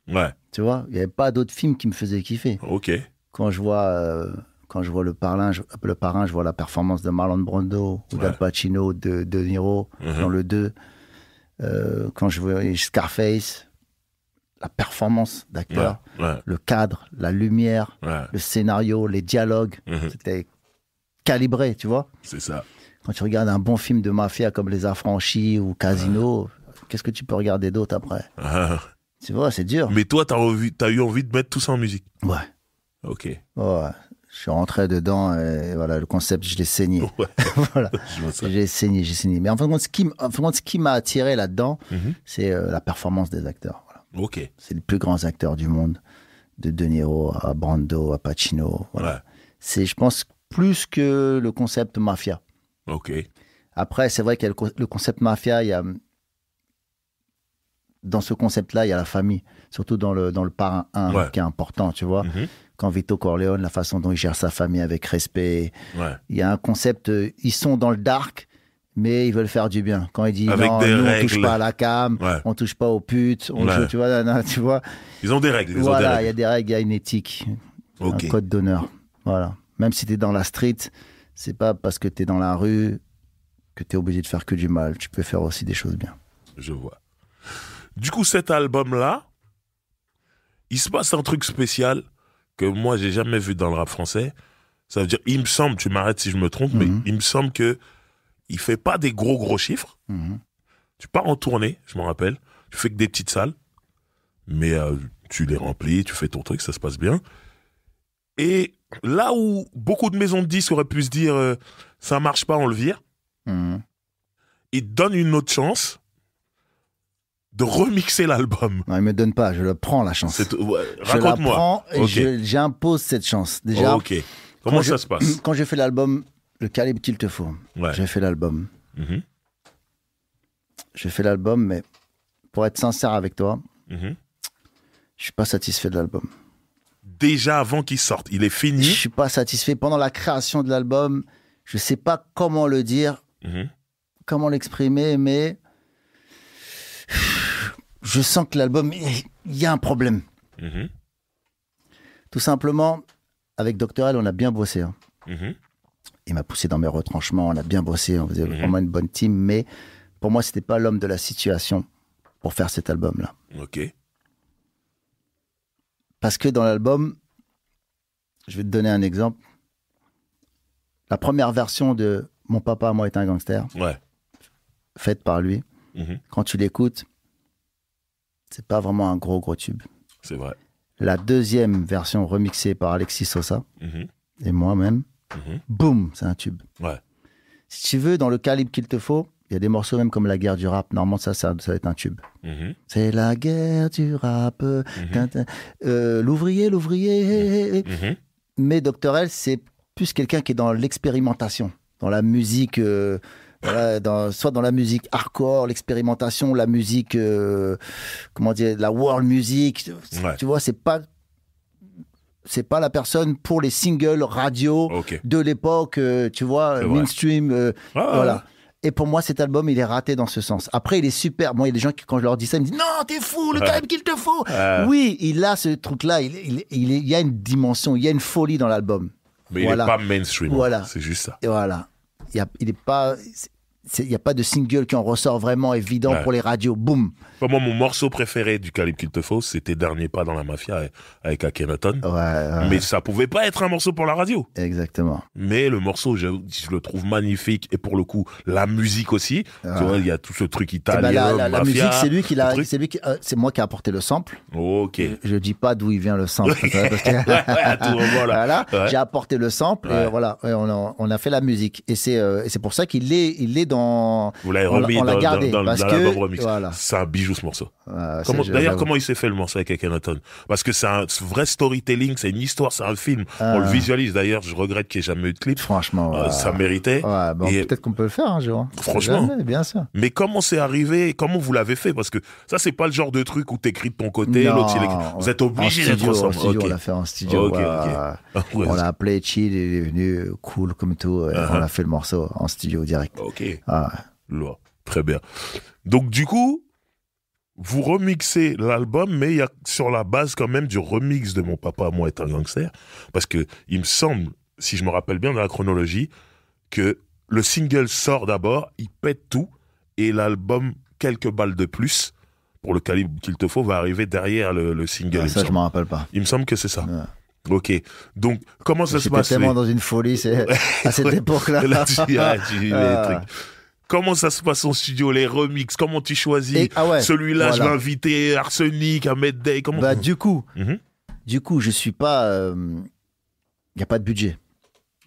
Ouais. Tu vois, il n'y avait pas d'autres films qui me faisaient kiffer. Ok. Quand je vois le Parrain, je vois la performance de Marlon Brando ou d'Al Pacino, de Niro dans le 2. Quand je vois Scarface, la performance d'acteur, le cadre, la lumière, le scénario, les dialogues, c'était calibré, tu vois. C'est ça. Quand tu regardes un bon film de mafia comme Les Affranchis ou Casino, qu'est-ce que tu peux regarder d'autre après? Tu vois, c'est dur. Mais toi, t'as eu envie de mettre tout ça en musique? Ouais. Ok. Ouais. Je suis rentré dedans et voilà, le concept, je l'ai saigné. Voilà. J'ai saigné. Mais en fin de compte, ce qui m'a attiré là-dedans, c'est la performance des acteurs. Voilà. Ok. C'est les plus grands acteurs du monde, de Niro à Brando à Pacino. Voilà. C'est, je pense, plus que le concept mafia. Ok. Après, c'est vrai qu'il y a le concept mafia, il y a... Dans ce concept-là, il y a la famille, surtout dans le Parrain 1, qui est important, tu vois. Quand Vito Corleone, la façon dont il gère sa famille avec respect. Il y a un concept, ils sont dans le dark, mais ils veulent faire du bien. Quand il dit avec non, nous, on touche pas à la cam, on touche pas aux putes, on joue, tu vois. Ils ont des règles. Voilà, il y a des règles, il y a une éthique, un code d'honneur. Voilà. Même si tu es dans la street, c'est pas parce que tu es dans la rue que tu es obligé de faire que du mal. Tu peux faire aussi des choses bien. Je vois. Du coup, cet album-là, il se passe un truc spécial que moi, j'ai jamais vu dans le rap français. Ça veut dire, il me semble, tu m'arrêtes si je me trompe, mais il me semble que il fait pas des gros chiffres. Tu pars en tournée, je m'en rappelle. Tu fais que des petites salles, mais tu les remplis, tu fais ton truc, ça se passe bien. Et là où beaucoup de maisons de disques auraient pu se dire ça marche pas, on le vire, ils te donnent une autre chance de remixer l'album. Non, il me donne pas, je le prends la chance. Ouais, je la raconte-moi. prends et Ok. j'impose cette chance. Déjà, Ok. Comment ça se passe? Quand j'ai fait l'album, le calibre qu'il te faut, Ouais. j'ai fait l'album. Mhm. J'ai fait l'album, mais pour être sincère avec toi, Mhm. je suis pas satisfait de l'album. Déjà avant qu'il sorte, il est fini. Je suis pas satisfait. Pendant la création de l'album, je sais pas comment le dire, Mhm. comment l'exprimer, mais je sens que l'album, il y a un problème. Mhm. Tout simplement, avec Dr. L, on a bien bossé. Hein. Mhm. Il m'a poussé dans mes retranchements, on a bien bossé, on faisait vraiment une bonne team, mais pour moi, c'était pas l'homme de la situation pour faire cet album-là. Ok. Parce que dans l'album, je vais te donner un exemple. La première version de Mon papa à moi est un gangster, Ouais. faite par lui, Mhm. quand tu l'écoutes, c'est pas vraiment un gros tube. C'est vrai. La deuxième version remixée par Alexis Sosa Mhm. et moi-même, Mhm. boum, c'est un tube. Ouais. Si tu veux, dans le calibre qu'il te faut, il y a des morceaux même comme La guerre du rap. Normalement, ça va être un tube. Mhm. C'est la guerre du rap. L'ouvrier. Mhm. Mais Dr. L, c'est plus quelqu'un qui est dans l'expérimentation, dans la musique, voilà, soit dans la musique hardcore, l'expérimentation, la musique, comment dire, la world music. Ouais. Tu vois, c'est pas la personne pour les singles radio Ok. de l'époque, tu vois, C'est vrai. mainstream. Ah, Voilà. Et pour moi, cet album, il est raté dans ce sens. Après, il est super. Moi, il y a des gens qui, quand je leur dis ça, ils me disent non, t'es fou, le calibre qu'il te faut. Oui, il a ce truc-là. Il y a une dimension, il y a une folie dans l'album. Mais Voilà. il est pas mainstream. Voilà. C'est juste ça. Et voilà. Il n'y a pas de single qui en ressort vraiment évident Ouais. pour les radios. Boum. Moi, mon morceau préféré du calibre qu'il te faut, c'était Dernier pas dans la mafia avec Akhenaton. Ouais. Mais ça pouvait pas être un morceau pour la radio. Exactement. Mais le morceau, je le trouve magnifique. Et pour le coup, la musique aussi. Tu vois, il y a tout ce truc Eh italien, ben, la mafia, musique, c'est lui qui l'a. ce truc. C'est moi qui ai apporté le sample. Ok. Je dis pas d'où il vient le sample. Parce que- À tout moment, là. Voilà, Ouais. j'ai apporté le sample Ouais. et voilà, ouais, on a fait la musique et c'est pour ça qu'il est dans. Vous l'avez on l'a- remis on l'a dans gardé, parce l'album que- remix. voilà. C'est un bijou, ce morceau. D'ailleurs, D'ailleurs, comment il s'est fait le morceau avec Akhenaton? Parce que c'est un vrai storytelling, c'est une histoire, c'est un film. On le visualise d'ailleurs, je regrette qu'il n'y ait jamais eu de clip. Franchement, Ça méritait. ouais, bon, Et- peut-être qu'on peut le faire un jour. Franchement. Jamais, bien sûr. Mais comment c'est arrivé? Comment vous l'avez fait? Parce que ça, c'est pas le genre de truc où t'écris de ton côté, l'autre il écrit. Vous êtes obligé d'être En ensemble. studio, Ok. on l'a fait en studio. Ok, ouais. ok. Ouais, On l'a appelé Chill, il est venu cool comme tout. Et on a fait le morceau en studio direct. Ok. Ah, Là. Très bien. Donc, du coup, vous remixez l'album, mais il y a sur la base quand même du remix de Mon papa à moi est un gangster. Parce que il me semble, si je me rappelle bien dans la chronologie, que le single sort d'abord, il pète tout, et l'album, quelques balles de plus, pour le calibre qu'il te faut, va arriver derrière le single. il me ça, je semble. m'en rappelle pas. Il me semble que c'est ça. Ouais. Ok. Donc, comment ça se J'étais passe tellement dans une folie à cette époque-là. Là, tu lis les Ah. trucs. Comment ça se passe en studio, les remixes? Comment tu choisis? Et- ah ouais, Celui-là, je voilà. vais inviter Arsenic, Ahmed Day. Comment... Bah, du coup, Mhm. je suis pas. Il n'y a pas de budget.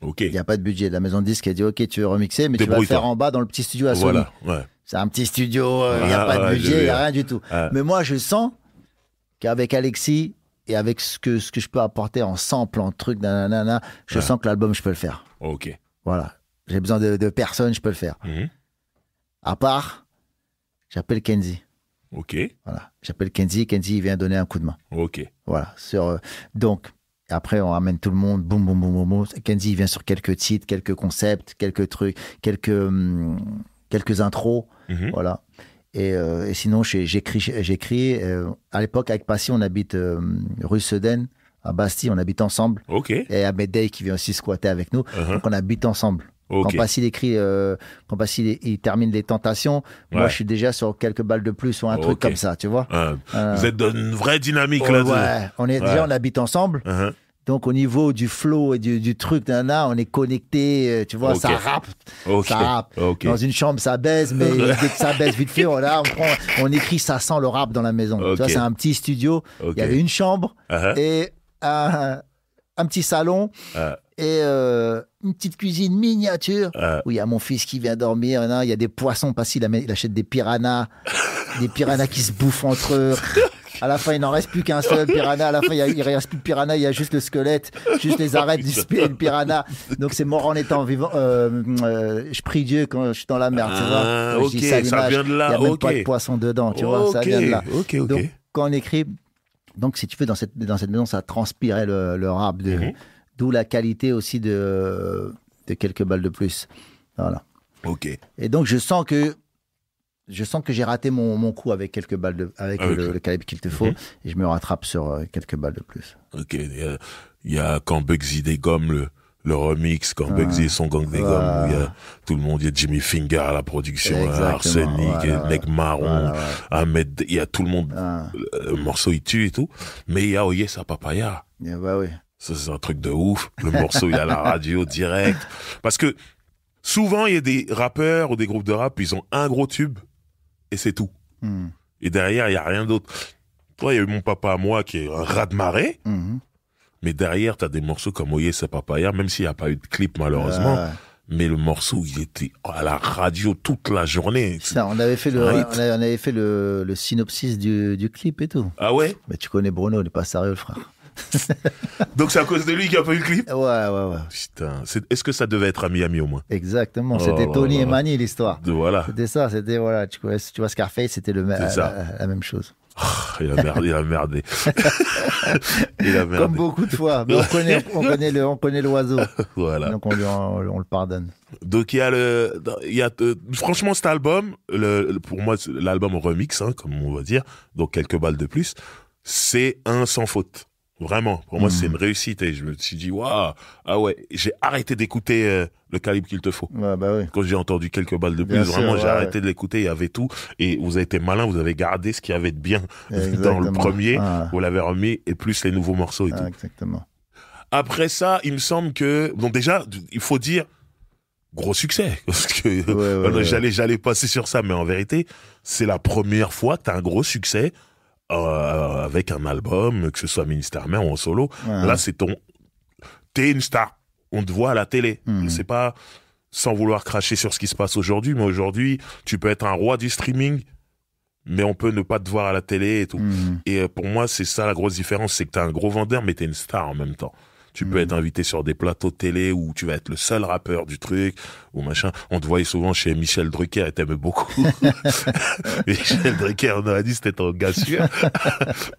Ok. Il n'y a pas de budget. La maison de disque a dit ok, tu veux remixer, mais tu vas le Débrouille-toi. faire en bas dans le petit studio à Sony. Voilà. Ouais. C'est un petit studio, il n'y a Ah, pas de ouais, budget, j'ai il vu, n'y a hein. rien du tout. Ah. Mais moi, je sens qu'avec Alexis et avec ce que je peux apporter en sample, en truc, nanana, je sens que l'album, je peux le faire. Ok. Voilà. J'ai besoin de personne, je peux le faire. Mhm. À part, j'appelle Kenzie. Ok. Voilà. J'appelle Kenzie, il vient donner un coup de main. Ok. Voilà. Donc, après, on ramène tout le monde, boum, boum, boum, boum, boum. Kenzie, il vient sur quelques titres, quelques concepts, quelques trucs, quelques intros. Mhm. Voilà. Et sinon, j'écris. À l'époque, avec Passy, on habite rue Sedaine, à Bastille, on habite ensemble. Ok. Et Ahmed Day qui vient aussi squatter avec nous. Uh-huh. Donc, on habite ensemble. Ok. Quand Passil écrit, quand Passil il termine les Tentations, moi Ouais. je suis déjà sur quelques balles de plus ou un truc Ok. comme ça, tu vois. Vous êtes dans une vraie dynamique là. Ouais, déjà on habite ensemble. Uh-huh. Donc au niveau du flow et du truc, là, on est connecté, tu vois, Ok. ça rappe. Ok. Ça rappe. Ok. Dans une chambre, ça baise, mais dès que ça baise vite fait, on écrit, ça sent le rap dans la maison. Ok. Tu vois, c'est un petit studio. Ok. Il y avait une chambre Uh-huh. et un petit salon et une petite cuisine miniature où il y a mon fils qui vient dormir. Il y a des poissons parce qu'il achète des piranhas qui se bouffent entre eux. À la fin, il n'en reste plus qu'un seul piranha. À la fin, il ne reste plus de piranha, il y a juste le squelette, juste les arêtes du piranha. Donc, c'est mort en étant vivant. Je prie Dieu quand je suis dans la mer, tu vois. Ok, Je dis ça à ça l'image. vient de là. Il n'y a même Ok. pas de poisson dedans, tu vois. Ça Ok, vient de là. ok. Donc, quand on écrit, donc si tu veux, dans cette maison, ça transpirait le rap. D'où la qualité aussi de quelques balles de plus. Voilà. Ok. Et donc, je sens que j'ai raté mon coup avec quelques balles avec le calibre qu'il te faut et je me rattrape sur quelques balles de plus. Ok. Il y a quand Bugsy dégomme le remix, quand Bugsy et son gang des gommes, où il y a tout le monde, il y a Jimmy Finger à la production, Arsenic, Neg Marron, Ahmed, il y a tout le monde, le morceau il tue et tout, mais il y a Oye sa papaya. Bah oui. Ça c'est un truc de ouf, le morceau il y a la radio direct, parce que souvent il y a des rappeurs ou des groupes de rap, ils ont un gros tube et c'est tout. Et derrière il y a rien d'autre. Toi il y a eu Mon Papa à moi qui est un raz-de-marée. Mais derrière, t'as des morceaux comme Oye sa papaya, même s'il n'y a pas eu de clip malheureusement. Mais le morceau, il était à la radio toute la journée. Ça, on avait fait le synopsis du clip et tout. Ah ouais? Mais tu connais Bruno, il n'est pas sérieux, le frère. Donc c'est à cause de lui qu'il n'y a pas eu le clip? Ouais. Putain, est-ce que ça devait être à Miami au moins? Exactement, c'était Tony et Manny l'histoire. Voilà. C'était ça, voilà, tu vois Scarface, c'était la même chose. Il a merdé. Il a merdé. Comme beaucoup de fois, mais on connaît l'oiseau. Voilà. Donc on le pardonne. Donc il y a franchement cet album, pour moi l'album remix, comme on va dire, donc quelques balles de plus, c'est un sans faute. Vraiment, pour moi c'est une réussite et je me suis dit waouh, ah ouais, j'ai arrêté d'écouter le calibre qu'il te faut. Ouais, bah oui. Quand j'ai entendu quelques balles de plus, Bien vraiment sûr, j'ai arrêté de l'écouter, il y avait tout et vous avez été malin, vous avez gardé ce qu'il y avait de bien dans le premier, vous l'avez remis et plus les nouveaux morceaux et tout. Exactement. Après ça, il me semble que donc déjà il faut dire gros succès parce que j'allais passer sur ça, mais en vérité c'est la première fois que t'as un gros succès. Avec un album, que ce soit Ministère Mère ou en solo, là t'es une star, on te voit à la télé. C'est pas sans vouloir cracher sur ce qui se passe aujourd'hui, mais aujourd'hui tu peux être un roi du streaming, mais on peut ne pas te voir à la télé et tout. Et pour moi c'est ça la grosse différence, c'est que t'es un gros vendeur mais t'es une star en même temps. Tu peux être invité sur des plateaux de télé où tu vas être le seul rappeur du truc, ou machin. On te voyait souvent chez Michel Drucker et t'aimais beaucoup. Michel Drucker, on a dit c'était ton gars sûr.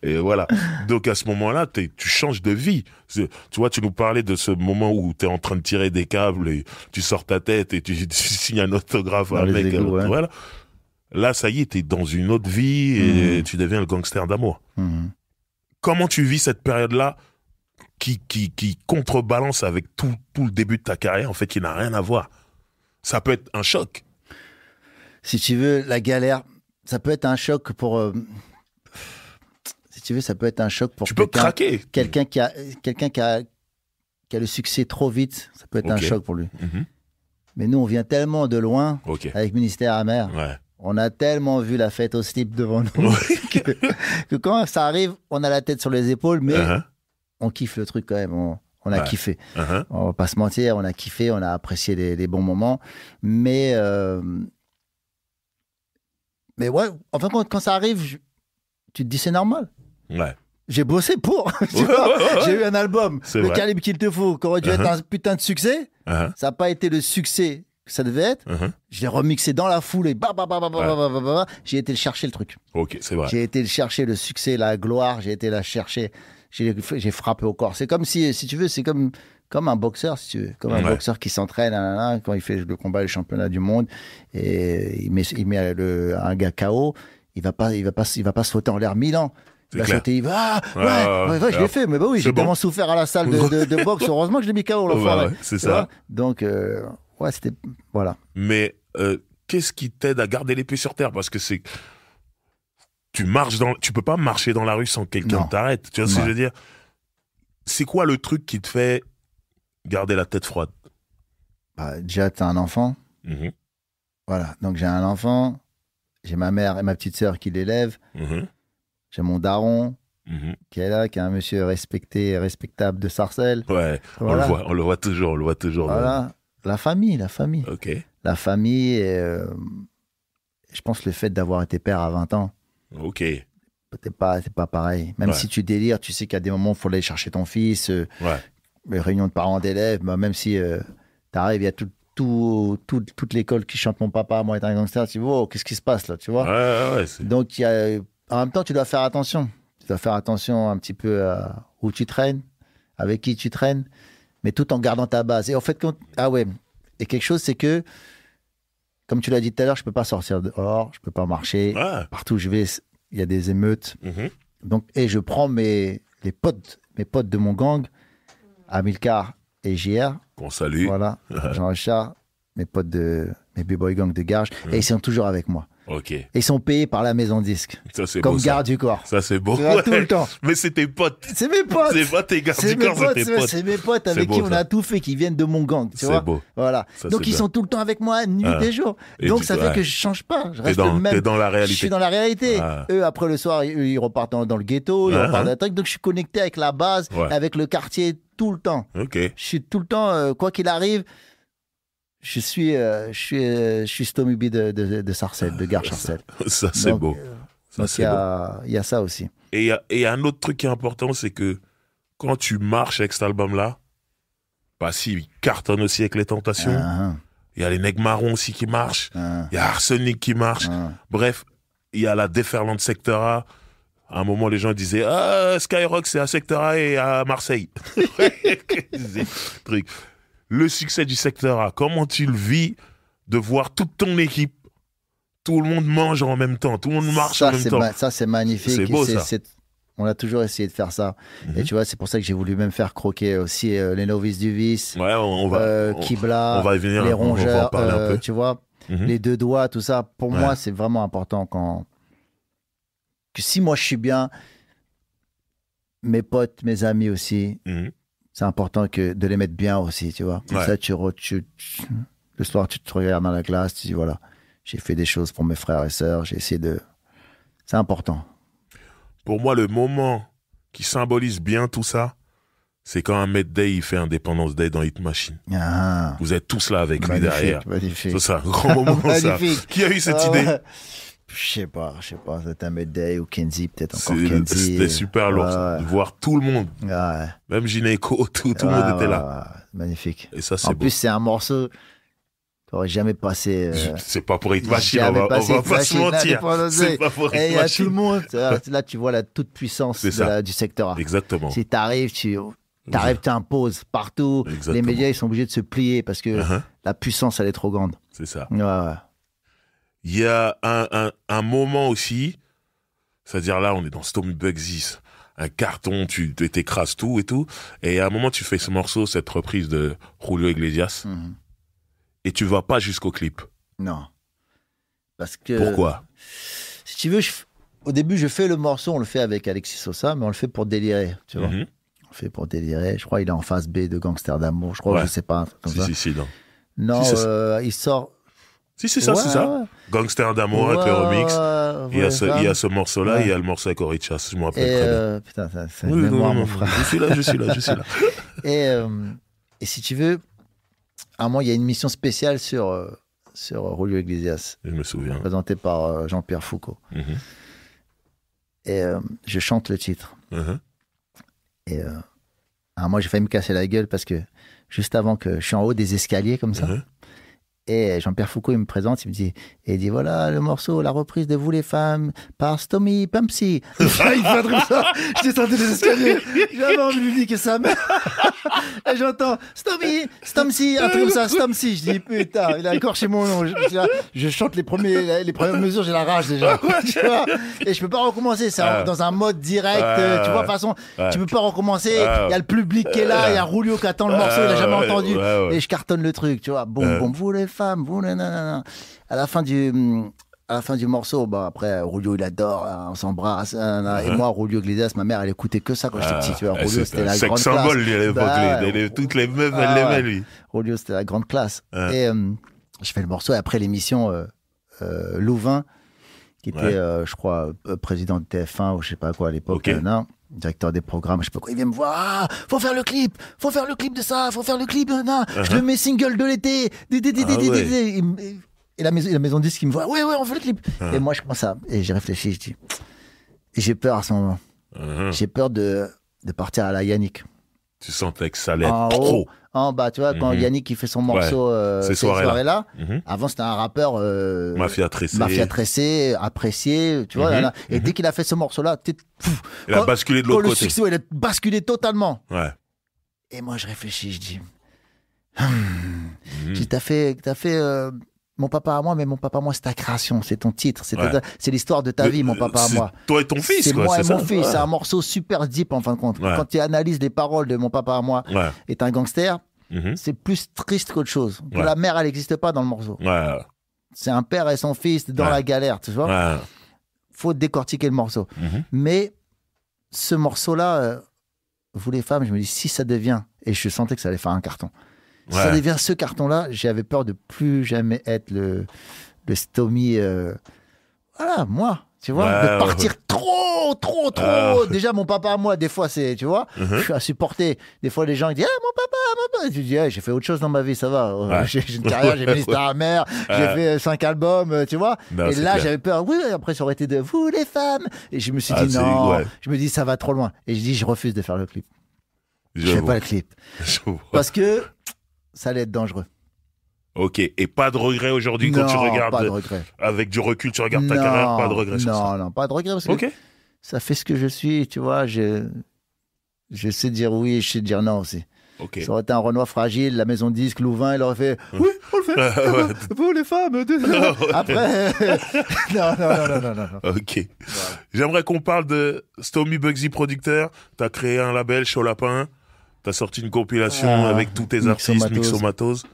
Et voilà. Donc à ce moment-là, tu changes de vie. Tu vois, tu nous parlais de ce moment où t'es en train de tirer des câbles et tu sors ta tête et tu signes un autographe à un mec. Voilà. Là, ça y est, t'es dans une autre vie et tu deviens le gangster d'amour. Comment tu vis cette période-là qui contrebalance avec tout le début de ta carrière, en fait, qui n'a rien à voir? Ça peut être un choc. Si tu veux, la galère, ça peut être un choc pour... si tu veux, ça peut être un choc pour tu peux craquer. Quelqu'un qui a le succès trop vite, ça peut être un choc pour lui. Mais nous, on vient tellement de loin, avec Ministère Amer. On a tellement vu la fête au slip devant nous que quand ça arrive, on a la tête sur les épaules, mais... on kiffe le truc quand même, on a kiffé. On va pas se mentir, on a kiffé, on a apprécié les bons moments. Mais ouais, enfin, quand ça arrive, tu te dis c'est normal. J'ai bossé pour. J'ai eu un album, le calibre qu'il te faut, qui aurait dû être un putain de succès. Ça n'a pas été le succès que ça devait être. Je l'ai remixé dans la foule et j'ai été le chercher le truc. Ok, c'est vrai. J'ai été le chercher le succès, la gloire, j'ai été la chercher. J'ai frappé au corps. C'est comme si tu veux, c'est comme un boxeur, si tu veux. Comme un boxeur qui s'entraîne, quand il fait le combat, le championnat du monde, et il met un gars KO, il va pas sauter en l'air 1000 ans. Il va sauter, je l'ai fait, mais bah oui, j'ai tellement souffert à la salle de boxe, heureusement que je l'ai mis KO, l'enfoiré. C'est ça. Donc, Ouais, c'était... Voilà. Mais qu'est-ce qui t'aide à garder les pieds sur terre? Parce que c'est... Tu peux pas marcher dans la rue sans que quelqu'un t'arrête. Tu vois ce que je veux dire? C'est quoi le truc qui te fait garder la tête froide? Bah, déjà, t'as un enfant. Mhm. Voilà. Donc, j'ai un enfant. J'ai ma mère et ma petite sœur qui l'élèvent. Mhm. J'ai mon daron Mhm. qui est là, qui est un monsieur respecté et respectable de Sarcelles. Ouais, Voilà. on le voit toujours. Voilà. La famille. Ok. La famille, et, je pense le fait d'avoir été père à 20 ans, Ok. c'est pas pareil. Même si tu délires, tu sais qu'il y a des moments où il faut aller chercher ton fils, Ouais. les réunions de parents d'élèves, bah, même si t'arrives, il y a toute l'école qui chante Mon papa, moi est un gangster, tu vois, qu'est-ce qui se passe là, tu vois? Ouais. Donc, en même temps, tu dois faire attention. Tu dois faire attention un petit peu à où tu traînes, avec qui tu traînes, mais tout en gardant ta base. Et en fait, et quelque chose, c'est que, comme tu l'as dit tout à l'heure, je peux pas sortir dehors, je peux pas marcher. Ouais. Partout où je vais, il y a des émeutes. Mhm. Donc, et je prends mes potes de mon gang, Amilcar et JR. Qu'on salue. Voilà, Jean-Richard, mes B-boy gang de Garges, et ils sont toujours avec moi. Ok. Et ils sont payés par la maison de disque, Ça, c'est comme beau, garde du corps. Ça, c'est beau. Tu vois, tout le temps. Mais c'est tes potes. C'est mes potes. C'est pas tes gars C'est du mes corps, c'est tes potes, potes. c'est mes potes avec C'est beau, qui on ça. a tout fait, qui viennent de mon gang, tu C'est vois. beau. Voilà. Ça, Donc c'est ils bien. sont tout le temps avec moi, nuit et jour. Et Donc du ça coup, fait ouais. que je change pas. Je T'es reste dans, le même. t'es dans la réalité. Je suis dans la réalité. Ah. Eux, après le soir, ils repartent dans le ghetto, ils repartent d'un truc. Donc je suis connecté avec la base, Ouais. avec le quartier tout le temps. Ok. Je suis tout le temps, quoi qu'il arrive, je suis Stomy B de Sarcelles, de Gare Sarcelles. Ça, c'est Donc, beau. Ça, Donc c'est il y a ça aussi. Et il y a un autre truc qui est important, c'est que quand tu marches avec cet album-là, bah si, il cartonne aussi avec Les Tentations. Ah, Il y a les Nègres Marrons aussi qui marchent. ah, Il y a Arsenic qui marche. ah. Bref, il y a la déferlante Secteur A. À un moment, les gens disaient « Ah, Skyrock, c'est à Secteur A et à Marseille. » Truc. Le succès du Secteur A, comment tu le vis de voir toute ton équipe, tout le monde mange en même temps, tout le monde marche en même temps. Ça, c'est magnifique. C'est beau, ça. On a toujours essayé de faire ça. Mhm. Et tu vois, c'est pour ça que j'ai voulu même faire croquer aussi les novices du vice, Ouais, on va Kibla, on va y venir, les on va en rongeurs, parler un peu. tu vois, Mhm. les deux doigts, tout ça. Pour Ouais. moi, c'est vraiment important que si moi je suis bien, mes potes, mes amis aussi, Mhm. c'est important de les mettre bien aussi, tu vois. Comme Ouais. ça, le soir, tu te regardes dans la glace, tu dis voilà, j'ai fait des choses pour mes frères et sœurs, j'ai essayé de. C'est important. Pour moi, le moment qui symbolise bien tout ça, c'est quand Ahmed Day il fait Independence Day dans Hit Machine. Ah, Vous êtes tous là avec lui magnifique, derrière. magnifique. C'est ça, un grand moment. Ça. Magnifique. Qui a eu cette Ah idée? ouais. Je sais pas, c'était Ahmed Day ou Kenzie, peut-être encore Kenzie. C'était super lourd, ça, Ouais. de voir tout le monde, Ouais. même Gynéco, tout le monde était là. Ouais, magnifique. Et ça, c'est En beau. plus, c'est un morceau qui aurait jamais passé. C'est pas pour Hit Machine, jamais on va passé pas Hit se Machine, mentir. Independence C'est Day. pas pour Et Hit il y a tout Machine. le monde. Là, tu vois la toute puissance C'est ça. du secteur A. Exactement. Si t'arrives, tu imposes partout. Exactement. Les médias, ils sont obligés de se plier parce que Uh-huh. la puissance, elle est trop grande. C'est ça. Ouais. Il y a un moment aussi, c'est-à-dire là, on est dans Stormy Bugsy, un carton, tu t'écrases tout et tout. Et à un moment, tu fais ce morceau, cette reprise de Julio Iglesias, Mhm. et tu vas pas jusqu'au clip. Non. Parce que. Pourquoi? Si tu veux, au début, je fais le morceau, on le fait avec Alexis Sosa, mais on le fait pour délirer, tu vois. Mhm. On le fait pour délirer. Je crois qu'il est en phase B de Gangster d'amour. Je crois, Ouais. je sais pas. Un truc comme ça. Si, non. Non, Si, c'est il sort. Si, c'est ça, Ouais, c'est ça. ouais. Gangster d'amour avec le remix. Il y a ça. il y a ce morceau-là, Ouais. il y a le morceau avec Orichas, je me rappelle Et très bien. putain, c'est Oui, mémoire, non, mon frère. Je suis là. Et si tu veux, à moi, il y a une mission spéciale sur Julio Iglesias, Je me souviens. présentée par Jean-Pierre Foucault. Mhm. Et je chante le titre. Mhm. Et moi, j'ai failli me casser la gueule parce que juste avant que je suis en haut des escaliers comme ça, Mhm. Et Jean-Pierre Foucault, il me présente, il dit voilà le morceau, la reprise de Vous les femmes par Stomy Pumpsy. Il fait un truc comme ça. Je descendais les escaliers. J'avais envie de lui niquer sa mère. Et j'entends Stomy, Stomsy, un truc comme ça, Stomsy. Je dis putain, il a encore chez mon nom. Je chante les premières mesures, j'ai la rage déjà. Tu vois, et je peux pas recommencer. C'est dans un mode direct. Tu vois, de toute façon, tu peux pas recommencer. Il y a le public qui est là, il y a Rulio qui attend le morceau, il a jamais entendu. Et je cartonne le truc, tu vois. Boum, vous les femmes, vous nanana. À la fin du morceau, bah après Rulio il adore, on s'embrasse. Et moi, Rulio Iglesias, ma mère, elle écoutait que ça quand j'étais petit. Tu vois, Rulio c'était la grande classe. Symbole à l'époque, toutes les meufs elle l'aimaient lui. Rulio c'était la grande classe. Et je fais le morceau et après l'émission Louvain, qui était, je crois, président de TF1 ou je sais pas quoi à l'époque. Directeur des programmes, je sais pas quoi, il vient me voir, faut faire le clip de ça, faut faire le clip, je le mets single de l'été, et la maison de disque qui me voit, ouais, on fait le clip. Et moi, je commence à, et j'ai réfléchi, je dis, j'ai peur à ce moment, j'ai peur de partir à la Yannick. Tu sentais que ça allait être trop. En bas, tu vois, quand Yannick il fait son morceau ces soirées-là, avant c'était un rappeur Mafia Tressé, apprécié, tu vois. Et dès qu'il a fait ce morceau-là, il a basculé de l'autre côté. Le succès, il a basculé totalement. Ouais. Et moi, je réfléchis, je dis, t'as fait Mon papa à moi, mais Mon papa à moi, c'est ta création, c'est ton titre, c'est l'histoire de ta vie, Mon papa à moi. Toi et ton fils, c'est quoi. Moi et ça mon fils, c'est un morceau super deep en fin de compte. Quand tu analyses les paroles de Mon papa à moi est un gangster, c'est plus triste qu'autre chose. La mère, elle n'existe pas dans le morceau. C'est un père et son fils dans la galère, tu vois. Faut décortiquer le morceau. Mais ce morceau-là, Vous les femmes, je me dis, si ça devient, et je sentais que ça allait faire un carton. Si ça devient ce carton-là, j'avais peur de plus jamais être le Stomy. Voilà, moi, tu vois, de partir trop. Déjà, Mon papa à moi, des fois, c'est, tu vois, je suis à supporter. Des fois, les gens ils disent, Mon papa. Tu dis, j'ai fait autre chose dans ma vie, ça va. J'ai une carrière, j'ai ministre à la mer, j'ai fait 5 albums, tu vois. Non, et là, clair. j'avais peur. Oui, après, ça aurait été de Vous les femmes. Et je me suis dit, non. Je me dis, ça va trop loin. Et je dis, je refuse de faire le clip. Je fais pas le clip. Parce que ça allait être dangereux. Ok, et pas de regret aujourd'hui quand tu regardes, pas de regret. Avec du recul, tu regardes ta carrière, pas de regret sur ça. Non, pas de regret parce que ça fait ce que je suis, tu vois, je sais dire oui, je sais dire non aussi. Ça aurait été un Renoir fragile, la maison de disque, Louvain, il aurait fait oui, on le fait, vous les femmes. Après, non. Ok. J'aimerais qu'on parle de Stomy Bugsy producteur. T'as créé un label, Chaud Lapin. T'as sorti une compilation avec tous tes artistes, Mixomatose.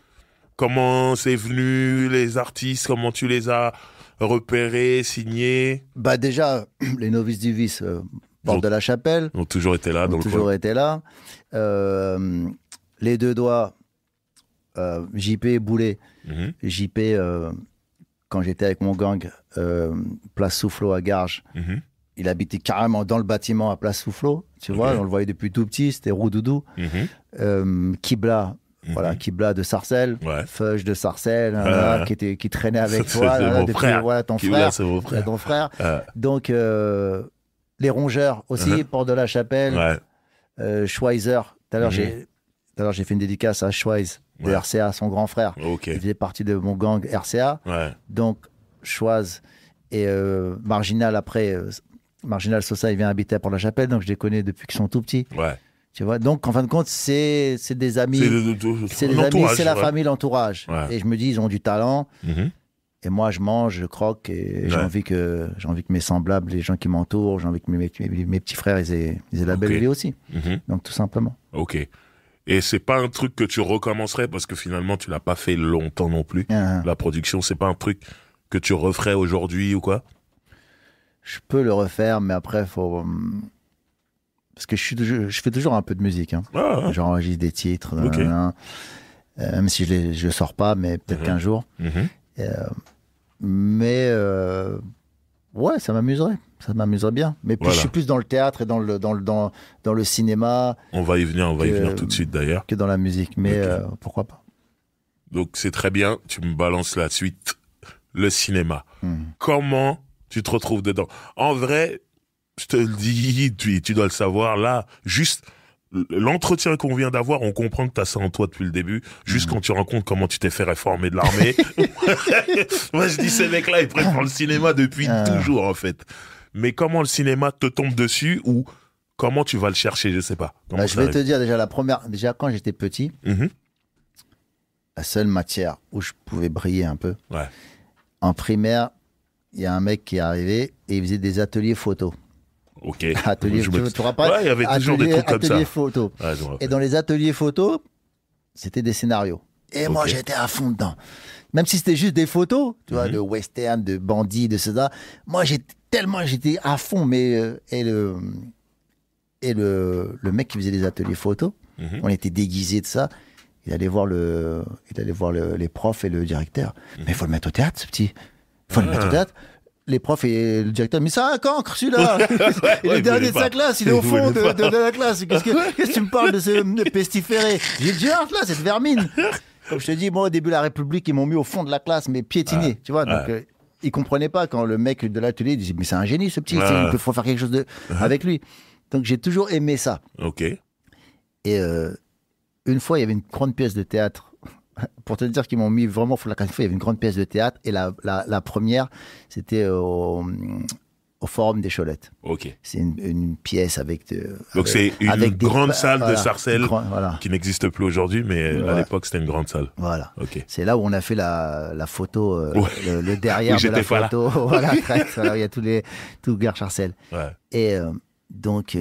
Comment c'est venu, les artistes, comment tu les as repérés, signés? Bah déjà, les Novices du Vice, Porte de la Chapelle. Ont toujours été là, Les Deux Doigts, JP et Boulet. JP, quand j'étais avec mon gang, Place Soufflot à Garges, il habitait carrément dans le bâtiment à Place Soufflot. Tu vois, on le voyait depuis tout petit, c'était Roudoudou. Kibla. Voilà, Kibla de Sarcelles, Feuge de Sarcelles, qui traînait avec toi, ton frère. Donc, les Rongeurs aussi, Porte de la Chapelle, Schweizer. Tout à l'heure, j'ai fait une dédicace à Schweiz, de RCA, son grand frère. Il faisait partie de mon gang RCA. Donc, Schweiz et Marginal, après, Marginal Sosa, il vient habiter à Porte de la Chapelle, donc je les connais depuis qu'ils sont tout petits. Tu vois, donc en fin de compte, c'est des amis, c'est la famille, l'entourage. Et je me dis, ils ont du talent. Et moi, je mange, je croque, et j'ai envie que mes semblables, les gens qui m'entourent, j'ai envie que mes petits frères, ils aient la belle vie aussi. Donc tout simplement. Ok. Et c'est pas un truc que tu recommencerais parce que finalement, tu l'as pas fait longtemps non plus. La production, c'est pas un truc que tu referais aujourd'hui ou quoi? Je peux le refaire, mais après, faut. Parce que je fais toujours un peu de musique. J'enregistre des titres, même si je le sors pas, mais peut-être qu'un jour. Mais ouais, ça m'amuserait bien. Mais puis je suis plus dans le théâtre et dans le cinéma. On va y venir tout de suite d'ailleurs. Que dans la musique, mais pourquoi pas. Donc c'est très bien, tu me balances la suite, le cinéma. Comment tu te retrouves dedans? En vrai, je te le dis, tu dois le savoir, là, juste l'entretien qu'on vient d'avoir, on comprend que t'as ça en toi depuis le début. Juste quand tu racontes comment tu t'es fait réformer de l'armée. Moi, je dis, ces mecs-là, ils préparent le cinéma depuis toujours, en fait. Mais comment le cinéma te tombe dessus ou comment tu vas le chercher, je sais pas. Je vais te dire déjà quand j'étais petit, la seule matière où je pouvais briller un peu, en primaire, il y a un mec qui est arrivé et il faisait des ateliers photos. Ok. Atelier, tu te rappelles ? Ouais, il y avait toujours des trucs comme ça. Ateliers photos. Ouais, et dans les ateliers photos, c'était des scénarios. Et moi, j'étais à fond dedans. Même si c'était juste des photos, tu vois, de western, de bandits, de cela. Moi, j'étais à fond. Mais le mec qui faisait les ateliers photos, on était déguisés de ça. Il allait voir les profs et le directeur. Mais il faut le mettre au théâtre, ce petit. Il faut le mettre au théâtre. Les profs et le directeur, mais c'est un cancre, celui-là. Et le dernier de sa classe, il est au fond de la classe. Qu'est-ce que tu me parles de ce pestiféré ? J'ai dit, là, cette vermine. Comme je te dis, moi, au début de la République, ils m'ont mis au fond de la classe, mais piétiné, tu vois. Donc, ils comprenaient pas quand le mec de l'atelier disait, mais c'est un génie, ce petit. Il faut faire quelque chose avec lui. Donc, j'ai toujours aimé ça. Ok. Et une fois, il y avait une grande pièce de théâtre. Pour te dire qu'ils m'ont mis vraiment il y avait une grande pièce de théâtre et la première c'était au Forum des Cholettes. Ok. C'est une pièce avec donc c'est une grande salle de Sarcelles qui n'existe plus aujourd'hui, mais à l'époque c'était une grande salle. Voilà. Ok. C'est là où on a fait la photo, le derrière de la photo. Voilà, il y a tout Gare Sarcelles. Ouais. Et donc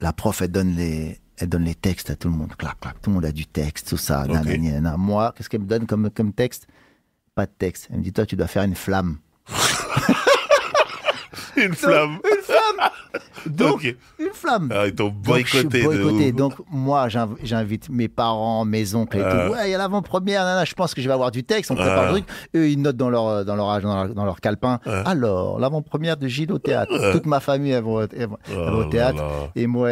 la prof elle donne les textes à tout le monde. Clac, clac. Tout le monde a du texte, tout ça. Nanana. Moi, qu'est-ce qu'elle me donne comme texte ? Pas de texte. Elle me dit, toi, tu dois faire une flamme. Une flamme. Donc, une flamme. Ah, ils t'ont boycotté. Donc, moi, j'invite mes parents, mes oncles et tout. Ouais, il y a l'avant-première. Je pense que je vais avoir du texte. On prépare le truc. Eux, ils notent dans leur calepin. Alors, l'avant-première de Gilles au théâtre. Toute ma famille, elle va au théâtre. Et moi,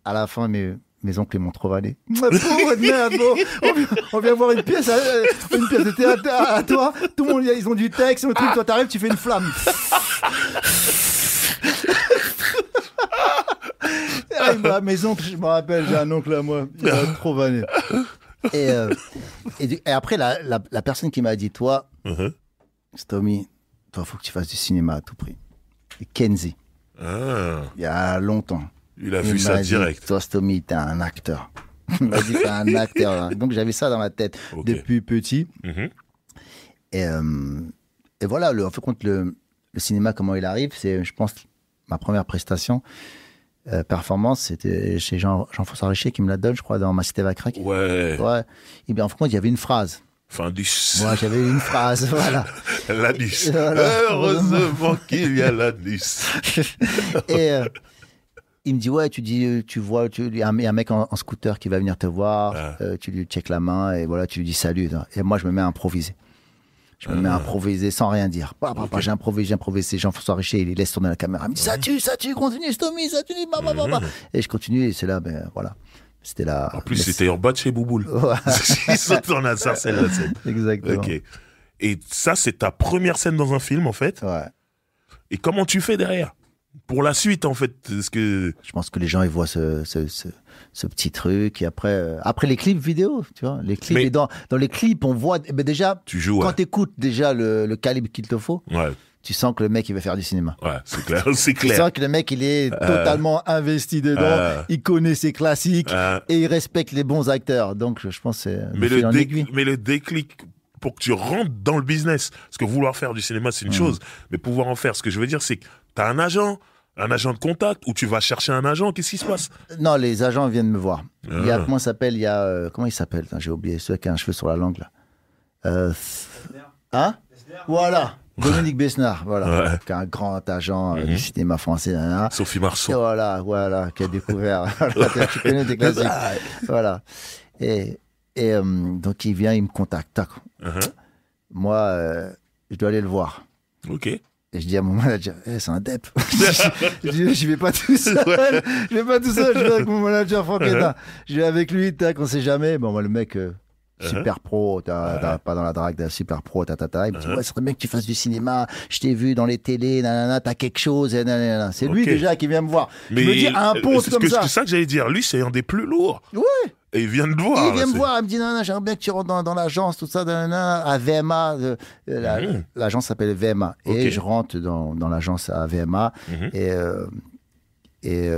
à la fin, mes oncles m'ont trop vanné. On vient voir une pièce de théâtre à toi. Tout le monde, ils ont du texte, le truc. Toi, t'arrives, tu fais une flamme. Mes oncles, je me rappelle, j'ai un oncle à moi, il m'a trop vanné. Et après, la personne qui m'a dit, toi, Stomy, toi, faut que tu fasses du cinéma à tout prix. Et Kenzie, il y a longtemps. Il a vu ça direct. Toi, Stomy, t'es un acteur. Il m'a dit, t'es un acteur. Hein. Donc, j'avais ça dans la tête depuis petit. Et voilà, en fait, compte, le cinéma, comment il arrive, c'est, je pense, ma première prestation, performance, c'était chez Jean-François Richer qui me la donne, je crois, dans Ma Cité va craquer. Ouais. Et bien, en fait, il y avait une phrase. Findus. Moi, j'avais une phrase, voilà. L'anus. Heureusement qu'il y a l'anus. Et il me dit, ouais, tu vois, il y a un mec en scooter qui va venir te voir, tu lui checkes la main et voilà, tu lui dis salut. Et moi, je me mets à improviser. Je me mets à improviser sans rien dire. J'ai improvisé. C'est Jean-François Richer, il laisse tourner la caméra. Il me dit, ça tue, continue, Stomy, ça tue, Et je continue, et c'est là, ben voilà. C'était là. En plus, c'était en bas de chez Bouboule. Ils sont tournés à Sarcelles, la scène. Exactement. Ok. Et ça, c'est ta première scène dans un film, en fait. Ouais. Et comment tu fais derrière ? Pour la suite, en fait, je pense que les gens, ils voient ce petit truc. Et après les clips vidéo, tu vois. Les clips, et dans les clips, on voit, déjà, quand t'écoutes déjà le calibre qu'il te faut, tu sens que le mec, il va faire du cinéma. Ouais, c'est clair. Tu sens que le mec, il est totalement investi dedans, il connaît ses classiques, et il respecte les bons acteurs. Donc, je pense que c'est mais le déclic pour que tu rentres dans le business, parce que vouloir faire du cinéma, c'est une chose, mais pouvoir en faire, ce que je veux dire, c'est que t'as un agent de contact, ou tu vas chercher un agent, qu'est-ce qui se passe ? Non, les agents viennent me voir. Il y a, comment il s'appelle ? J'ai oublié, celui qui a un cheveu sur la langue, là. Voilà. Dominique Besnard, voilà, qui est un grand agent du cinéma français. Sophie Marceau. Voilà, qui a découvert. Tu connais des classiques. Voilà. Et donc, il vient, il me contacte. Moi, je dois aller le voir. Ok. Et je dis à mon manager, c'est un dep. Je vais pas tout seul. Je vais avec mon manager Franck Hédin. Je vais avec lui, tac, on sait jamais. Bon, moi, le mec, Super pro, t'as pas dans la drague, t'as super pro, Il me dit, ouais, c'est très bien que tu fasses du cinéma, je t'ai vu dans les télés, nanana, t'as quelque chose, nanana. C'est lui déjà qui vient me voir. Mais je me dis, un pote comme ça. C'est ça que j'allais dire. Lui, c'est un des plus lourds. Ouais. Et il vient de voir. Il vient me voir, il me dit, non, j'aimerais bien que tu rentres dans l'agence, tout ça, à VMA. L'agence s'appelle VMA. Et je rentre dans l'agence à VMA. Et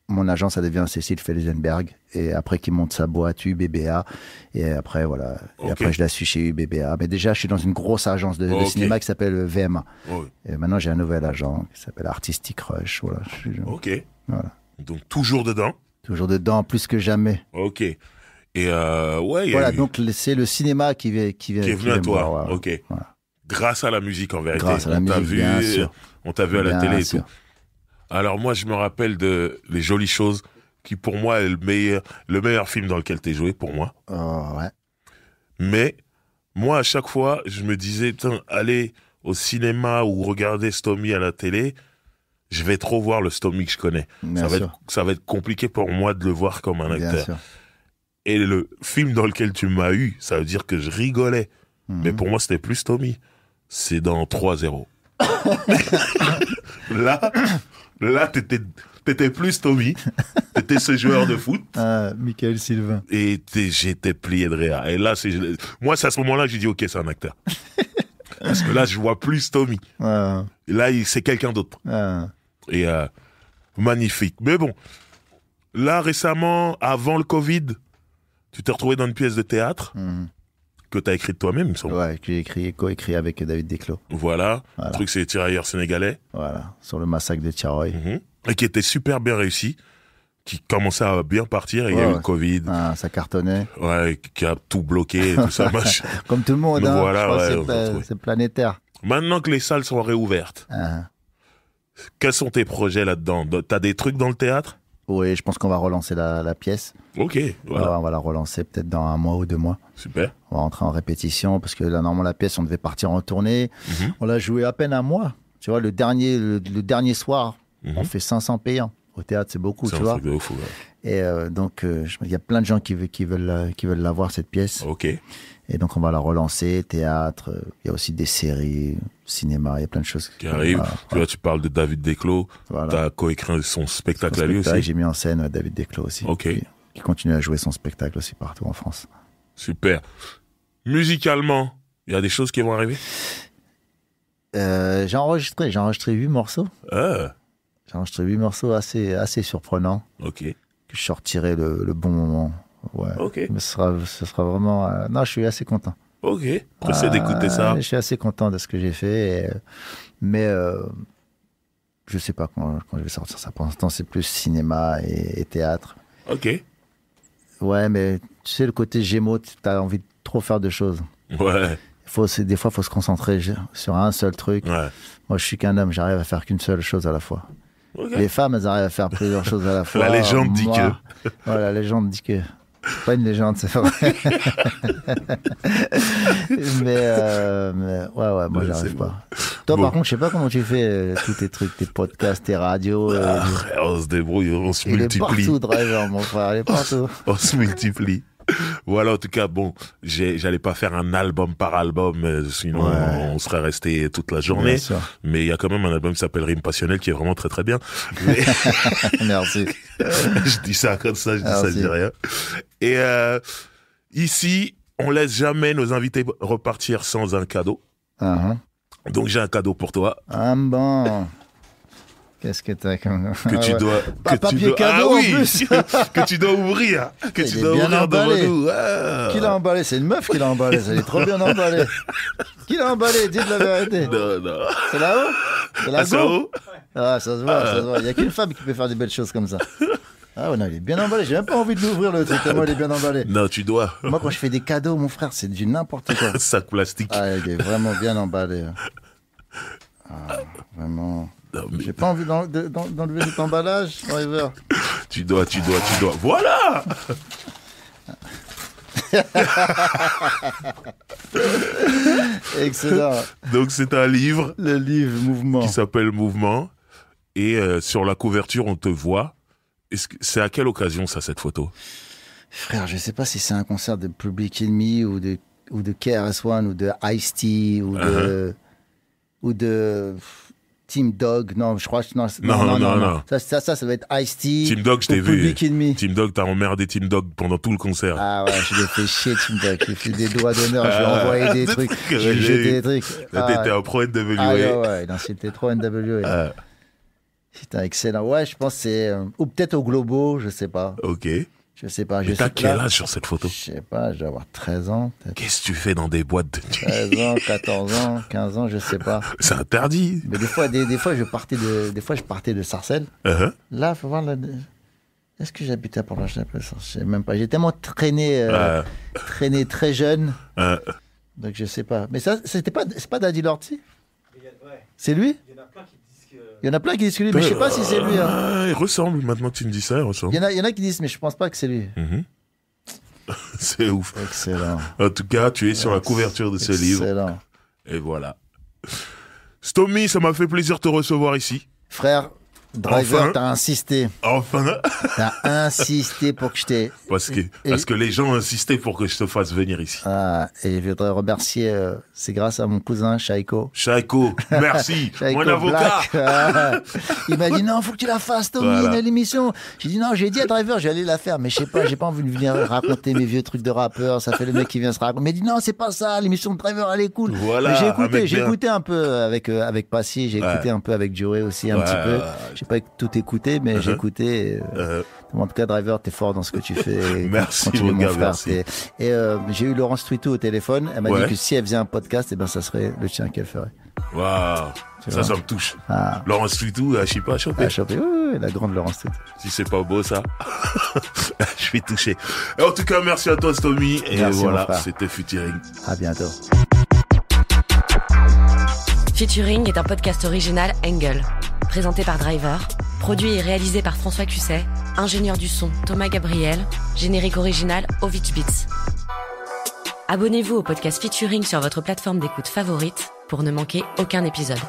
mon agent, ça devient Cécile Felsenberg. Et après, qu'il monte sa boîte UBBA. Et après, voilà. Et après, je la suis chez UBBA. Mais déjà, je suis dans une grosse agence de cinéma qui s'appelle VMA. Et maintenant, j'ai un nouvel agent qui s'appelle Artistic Rush. Voilà. Voilà. Donc, toujours dedans. Toujours dedans, plus que jamais. Ok. Et ouais. Voilà, donc c'est le cinéma qui est venu à toi. Voilà. Ok. Voilà. Grâce à la musique, en vérité. Grâce à la musique, bien sûr. On t'a vu à la télé et tout. Alors moi, je me rappelle de Les Jolies Choses, qui pour moi est le meilleur film dans lequel t'es joué, pour moi. Ouais. Mais moi, à chaque fois, je me disais, aller au cinéma ou regarder Stomy à la télé, je vais trop voir le Stomy que je connais. Ça va être compliqué pour moi de le voir comme un acteur. Bien sûr. Et le film dans lequel tu m'as eu, ça veut dire que je rigolais. Mais pour moi, c'était plus Stomy. C'est dans 3-0. Là, t'étais plus Tommy. T'étais ce joueur de foot. Michael Sylvain. Et j'étais plié de rire. Et là, moi, c'est à ce moment-là que j'ai dit, ok, c'est un acteur. Parce que là, je vois plus Tommy. Et là, c'est quelqu'un d'autre. Et magnifique. Mais bon, là, récemment, avant le Covid, tu t'es retrouvé dans une pièce de théâtre que tu as écrite toi-même, il me semble. Ouais, que j'ai coécrit avec David Desclos. Voilà. Le truc, c'est les tirailleurs sénégalais. Voilà, sur le massacre de Thiaroye. Et qui était super bien réussi, qui commençait à bien partir, et il y a eu le Covid. Ça cartonnait. Ouais, qui a tout bloqué, et tout ça. Comme tout le monde, donc, voilà, c'est planétaire. Maintenant que les salles sont réouvertes, quels sont tes projets là-dedans? T'as des trucs dans le théâtre? Oui, je pense qu'on va relancer la pièce. Ok, voilà. On va la relancer peut-être dans 1 mois ou 2 mois. Super. On va rentrer en répétition parce que là, normalement, la pièce, on devait partir en tournée. On l'a joué à peine 1 mois. Tu vois, le dernier soir, on fait 500 payants. Au théâtre, c'est beaucoup, tu vois. C'est un truc de fou, ouais. Et donc, il y a plein de gens qui veulent la voir, cette pièce. Ok. Et donc, on va la relancer, théâtre. Il y a aussi des séries, cinéma, il y a plein de choses qui arrivent. Tu vois, tu parles de David Desclos. Voilà. Tu as coécrit son spectacle à lui aussi. J'ai mis en scène David Desclos aussi. Ok. Qui continue à jouer son spectacle aussi partout en France. Super. Musicalement, il y a des choses qui vont arriver? J'ai enregistré 8 morceaux. J'ai enregistré 8 morceaux assez surprenants. Ok. Que je sortirai le bon moment. Ouais. Ok. Mais ce sera vraiment... Non, je suis assez content. Ok. Pressé d'écouter ça. Je suis assez content de ce que j'ai fait. Mais je sais pas quand je vais sortir ça. Pour l'instant, c'est plus cinéma et théâtre. Ok. Ouais, mais tu sais, le côté Gémeaux, tu as envie de trop faire de choses. Ouais. Des fois, il faut se concentrer sur un seul truc. Ouais. Moi, je suis qu'un homme, j'arrive à faire qu'une seule chose à la fois. Okay. Les femmes, elles arrivent à faire plusieurs choses à la fois. La légende dit que. Voilà, la légende dit que. Pas une légende, c'est vrai. mais ouais, moi, j'arrive pas. Toi, par contre, je sais pas comment tu fais tous tes trucs, tes podcasts, tes radios. On se débrouille, on se multiplie. Il est partout, Driver, mon frère, il est partout. On se multiplie. Voilà, en tout cas, bon, j'allais pas faire un album par album, sinon on serait resté toute la journée. Mais il y a quand même un album qui s'appelle Rime Passionnel qui est vraiment très très bien. Mais... Merci. Je dis ça comme ça, je dis rien. Et ici, on laisse jamais nos invités repartir sans un cadeau. Donc j'ai un cadeau pour toi. Bon. Qu'est-ce que t'as comme... Que tu dois... papier cadeau en plus. Que tu dois ouvrir. Que tu dois ouvrir devant nous. Qui l'a emballé? C'est une meuf qui l'a emballé. Elle est trop bien emballée. Qui l'a emballé? Dites la vérité. Non. C'est là-haut? C'est là-haut? Ah, ça se voit, Il n'y a qu'une femme qui peut faire des belles choses comme ça. Ah ouais, non, il est bien emballé. J'ai même pas envie de l'ouvrir, le truc. Moi, il est bien emballé. Non, tu dois. Moi, quand je fais des cadeaux, mon frère, c'est du n'importe quoi. Sac plastique. Ah, il est vraiment bien emballé. Vraiment... J'ai pas envie d'enlever cet emballage, Driver. Tu dois. Voilà. Excellent. Donc c'est un livre. Le livre Mouvement. Qui s'appelle Mouvement. Et sur la couverture, on te voit. C'est à quelle occasion ça, cette photo? Frère, je sais pas si c'est un concert de Public Enemy ou de KRS-One ou de Ice-T ou de Team Dog. Non, je crois que non. Ça va être Ice-T. Team Dog, je t'ai vu. Public Enemy. Team Dog, t'as emmerdé Team Dog pendant tout le concert. Ah ouais, je l'ai fait chier, Team Dog. J'ai fait des doigts d'honneur, je lui ai envoyé des trucs. J'ai jeté des trucs. Là, t'étais un pro NWA. Ah ouais, non, c'était trop NWA. C'était excellent. Ouais, je pense que c'est... ou peut-être au Globo, je sais pas. Ok. Je sais pas. T'as quel âge sur cette photo? Je sais pas, je dois avoir 13 ans. Qu'est-ce que tu fais dans des boîtes de nuit? 13 ans, 14 ans, 15 ans, je sais pas. C'est interdit. Mais des fois, je partais de Sarcelles. Là, faut voir est-ce que j'habitais à Port-Blanche-Neuf? Je sais même pas. J'ai tellement traîné très jeune. Donc je sais pas. Mais ça, c'est pas Daddy Lorty? C'est lui? Il y en a plein qui disent que lui, mais je sais pas si c'est lui. Hein. Il ressemble, maintenant que tu me dis ça, il ressemble. Il y en a qui disent, mais je pense pas que c'est lui. C'est ouf. Excellent. En tout cas, tu es sur la couverture de ce livre. Excellent. Et voilà. Stomy, ça m'a fait plaisir de te recevoir ici. Frère, Driver, t'as insisté. Enfin. T'as insisté pour que je t'ai... Parce que les gens ont insisté pour que je te fasse venir ici. Ah, et je voudrais remercier, c'est grâce à mon cousin, Shaiko. Shaiko, merci. Mon avocat. Il m'a dit, non, faut que tu la fasses, Tommy, l'émission. J'ai dit, non, j'ai dit à Driver, j'allais la faire, mais je sais pas, j'ai pas envie de venir raconter mes vieux trucs de rappeur. Ça fait le mec qui vient se raconter. Mais il dit, non, c'est pas ça, l'émission de Driver, elle est cool. Voilà. Mais j'ai écouté un peu avec Passy, j'ai écouté un peu avec Joey aussi, un petit peu. J'ai pas tout écouté, mais j'ai écouté. En tout cas, Driver, t'es fort dans ce que tu fais. Merci, mon gars, merci. Et j'ai eu Laurence Twitou au téléphone. Elle m'a dit que si elle faisait un podcast, eh ben, ça serait le tien qu'elle ferait. Waouh, ça me touche. Laurence Twitou, je sais pas, choper. Oui, la grande Laurence Twitou. Si c'est pas beau, ça, je suis touché. Et en tout cas, merci à toi, Stomy. Et merci, voilà, c'était Featuring. À bientôt. Featuring est un podcast original Angle, présenté par Driver, produit et réalisé par François Cusset, ingénieur du son Thomas Gabriel, générique original Ovich Beats. Abonnez-vous au podcast Featuring sur votre plateforme d'écoute favorite pour ne manquer aucun épisode.